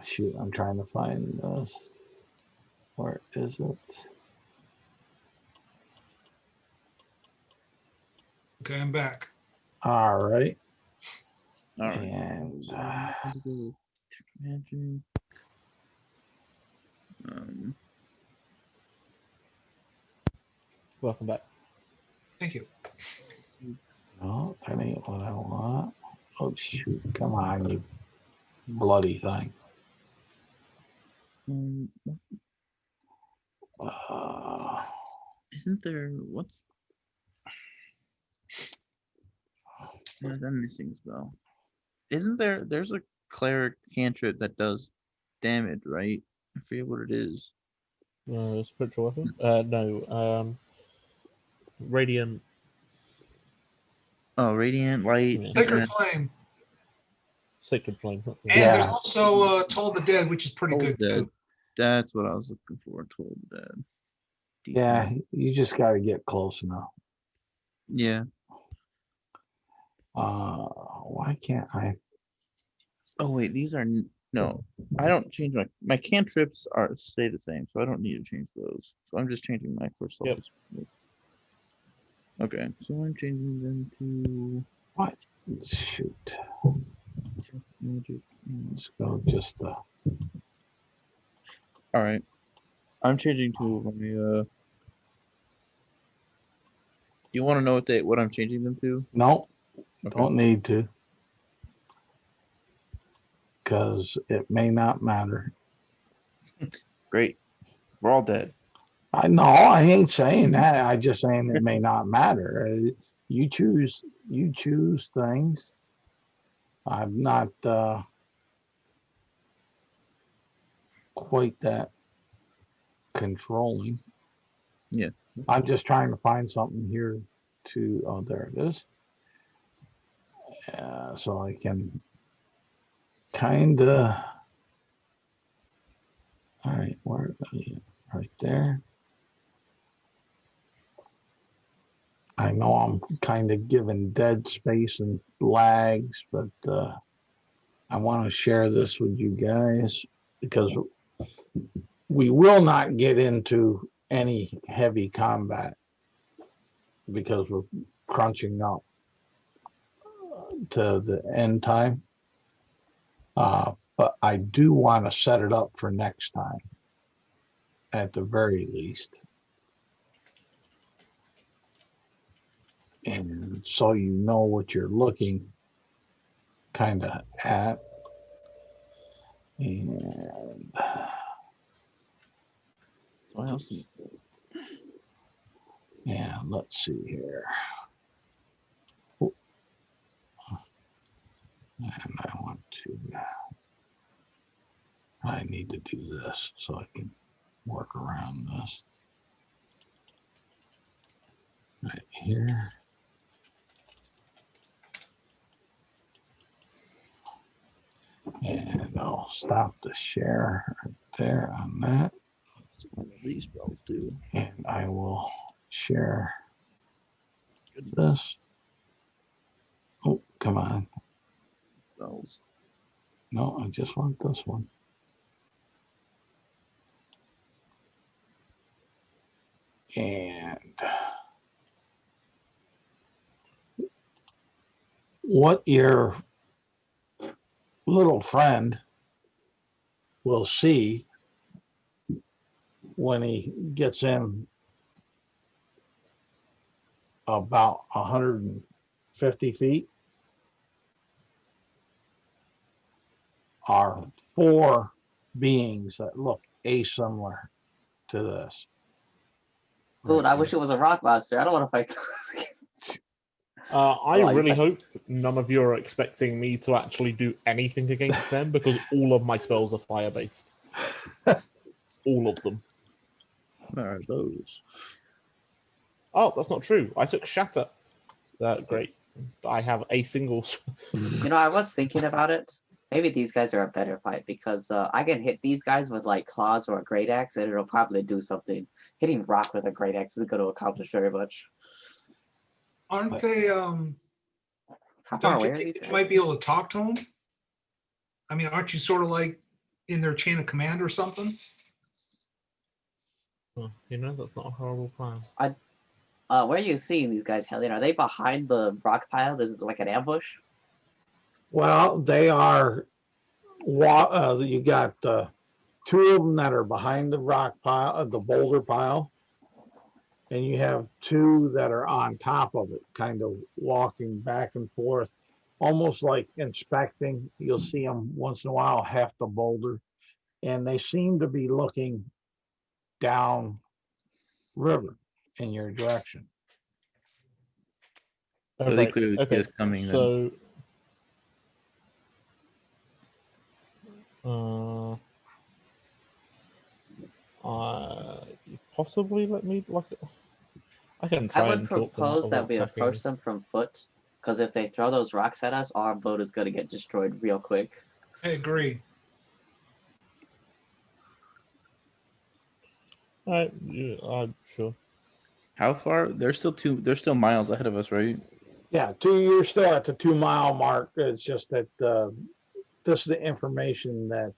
Shoot, I'm trying to find this. Where is it? Okay, I'm back. All right. All right. And Detect magic. Welcome back. Thank you. no, that ain't what I want. Oh shoot! Come on, you bloody thing. Isn't there what's I'm missing a spell? Isn't there's a cleric cantrip that does damage, right? I forget what it is. Spiritual weapon? No. Radiant. Oh, radiant light. Yeah. Sacred Flame. Sacred Flame. That's the And Yeah. there's also Toll the Dead, which is pretty Toll good the Dead. too. That's what I was looking for. Toll the Dead. Yeah, you just got to get close enough. Yeah. Why can't I? Oh wait, these are no. I don't change my cantrips stay the same, so I don't need to change those. So I'm just changing my first level. Yep. Okay, so I'm changing them to What? Shoot. magic. Let's go just All right, I'm changing to my. You want to know what I'm changing them to? no, Okay. don't need to. Because it may not matter. Great. We're all dead. I ain't saying that. I just saying it may not matter. You choose things. I'm not quite that controlling. Yeah. I'm just trying to find something here to, oh, there it is. So I can kind of, all right, where, right there. I know I'm kind of giving dead space and lags, but I want to share this with you guys because we will not get into any heavy combat because we're crunching up to the end time. But I do want to set it up for next time at the very least. And so you know what you're looking kind of at. And What else? yeah, let's see here. Oh, and I need to do this so I can work around this. Right here. And I'll stop the share right there on that. One of these bells do. And I will share this. Oh, come on. Bells. No, I just want this one. And what your little friend will see when he gets in about 150 feet are 4 beings that look asimilar to this. Dude, Right I wish it was a rock monster. I don't want to fight those. I Oh, you really bet. hope none of you are expecting me to actually do anything against them because all of my spells are fire based. All of them. Where are those? Oh, that's not true. I took Shatter. Great. I have a single. You know, I was thinking about it. Maybe these guys are a better fight because I can hit these guys with like claws or a great axe and it'll probably do something. Hitting rock with a great axe isn't going to accomplish very much. Aren't they? How far Don't away you are think these you guys? might be able to talk to them? I mean, aren't you sort of like in their chain of command or something? You know, that's not a horrible plan. Where are you seeing these guys, Hellion? Are they behind the rock pile? This is like an ambush? Well, they are. You got 2 of them that are behind the rock pile, the boulder pile, and you have 2 that are on top of it, kind of walking back and forth, almost like inspecting. You'll see them once in a while, half the boulder, and they seem to be looking down river in your direction. So they clearly see us coming then. So, possibly let me like. I can try I would and talk them out propose of that we attacking approach us. them from foot, because if they throw those rocks at us, our boat is going to get destroyed real quick. I agree. I'm sure. How far? They're still miles ahead of us, right? Yeah, you're still at the 2-mile mark. It's just that this is the information that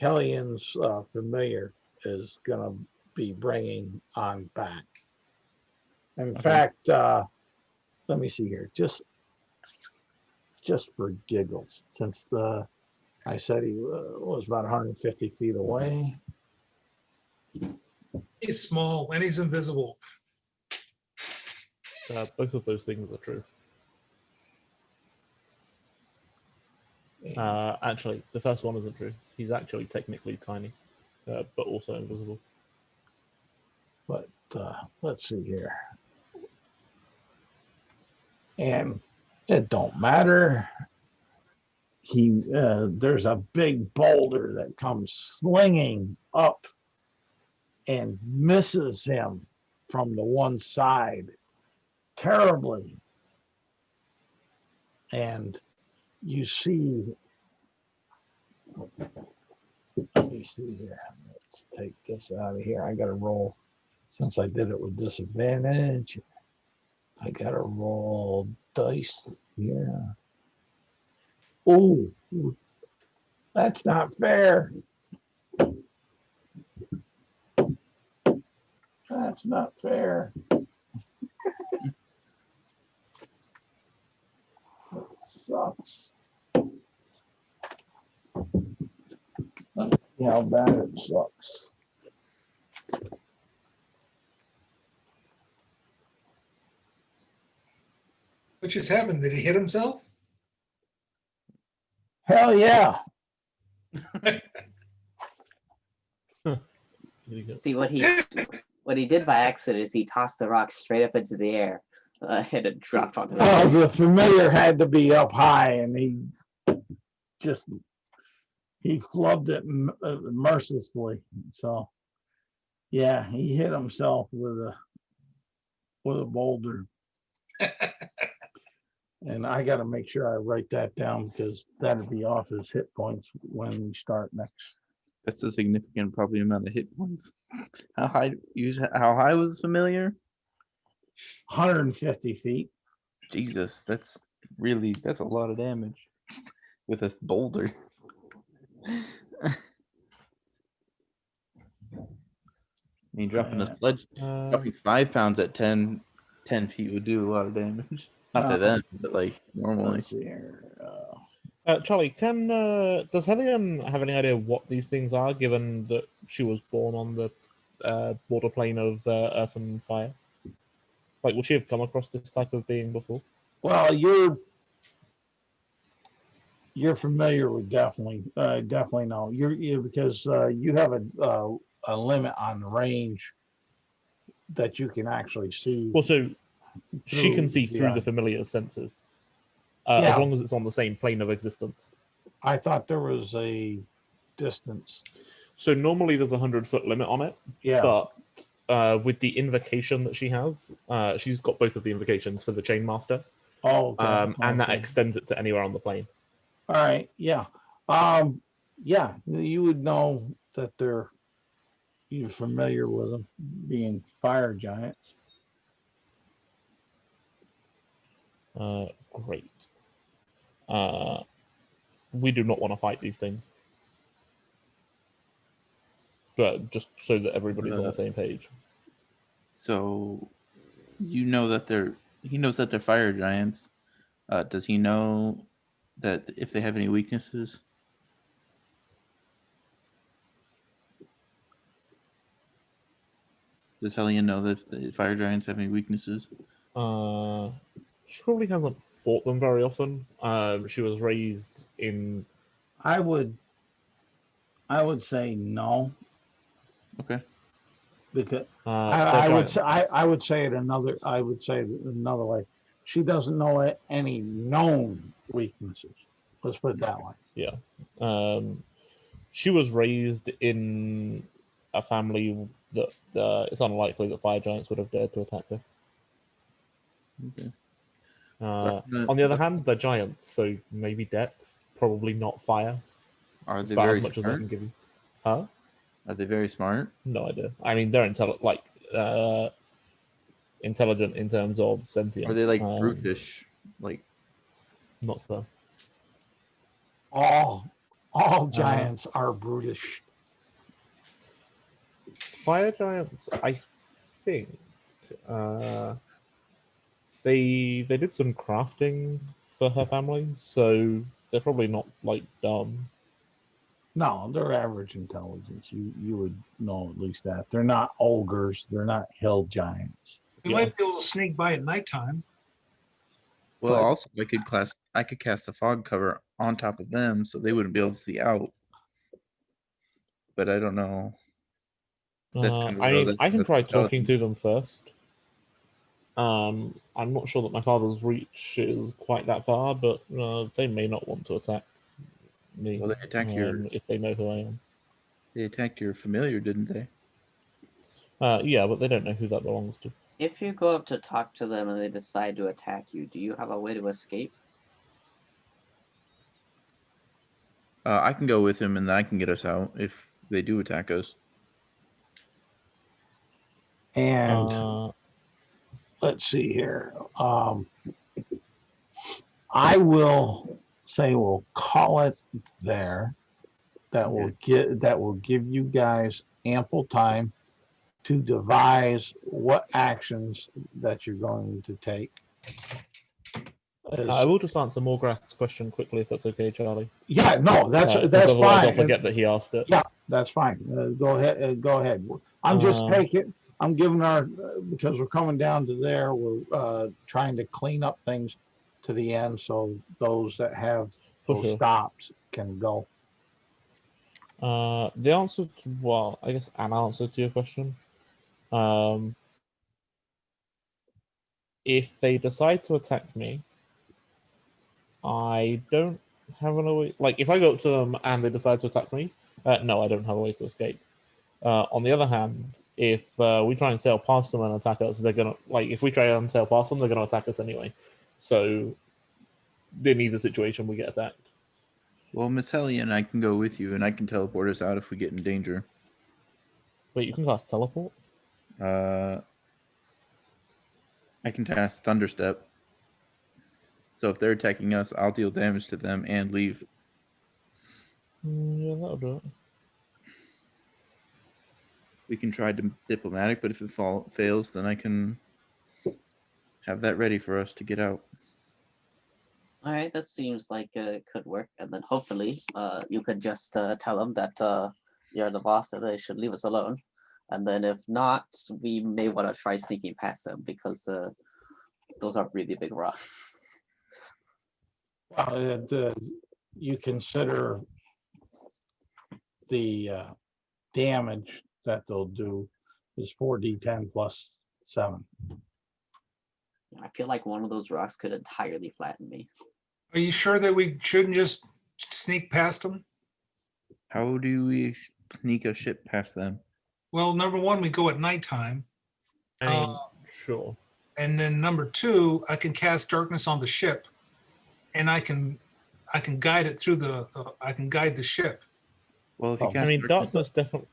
Hellion's familiar is going to be bringing on back. In fact, let me see here, just for giggles, since I said he was about 150 feet away. He's small and he's invisible. Both of those things are true. Actually, the first one isn't true. He's actually technically tiny, but also invisible. But let's see here. And it don't matter. There's a big boulder that comes slinging up and misses him from the one side terribly. And you see, let me see here. Let's take this out of here. I got to roll, since I did it with disadvantage. I got to roll dice here. Oh, that's not fair. That's not fair. That sucks. Let's see how bad it sucks. What just happened? Did he hit himself? Hell yeah. See what he did by accident is he tossed the rock straight up into the air, and it dropped onto the Oh, the face. familiar had to be up high, and he flubbed it mercilessly. So, yeah, he hit himself with a boulder. And I got to make sure I write that down because that'd be off his hit points when we start next. That's a significant probably amount of hit points. How high was familiar? 150 feet. Jesus, that's a lot of damage with a boulder. I mean, dropping a sledge, dropping 5 pounds at 10 feet would do a lot of damage. Not to them, but like normally. Let's see here. Charlie, does Hellion have any idea what these things are, given that she was born on the border plane of Earth and Fire? Like, would she have come across this type of being before? Well, you're familiar with definitely know because you have a limit on the range that you can actually see. Well, so she can see through yeah. the familiar senses, Yeah. as long as it's on the same plane of existence. I thought there was a distance. So normally there's a 100-foot limit on it. Yeah. But with the invocation that she has, she's got both of the invocations for the Chainmaster. Oh, okay. And that extends it to anywhere on the plane. All right. Yeah. Yeah. You would know that you're familiar with them being fire giants. Great. We do not want to fight these things. But just so that everybody's on the same page. So, you know that he knows that they're fire giants. Does he know that if they have any weaknesses? Does Hellion know that if the fire giants have any weaknesses? She probably hasn't fought them very often. She was raised in. I would say no. Okay. Because I would say it another way. She doesn't know any known weaknesses. Let's put it that way. Yeah. She was raised in a family that it's unlikely that fire giants would have dared to attack her. Okay. On the other hand, they're giants, so maybe dex, probably not fire. Are they about very as much smart? as I can give you. Huh? Are they very smart? No idea. I mean, they're intelligent in terms of sentient. Are they like brutish? Like, not so. All giants are brutish. Fire giants, I think. They did some crafting for her family, so they're probably not like dumb. No, they're average intelligence. You would know at least that. They're not ogres. They're not hill giants. We might be able to sneak by at nighttime. well, But- also I could cast a fog cover on top of them, so they wouldn't be able to see out. But I don't know. I can try talking to them first. I'm not sure that my father's reach is quite that far, but they may not want to attack me. Well, they attack if they know who I am. They attacked your familiar, didn't they? Yeah, but they don't know who that belongs to. If you go up to talk to them and they decide to attack you, do you have a way to escape? I can go with him, and I can get us out if they do attack us. And let's see here. I will say we'll call it there. That will give you guys ample time to devise what actions that you're going to take. I will just answer Morgrath's question quickly, if that's okay, Charlie. Yeah, no, that's otherwise fine. I'll forget that he asked it. Yeah, that's fine. Go ahead. I'm just taking. I'm giving our because we're coming down to there. We're trying to clean up things. to the end so those that have For those sure. stops can go. The answer to, well, I guess an answer to your question. If they decide to attack me, I don't have a way. Like, if I go up to them and they decide to attack me, no, I don't have a way to escape. On the other hand, if we try and sail past them and attack us, they're gonna like. If we try and sail past them, they're gonna attack us anyway. So, in either situation, we get attacked. Well, Miss Hellion, I can go with you, and I can teleport us out if we get in danger. Wait, you can cast teleport? I can cast Thunderstep. So if they're attacking us, I'll deal damage to them and leave. Yeah, that'll do it. We can try diplomatic, but if it fails, then I can have that ready for us to get out. All right, that seems like it could work. And then hopefully, you could just tell them that you're the boss and they should leave us alone. And then if not, we may want to try sneaking past them because those are really big rocks. Well, you consider the damage that they'll do is 4d10 plus 7. I feel like one of those rocks could entirely flatten me. Are you sure that we shouldn't just sneak past them? How do we sneak a ship past them? Well, number one, we go at nighttime. I mean, sure. And then number two, I can cast darkness on the ship, and I can guide it through I can guide the ship. Well, if you Oh, cast I mean, darkness definitely.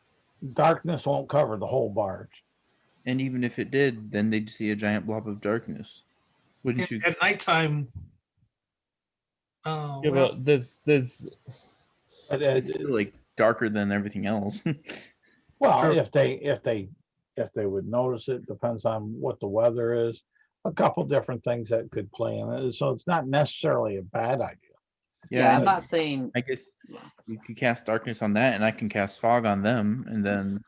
Darkness won't cover the whole barge. and even if it did, then they'd see a giant blob of darkness. Wouldn't you? At nighttime. Yeah, Well, but there's But, It's still like darker than everything else. well, Sure. if they would notice it, depends on what the weather is. A couple different things that could play in it. So it's not necessarily a bad idea. Yeah, I'm and not saying. I guess you could cast darkness on that, and I can cast fog on them, and then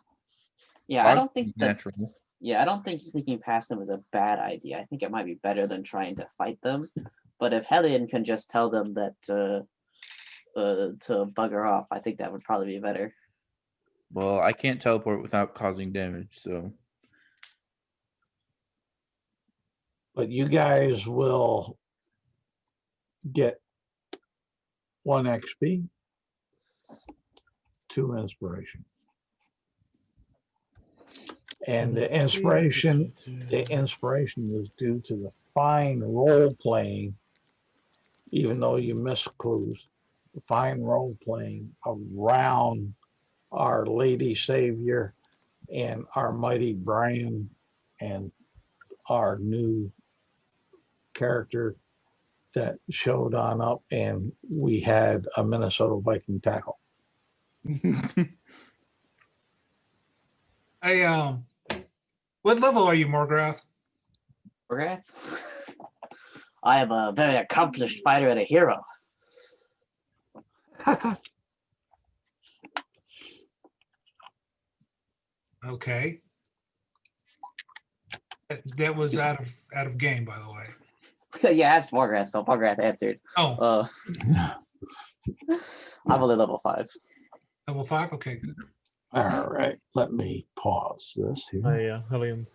Yeah, I fog don't think is that. natural. Yeah, I don't think sneaking past them is a bad idea. I think it might be better than trying to fight them. But if Hellion can just tell them that to bugger off, I think that would probably be better. Well, I can't teleport without causing damage, so But you guys will get 1 XP, 2 inspiration. And the inspiration is due to the fine role playing, even though you miss clues, the fine role playing around our Lady Savior and our mighty Brian and our new character that showed on up, and we had a Minnesota Viking tackle. What level are you, Morgrath? Morgrath? I am a very accomplished fighter and a hero. Okay. That was out of game, by the way. Yeah, ask Morgrath, so Morgrath answered. Oh, I'm only level 5. level 5. Okay. All right, let me pause this here. Hellions.